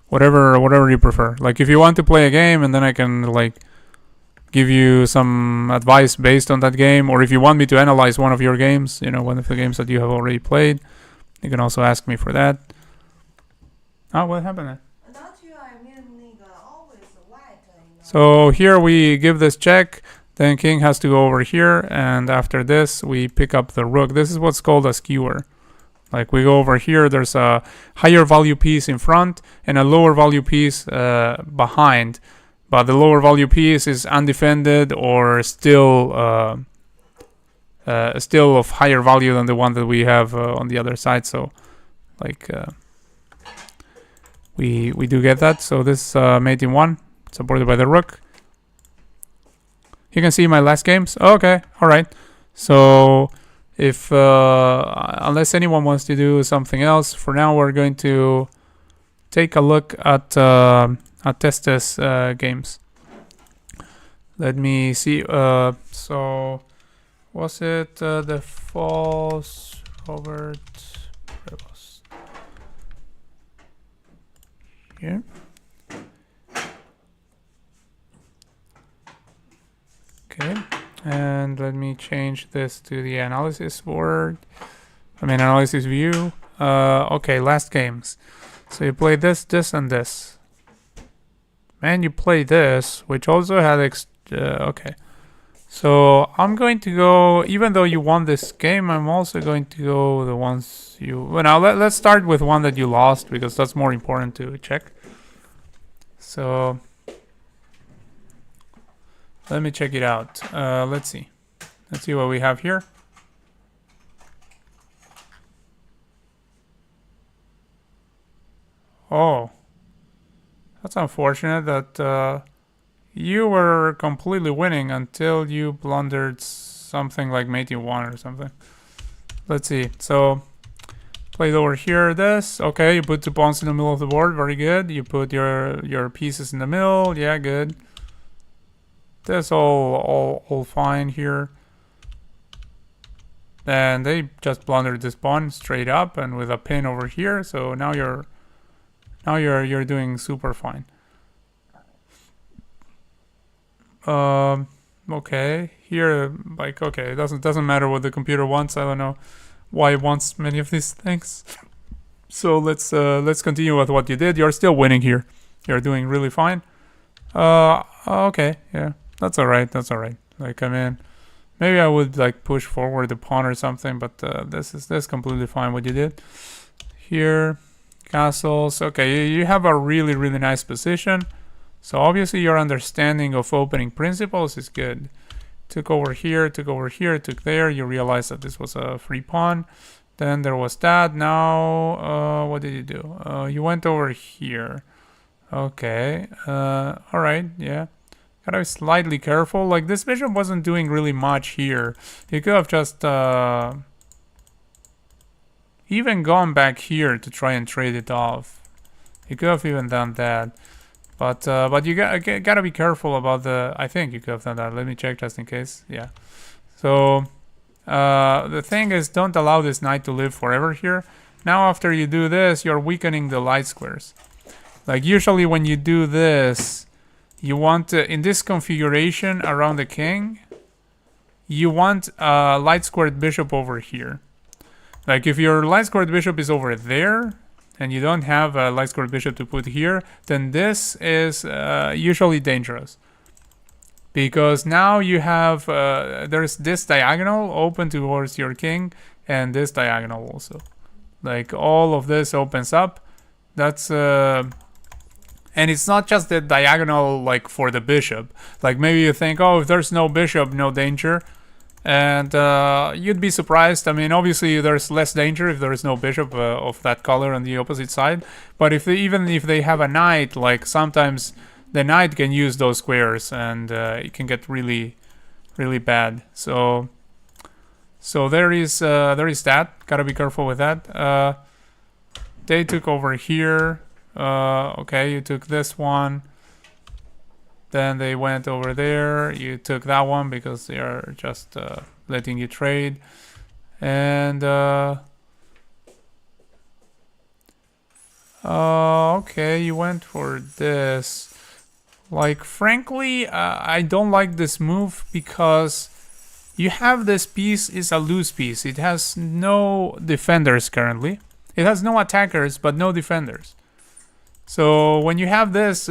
Whatever you prefer. Like if you want to play a game, and then I can like give you some advice based on that game, or if you want me to analyze one of your games, one of the games that you have already played, you can also ask me for that. Oh, what happened? So here we give this check. Then king has to go over here, and after this we pick up the rook. This is what's called a skewer. Like we go over here, there's a higher value piece in front and a lower value piece behind, but the lower value piece is undefended or still of higher value than the one that we have on the other side. So like we do get that. So this mate in 1, supported by the rook. You can see my last games. Okay, all right. So if unless anyone wants to do something else, for now we're going to take a look at Testa's games. Let me see. So was it the false Robert Prevost? Here. Okay, and let me change this to the analysis board. Analysis view. Okay, last games. So you play this, and this. And you play this, which also had okay. So I'm going to go, even though you won this game, I'm also going to go the ones you... Well, now let's start with one that you lost, because that's more important to check. So... Let me check it out. Let's see. Let's see what we have here. Oh, that's unfortunate that you were completely winning until you blundered something like mate 1 or something. Let's see. So, played over here. This. Okay, you put 2 pawns in the middle of the board. Very good. You put your pieces in the middle. Yeah, good. That's all fine here. And they just blundered this pawn straight up and with a pin over here. So now you're doing super fine. Okay, here, like, okay, it doesn't matter what the computer wants. I don't know why it wants many of these things. So let's continue with what you did. You're still winning here. You're doing really fine. Okay, yeah, that's all right. That's all right. Like, I mean, maybe I would like push forward the pawn or something, but this is completely fine what you did here. Castles. Okay, you have a really nice position. So obviously your understanding of opening principles is good. Took over here, took there. You realize that this was a free pawn. Then there was that. Now, what did you do? You went over here. Okay. All right. Yeah. Gotta be slightly careful. Like, this bishop wasn't doing really much here. You could have just even gone back here to try and trade it off. You could have even done that. But you gotta be careful about the... I think you could have done that. Let me check just in case. Yeah. So, the thing is, don't allow this knight to live forever here. Now, after you do this, you're weakening the light squares. Like, usually when you do this, you want to... in this configuration around the king, you want a light squared bishop over here. Like, if your light squared bishop is over there, and you don't have a light squared bishop to put here, then this is usually dangerous. Because now you have, there's this diagonal open towards your king, and this diagonal also. Like, all of this opens up. That's, and it's not just the diagonal, like, for the bishop. Like, maybe you think, oh, if there's no bishop, no danger. And you'd be surprised. I mean, obviously there's less danger if there is no bishop of that color on the opposite side. But if they, even if they have a knight, like, sometimes the knight can use those squares, and it can get really bad. So there is that. Gotta be careful with that. They took over here. Okay, you took this one. Then they went over there. You took that one because they are just letting you trade. And okay, you went for this. Like, frankly, I don't like this move because you have this piece is a loose piece. It has no defenders currently. It has no attackers, but no defenders. So when you have this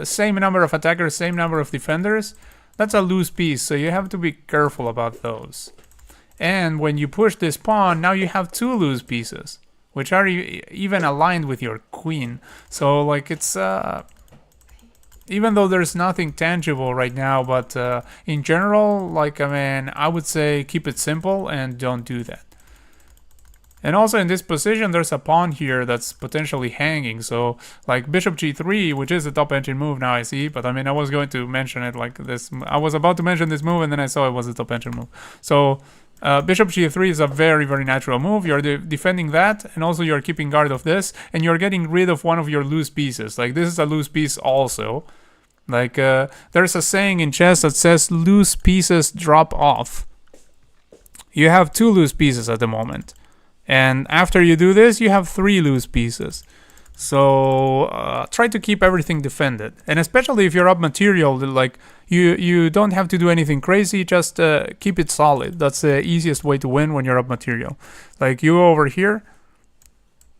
same number of attackers, same number of defenders, that's a loose piece. So you have to be careful about those. And when you push this pawn, now you have 2 loose pieces, which are even aligned with your queen. So, like, it's even though there's nothing tangible right now, but in general, like, I mean, I would say keep it simple and don't do that. And also in this position, there's a pawn here that's potentially hanging. So, like, bishop g3, which is a top engine move now, I see. But, I mean, I was going to mention it like this. I was about to mention this move, and then I saw it was a top engine move. So, bishop g3 is a very natural move. You're defending that, and also you're keeping guard of this. And you're getting rid of one of your loose pieces. Like, this is a loose piece also. Like, there's a saying in chess that says, loose pieces drop off. You have 2 loose pieces at the moment. And after you do this, you have 3 loose pieces. So try to keep everything defended. And especially if you're up material, like, you don't have to do anything crazy, just keep it solid. That's the easiest way to win when you're up material. Like, you over here,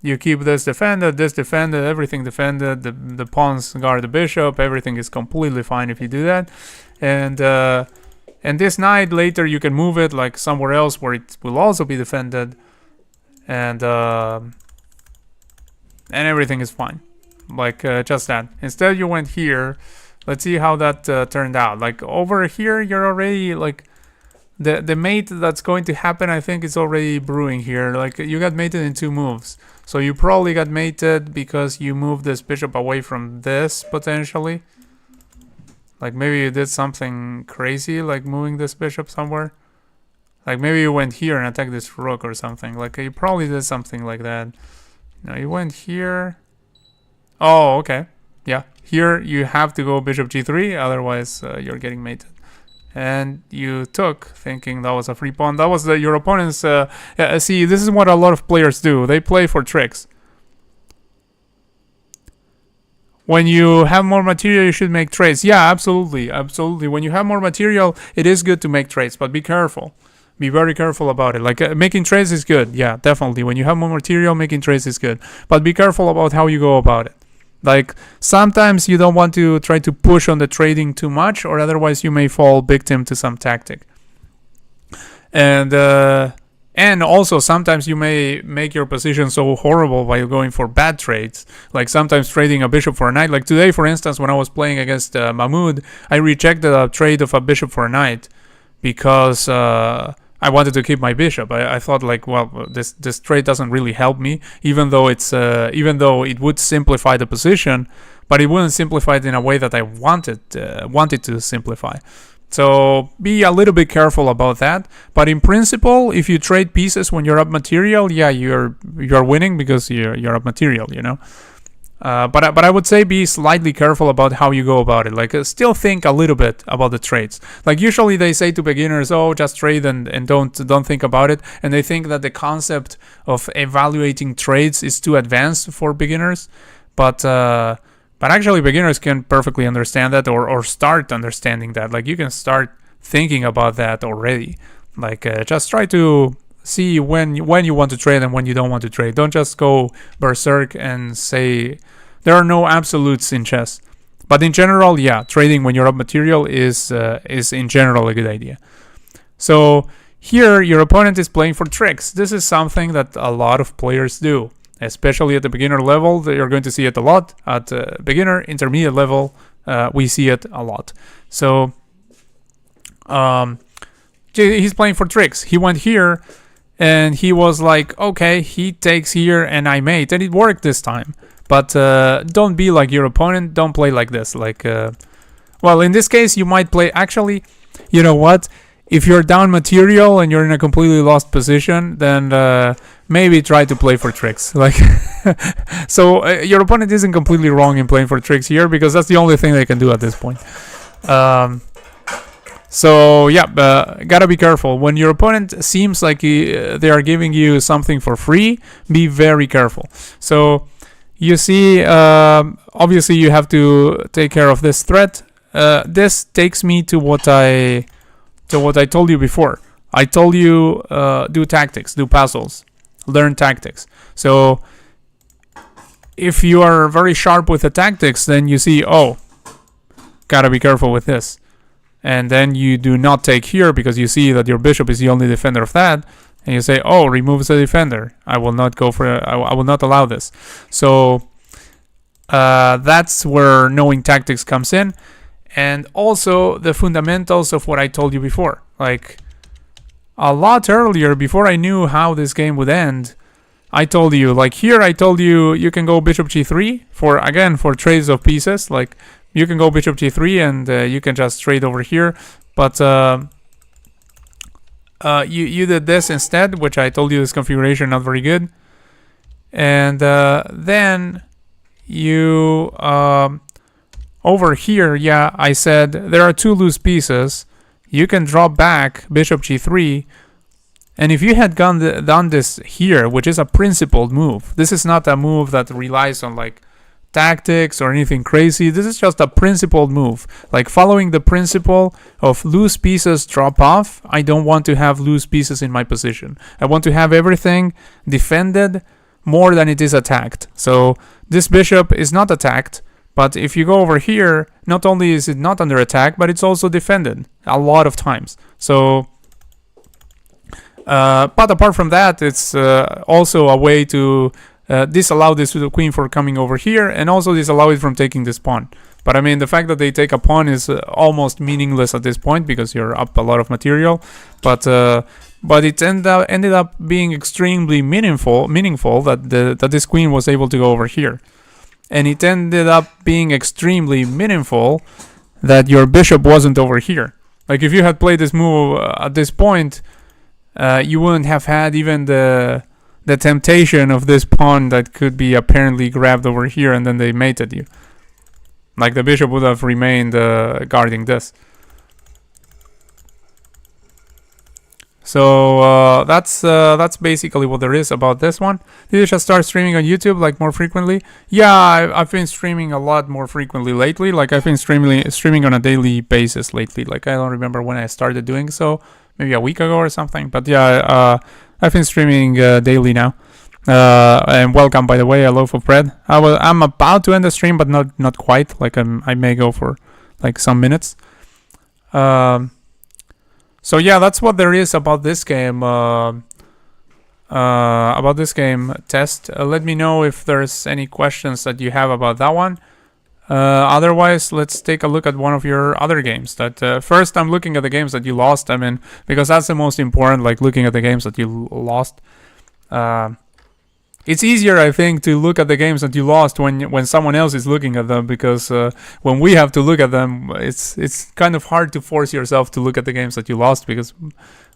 you keep this defended, everything defended, the pawns guard the bishop, everything is completely fine if you do that. And this knight, later you can move it, like, somewhere else where it will also be defended. And everything is fine, like, just that. Instead, you went here, Let's see how that turned out. Like over here, you're already like the mate that's going to happen. I think is already brewing here. Like you got mated in 2 moves, so you probably got mated because you moved this bishop away from this potentially. Like maybe you did something crazy, like moving this bishop somewhere. Like maybe you went here and attacked this rook or something. Like you probably did something like that. No, you went here. Oh, okay. Yeah, here you have to go bishop g3, otherwise you're getting mated. And you took, thinking that was a free pawn. That was your opponent's... see, this is what a lot of players do. They play for tricks. When you have more material, you should make trades. Yeah, absolutely, absolutely. When you have more material, it is good to make trades, but be careful. Be very careful about it. Like making trades is good. Yeah, definitely. When you have more material, making trades is good. But be careful about how you go about it. Like sometimes you don't want to try to push on the trading too much, or otherwise you may fall victim to some tactic. And also sometimes you may make your position so horrible by going for bad trades. Like sometimes trading a bishop for a knight. Like today, for instance, when I was playing against Mahmoud, I rejected a trade of a bishop for a knight because I wanted to keep my bishop. I thought like, well, this trade doesn't really help me, even though it would simplify the position, but it wouldn't simplify it in a way that I wanted to simplify. So be a little bit careful about that. But in principle, if you trade pieces when you're up material, yeah, you're winning because you're up material, you know. But I would say be slightly careful about how you go about it. Like still think a little bit about the trades. Like usually they say to beginners, oh, just trade and don't think about it. And they think that the concept of evaluating trades is too advanced for beginners. But actually beginners can perfectly understand that or start understanding that. Like you can start thinking about that already. Like just try to see when you want to trade and when you don't want to trade. Don't just go berserk and say there are no absolutes in chess. But in general, yeah, trading when you're up material is in general a good idea. So here your opponent is playing for tricks. This is something that a lot of players do, especially at the beginner level. You're going to see it a lot. At beginner, intermediate level, we see it a lot. So he's playing for tricks. He went here and he was like, okay, he takes here and I mate, and it worked this time. But don't be like your opponent. Don't play like this. Like, well, in this case, you might play. Actually, you know what? If you're down material and you're in a completely lost position, then maybe try to play for tricks. Like, so your opponent isn't completely wrong in playing for tricks here, because that's the only thing they can do at this point. So yeah, gotta be careful. When your opponent seems like they are giving you something for free, be very careful. So you see, obviously you have to take care of this threat. This takes me to what I told you before. I told you do tactics, do puzzles, learn tactics. So if you are very sharp with the tactics, then you see, oh, gotta be careful with this. And then you do not take here because you see that your bishop is the only defender of that, and you say, oh, removes the defender. I will not go for I will not allow this. So that's where knowing tactics comes in, and also the fundamentals of what I told you before. Like a lot earlier, before I knew how this game would end, I told you, like here I told you, you can go bishop g3 for trades of pieces. Like you can go bishop g3 and you can just trade over here, but you did this instead, which I told you this configuration not very good. And then you over here, yeah, I said there are 2 loose pieces. You can drop back bishop g3, and if you had done this here, which is a principled move, this is not a move that relies on like tactics or anything crazy. This is just a principled move, like following the principle of loose pieces drop off. I don't want to have loose pieces in my position. I want to have everything defended more than it is attacked. So this bishop is not attacked, but if you go over here, not only is it not under attack, but it's also defended a lot of times. So but apart from that, it's also a way to disallow this queen from coming over here, and also disallow it from taking this pawn. But I mean, the fact that they take a pawn is almost meaningless at this point because you're up a lot of material. But it ended up being extremely meaningful that this queen was able to go over here. And it ended up being extremely meaningful that your bishop wasn't over here. Like, if you had played this move at this point, you wouldn't have had even the temptation of this pawn that could be apparently grabbed over here and then they mated you. Like, the bishop would have remained guarding this. So that's basically what there is about this one. Did you just start streaming on YouTube like more frequently? Yeah, I've been streaming a lot more frequently lately. Like, I've been streaming on a daily basis lately. Like, I don't remember when I started doing so, maybe a week ago or something. But yeah, I've been streaming daily now. And welcome, by the way, a loaf of bread. I'm about to end the stream, but not quite. Like, I may go for like some minutes. So yeah, that's what there is about this game. Test. Let me know if there's any questions that you have about that one. Otherwise, let's take a look at one of your other games. That first, I'm looking at the games that you lost. I mean, because that's the most important. Like, looking at the games that you lost. It's easier, I think, to look at the games that you lost when someone else is looking at them, because when we have to look at them, it's kind of hard to force yourself to look at the games that you lost, because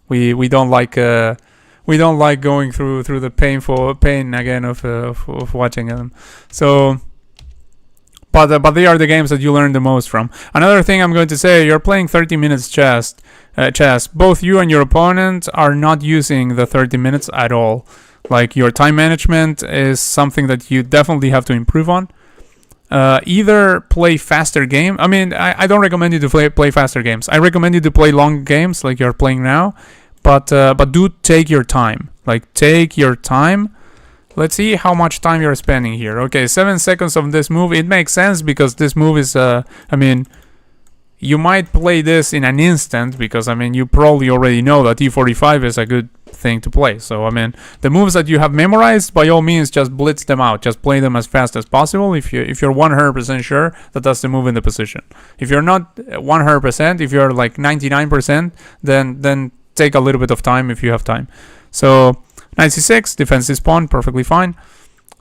we don't like going through the pain again of watching them. So, but they are the games that you learn the most from. Another thing I'm going to say: you're playing 30 minutes chess. Both you and your opponent are not using the 30 minutes at all. Like, your time management is something that you definitely have to improve on. Either play faster game. I mean, I don't recommend you to play faster games. I recommend you to play long games like you're playing now. But do take your time. Like, take your time. Let's see how much time you're spending here. Okay, 7 seconds of this move. It makes sense because this move is, I mean, you might play this in an instant because, I mean, you probably already know that e45 is a good thing to play. So, I mean, the moves that you have memorized, by all means, just blitz them out. Just play them as fast as possible if you're 100% sure that that's the move in the position. If you're not 100%, if you're like 99%, then take a little bit of time if you have time. So, knight c6, defends this pawn, perfectly fine.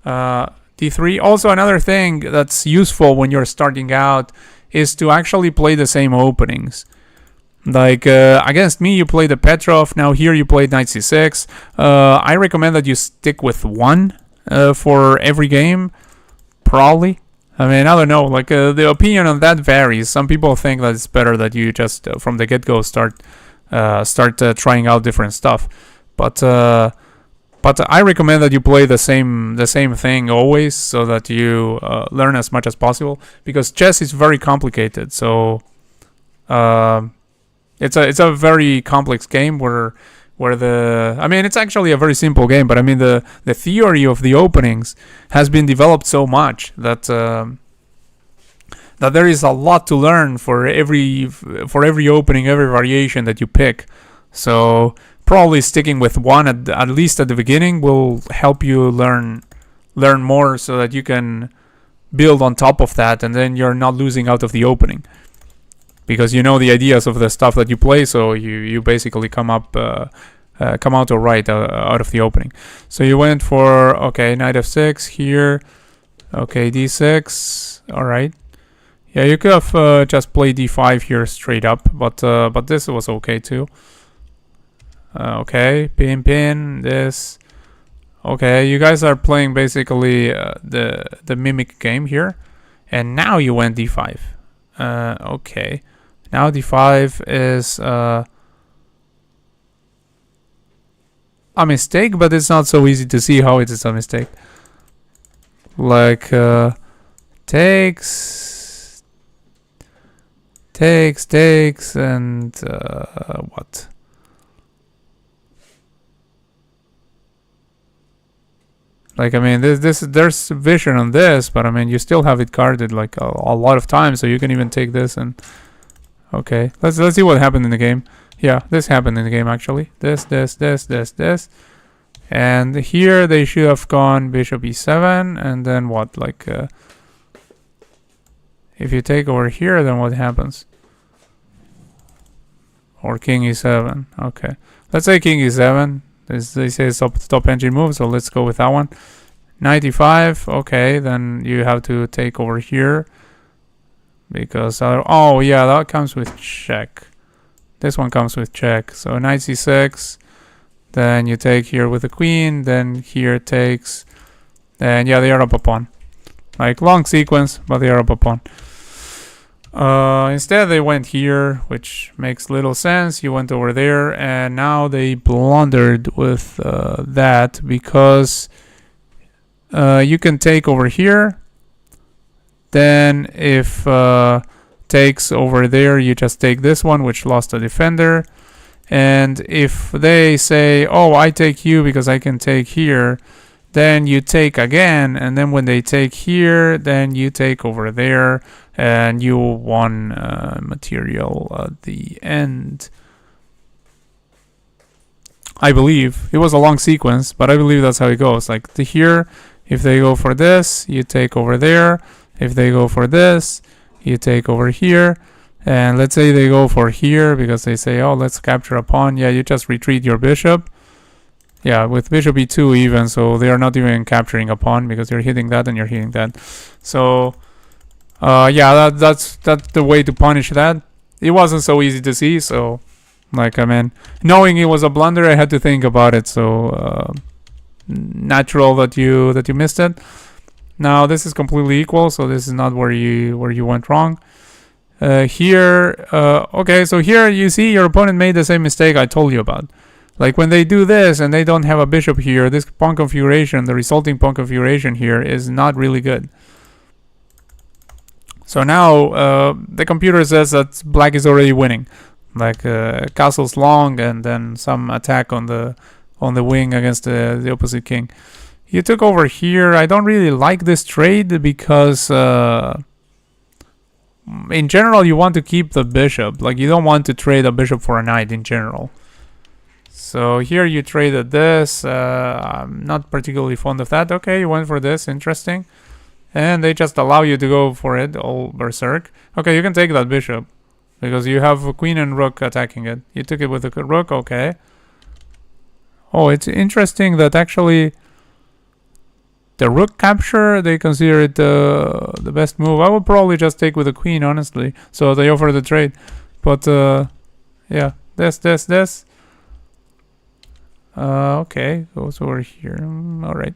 d3. Also, another thing that's useful when you're starting out is to actually play the same openings. Like, against me, you play the Petrov. Now here you play knight c6. I recommend that you stick with one for every game, probably. I mean, I don't know. Like, the opinion on that varies. Some people think that it's better that you just from the get-go start trying out different stuff. But I recommend that you play the same thing always, so that you learn as much as possible. Because chess is very complicated. So it's a very complex game where I mean, it's actually a very simple game, but I mean the theory of the openings has been developed so much that there is a lot to learn for every opening, every variation that you pick. So probably sticking with one at least at the beginning will help you learn more, so that you can build on top of that, and then you're not losing out of the opening. Because you know the ideas of the stuff that you play, so you basically come out alright out of the opening. So you went for, okay, knight f6 here, okay, d6, alright. Yeah, you could have just played d5 here straight up, but this was okay too. Okay, pin, this. Okay, you guys are playing basically the mimic game here, and now you went d5. Okay. Now d5 is a mistake, but it's not so easy to see how it is a mistake. Like, takes, and what? Like, I mean, there's vision on this, but I mean, you still have it guarded like a lot of times, so you can even take this and. Okay, let's see what happened in the game. Yeah, this happened in the game actually. This, and here they should have gone bishop e7, and then what? Like, If you take over here, then what happens? Or king e7. Okay. Let's say king e7. They say it's top engine move, so let's go with that one. Knight e5. Okay, then you have to take over here. Because, oh yeah, that comes with check. This one comes with check. So knight c6. Then you take here with the queen. Then here takes. And yeah, they are up a pawn. Like, long sequence, but they are up a pawn. Instead they went here, which makes little sense. You went over there, and now they blundered with that, because you can take over here. Then if takes over there, you just take this one, which lost a defender. And if they say, oh, I take you because I can take here, then you take again, and then when they take here, then you take over there, and you won material at the end. I believe. It was a long sequence, but I believe that's how it goes. Like here, if they go for this, you take over there. If they go for this, you take over here. And let's say they go for here because they say, oh, let's capture a pawn. Yeah, you just retreat your bishop. Yeah, with bishop e2 even, so they are not even capturing a pawn because you're hitting that and you're hitting that. So, yeah, that's the way to punish that. It wasn't so easy to see, so, like, I mean, knowing it was a blunder, I had to think about it. So, natural that you missed it. Now this is completely equal, so this is not where you went wrong. Here, okay, so here you see your opponent made the same mistake I told you about. Like when they do this and they don't have a bishop here, this pawn configuration, the resulting pawn configuration here is not really good. So now the computer says that black is already winning. Like castle's long and then some attack on the wing against the opposite king. You took over here. I don't really like this trade because in general you want to keep the bishop. Like you don't want to trade a bishop for a knight in general. So here you traded this. I'm not particularly fond of that. Okay, you went for this. Interesting. And they just allow you to go for it, all berserk. Okay, you can take that bishop because you have queen and rook attacking it. You took it with the rook. Okay. Oh, it's interesting that actually the rook capture, they consider it the best move. I would probably just take with the queen, honestly. So they offer the trade. But, yeah, this. Okay, goes over here. Alright.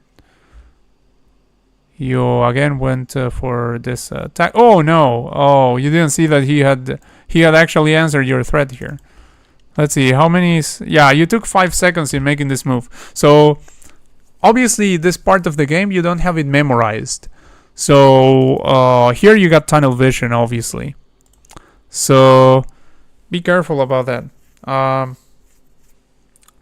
You again went for this attack. Oh, no. Oh, you didn't see that he had actually answered your threat here. Let's see, how many... Yeah, you took 5 seconds in making this move. So... obviously, this part of the game, you don't have it memorized. So, here you got tunnel vision, obviously. So, be careful about that.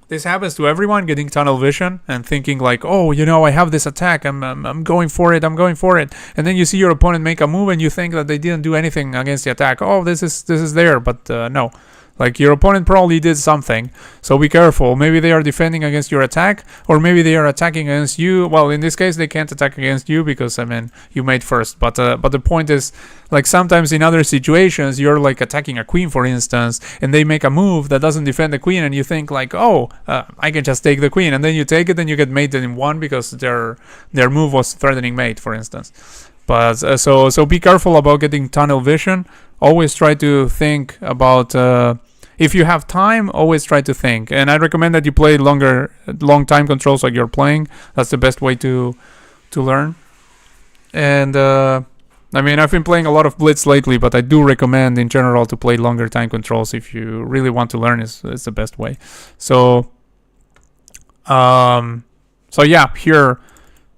This happens to everyone, getting tunnel vision and thinking like, oh, you know, I have this attack, I'm going for it, And then you see your opponent make a move and you think that they didn't do anything against the attack. Oh, this is there, but no. Like, your opponent probably did something, so be careful. Maybe they are defending against your attack, or maybe they are attacking against you. Well, in this case, they can't attack against you because, I mean, you made first. But the point is, like, sometimes in other situations, you're, like, attacking a queen, for instance, and they make a move that doesn't defend the queen, and you think, like, oh, I can just take the queen. And then you take it, and you get mated in one because their move was threatening mate, for instance. But so be careful about getting tunnel vision. Always try to think about... if you have time, always try to think. And I recommend that you play long time controls like you're playing. That's the best way to learn. And I mean, I've been playing a lot of Blitz lately, but I do recommend in general to play longer time controls if you really want to learn. It's the best way. So yeah, here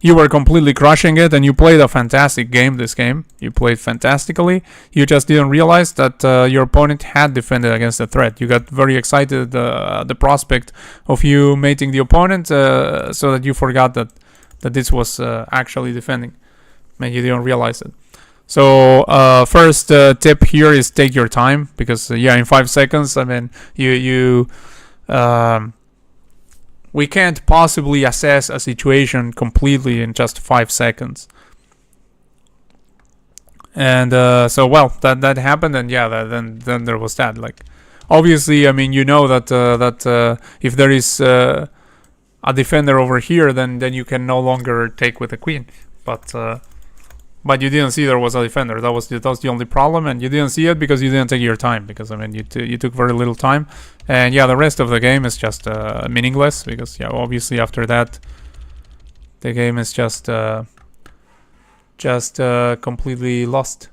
you were completely crushing it, and you played a fantastic game this game. You played fantastically. You just didn't realize that your opponent had defended against the threat. You got very excited the prospect of you mating the opponent, so that you forgot that this was actually defending, and you didn't realize it. So first tip here is take your time, because yeah, in 5 seconds, I mean, we can't possibly assess a situation completely in just 5 seconds. And so well that happened, and yeah, then there was that. Like, obviously, I mean, you know that if there is a defender over here, then you can no longer take with the queen. But you didn't see there was a defender. That was the only problem, and you didn't see it because you didn't take your time. Because I mean, you took very little time, and yeah, the rest of the game is just meaningless. Because yeah, obviously after that, the game is just completely lost.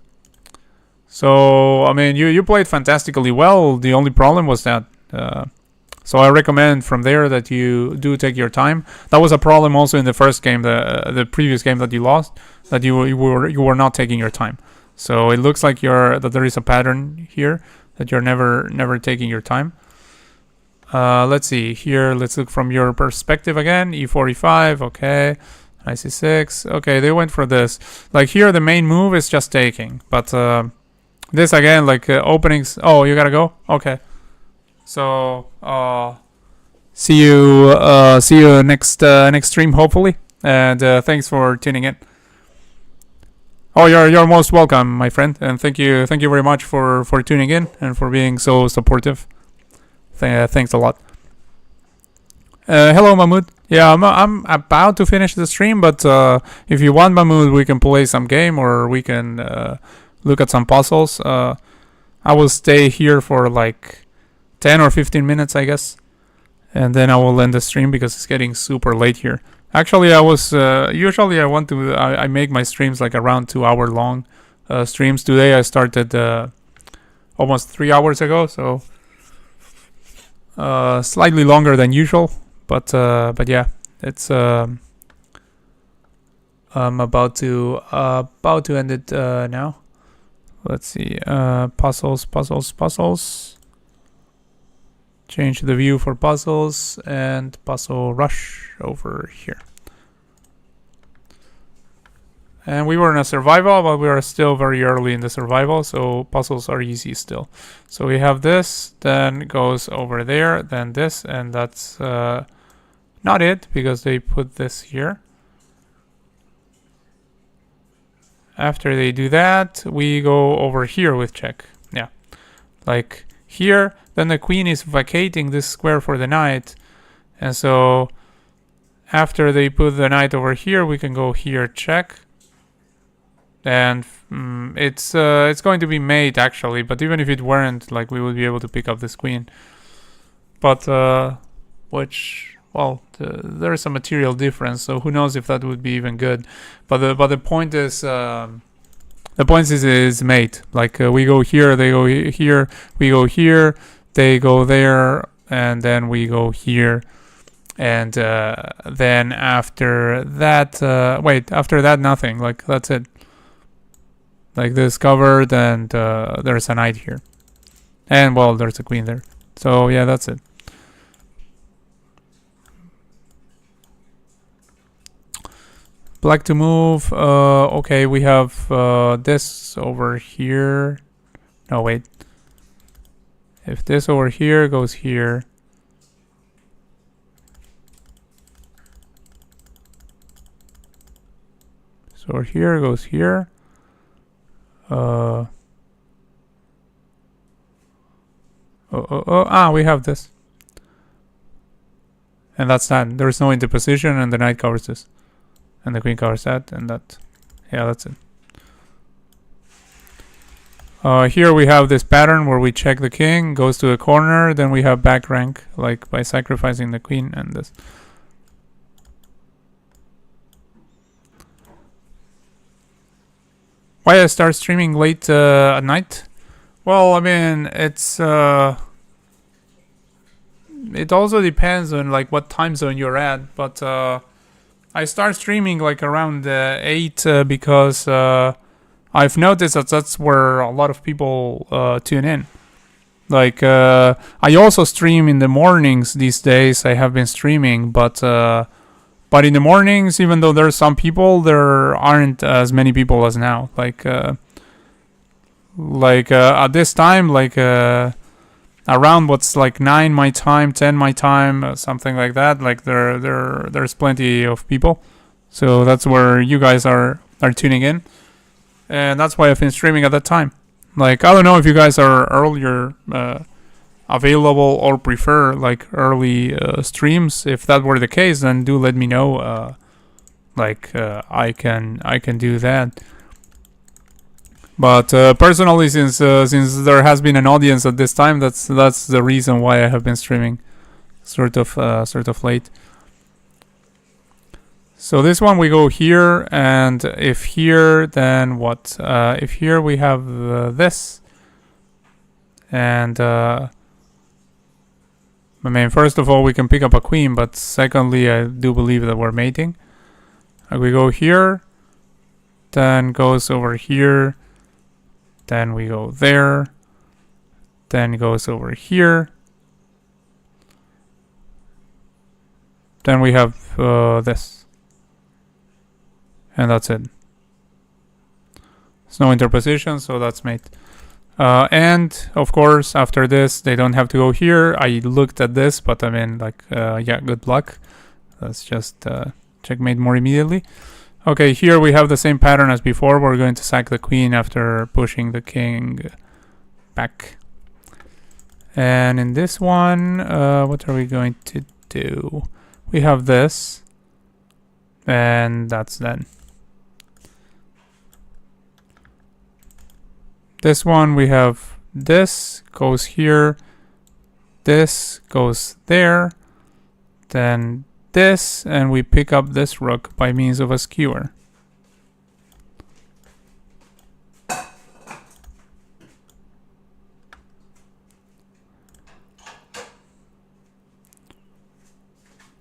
So I mean, you played fantastically well. The only problem was that. So I recommend from there that you do take your time. That was a problem also in the first game, the previous game that you lost, that you were not taking your time. So it looks like that there is a pattern here, that you're never taking your time. Let's see here. Let's look from your perspective again. E4, E5. Okay. Knight C6. Okay, they went for this. Like here, the main move is just taking, but this again, like openings. Oh, you gotta go. Okay. So see you next stream, hopefully, and thanks for tuning in. Oh, you're most welcome, my friend, and thank you very much for tuning in and for being so supportive. Thanks a lot. Hello, Mahmoud. Yeah, I'm about to finish the stream, but if you want, Mahmoud, we can play some game or we can look at some puzzles. I will stay here for like 10 or 15 minutes, I guess, and then I will end the stream because it's getting super late here. Actually, I was usually I make my streams like around 2 hour long streams. Today I started almost 3 hours ago, so slightly longer than usual. But yeah, it's I'm about to end it now. Let's see, puzzles. Change the view for puzzles and puzzle rush over here. And we were in a survival, but we are still very early in the survival, so puzzles are easy still. So we have this, then it goes over there, then this, and that's not it, because they put this here. After they do that, we go over here with check. Yeah, like here, then the queen is vacating this square for the knight, and so after they put the knight over here, we can go here, check, and it's going to be mate actually, but even if it weren't, like, we would be able to pick up this queen, but which, well, there's a material difference, so who knows if that would be even good, but the point is is mate. Like we go here, they go here, we go here, they go there, and then we go here, and then after that, after that nothing. Like that's it. Like this covered, and there's a knight here, and well, there's a queen there. So yeah, that's it. Black to move. Okay, we have this over here. No, wait. If this over here goes here. So here goes here. We have this. And that's that. There's no interposition, and the knight covers this. And the queen covers that, and that. Yeah, that's it. Here we have this pattern where we check the king, goes to the corner, then we have back rank, like by sacrificing the queen and this. Why I start streaming late at night? Well, I mean, it's it also depends on like what time zone you're at, but I start streaming like around 8 because I've noticed that that's where a lot of people tune in. Like I also stream in the mornings these days. I have been streaming, but in the mornings, even though there's some people, there aren't as many people as now. Like at this time, like around what's like 9 my time, 10 my time, something like that. Like there's plenty of people, so that's where you guys are tuning in. and that's why I've been streaming at that time. Like, I don't know if you guys are earlier available or prefer like early streams. If that were the case, then do let me know. I can do that. But personally, since there has been an audience at this time, that's the reason why I have been streaming sort of late. So this one we go here, and if here, then what? If here we have this, and I mean, first of all, we can pick up a queen, but secondly, I do believe that we're mating. We go here, then goes over here, then we go there, then goes over here, then we have this. And that's it. There's no interposition, so that's mate. And of course, after this, they don't have to go here. I looked at this, but I mean, like, yeah, good luck. Let's just checkmate more immediately. Okay, here we have the same pattern as before. We're going to sack the queen after pushing the king back. And in this one, what are we going to do? We have this, and that's done. This one we have this goes here, this goes there, then this, and we pick up this rook by means of a skewer.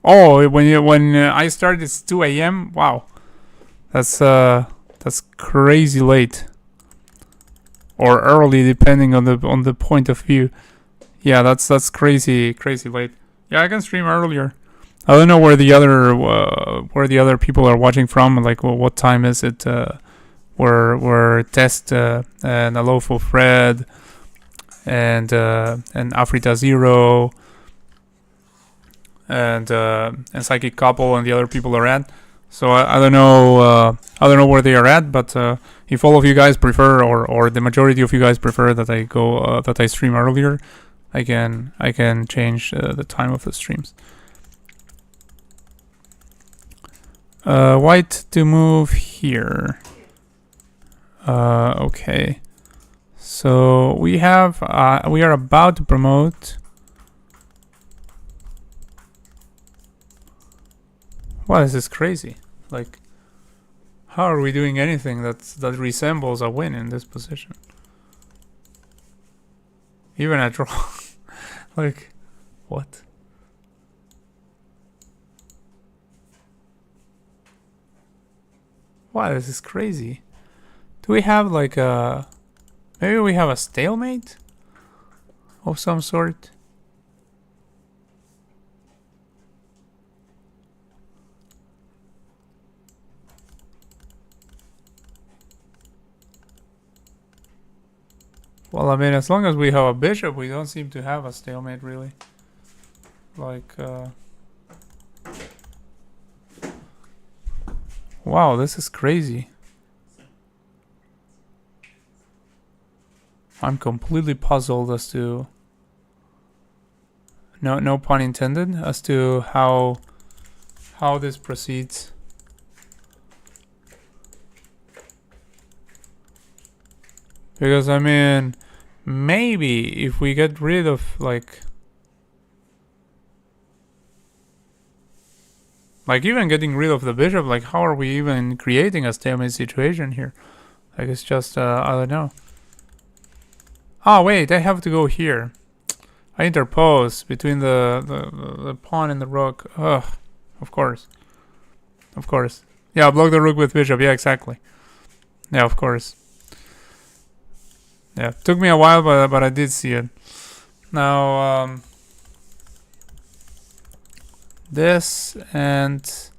Oh, when I started, it's 2 a.m. Wow, that's crazy late. Or early, depending on the point of view. Yeah, that's crazy late. Yeah, I can stream earlier. I don't know where the other people are watching from. Like, well, what time is it? We're Test and A Loaf of Bread and Afrita Zero and Psychic Couple and the other people are at. So I don't know. I don't know where they are at, but if all of you guys prefer, or the majority of you guys prefer that I go that I stream earlier, I can change the time of the streams. White to move here. Okay. So we are about to promote. Wow, this is crazy. Like, how are we doing anything that resembles a win in this position? Even a draw. Like, what? Wow, this is crazy. Do we have like a... Maybe we have a stalemate of some sort? Well, I mean, as long as we have a bishop, we don't seem to have a stalemate, really. Like, wow, this is crazy. I'm completely puzzled as to... No pun intended, as to how this proceeds. Because, I mean, maybe if we get rid of, like even getting rid of the bishop, like, how are we even creating a stalemate situation here? Like, it's just, I don't know. Oh, wait, I have to go here. I interpose between the pawn and the rook. Ugh, of course. Of course. Yeah, block the rook with bishop. Yeah, exactly. Yeah, of course. Yeah, took me a while, but I did see it. Now, this and...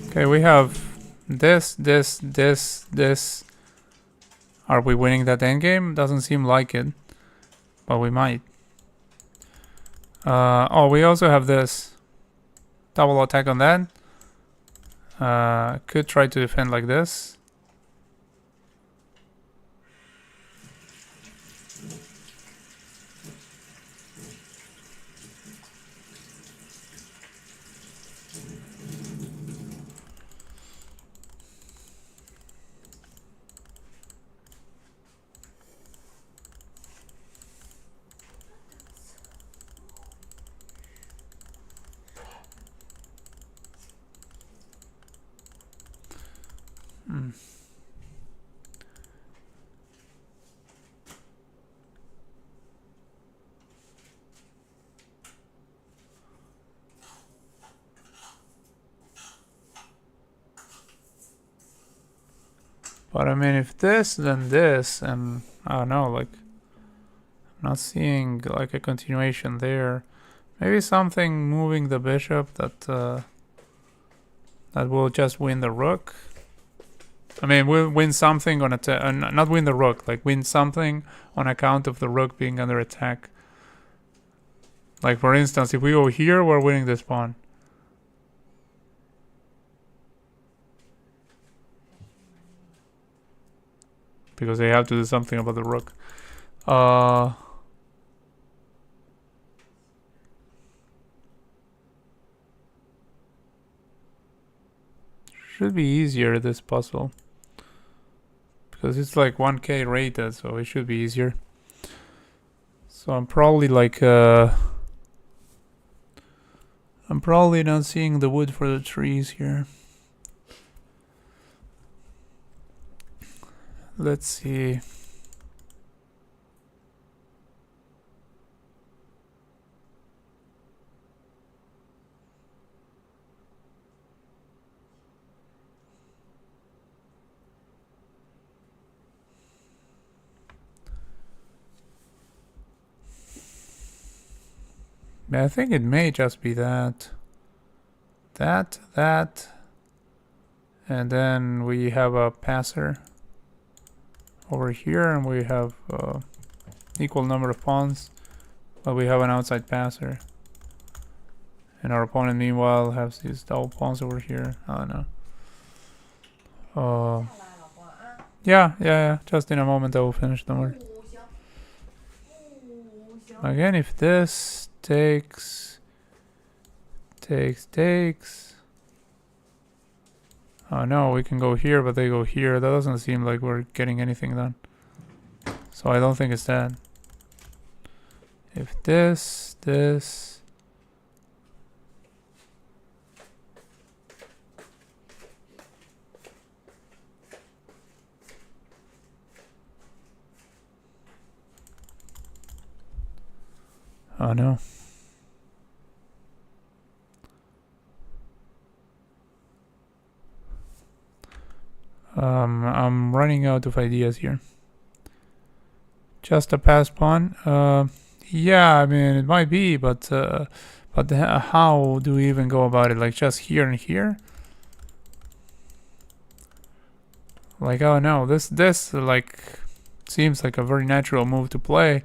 Okay, we have this. Are we winning that endgame? Doesn't seem like it, but we might. Oh, we also have this. Double attack on that. Could try to defend like this. But I mean, if this, then this, and I don't know, like, I'm not seeing like a continuation there. Maybe something moving the bishop that that will just win the rook. I mean, we'll win something on not win the rook, like win something on account of the rook being under attack. Like for instance, if we go here, we're winning this pawn. Because they have to do something about the rook. Should be easier, this puzzle. Because it's like 1k rated, so it should be easier. So I'm probably like I'm probably not seeing the wood for the trees here. Let's see. I think it may just be that. That. And then we have a passer over here, and we have equal number of pawns, but we have an outside passer. And our opponent, meanwhile, has these double pawns over here. I don't know. Yeah. Just in a moment, I will finish. Don't worry. Again, if this takes. Oh no, we can go here, but they go here. That doesn't seem like we're getting anything done. So I don't think it's that. If this. Oh no. I'm running out of ideas here. Just a pass pawn. Yeah, I mean it might be, but how do we even go about it? Like just here and here? Like, oh no, this like seems like a very natural move to play,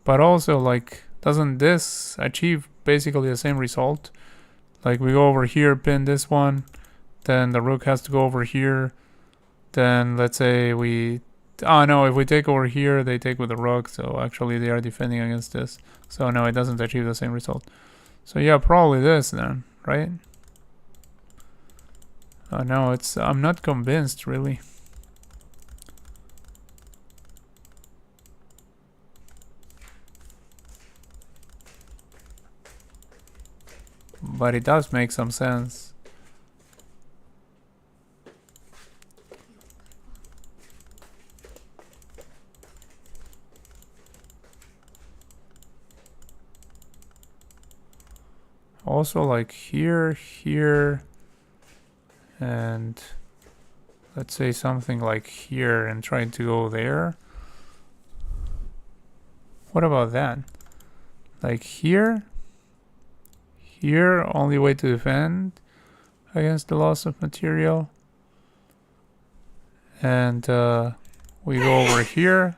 but also like doesn't this achieve basically the same result? Like we go over here, pin this one, then the rook has to go over here. Then let's say we... Oh no, if we take over here, they take with the rook, so actually they are defending against this. So no, it doesn't achieve the same result. So yeah, probably this then, right? Oh no, I'm not convinced, really. But it does make some sense. Also like here, and let's say something like here and trying to go there. What about that? Like here, only way to defend against the loss of material. And we go over here.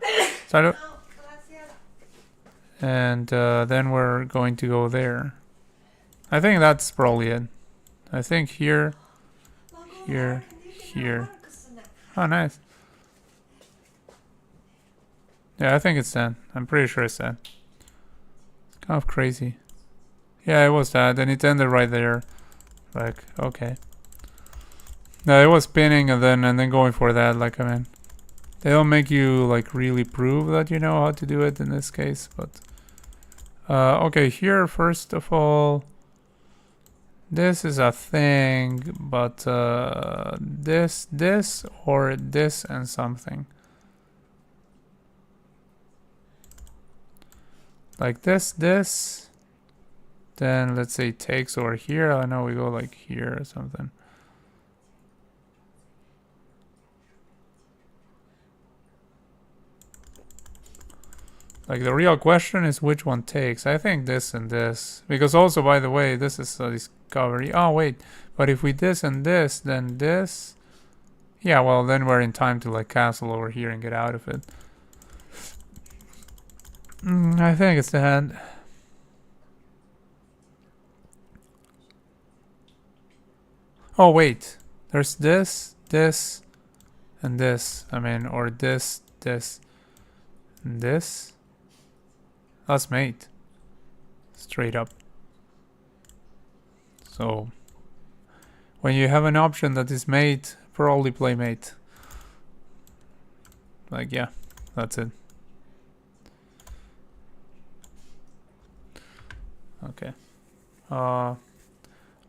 And then we're going to go there. I think that's probably it. I think here, here, here. Oh, nice. Yeah, I think it's 10. I'm pretty sure it's 10. It's kind of crazy. Yeah, it was that, and it ended right there. Like, okay. No, it was spinning and then going for that. Like, I mean, they don't make you like really prove that you know how to do it in this case, but okay, here first of all, this is a thing, but this or this and something like this, then let's say takes over here. I know we go like here or something. Like the real question is which one takes. I think this and this, because also, by the way, this is a discovery. Oh wait, but if we this and this, then this. Yeah, well then we're in time to like castle over here and get out of it. I think it's the hand. Oh wait, there's this, this, and this. I mean, or this, and this. That's mate. Straight up. So when you have an option that is mate, probably play mate. Like, yeah, that's it. Okay.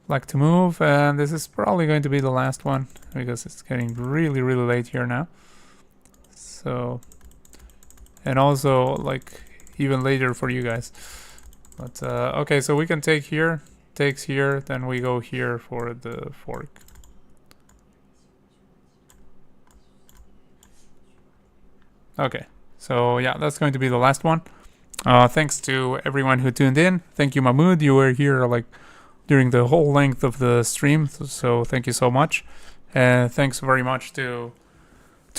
Like to move, and this is probably going to be the last one because it's getting really late here now. So, and also like even later for you guys. But okay, so we can take here, takes here, then we go here for the fork. Okay, so yeah, that's going to be the last one. Thanks to everyone who tuned in. Thank you, Mahmoud. You were here like during the whole length of the stream, so thank you so much. And thanks very much to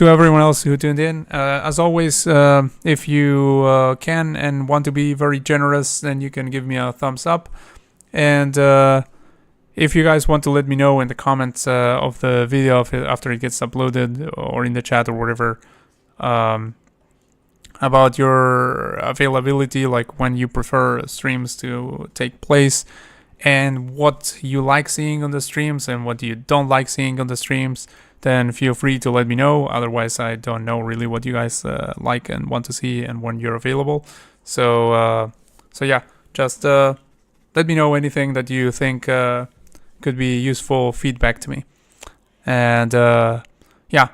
everyone else who tuned in. As always, if you can and want to be very generous, then you can give me a thumbs up. And if you guys want to let me know in the comments of the video after it gets uploaded or in the chat or whatever, about your availability, like when you prefer streams to take place and what you like seeing on the streams and what you don't like seeing on the streams, then feel free to let me know. Otherwise, I don't know really what you guys like and want to see and when you're available. So yeah, just let me know anything that you think could be useful feedback to me. And yeah,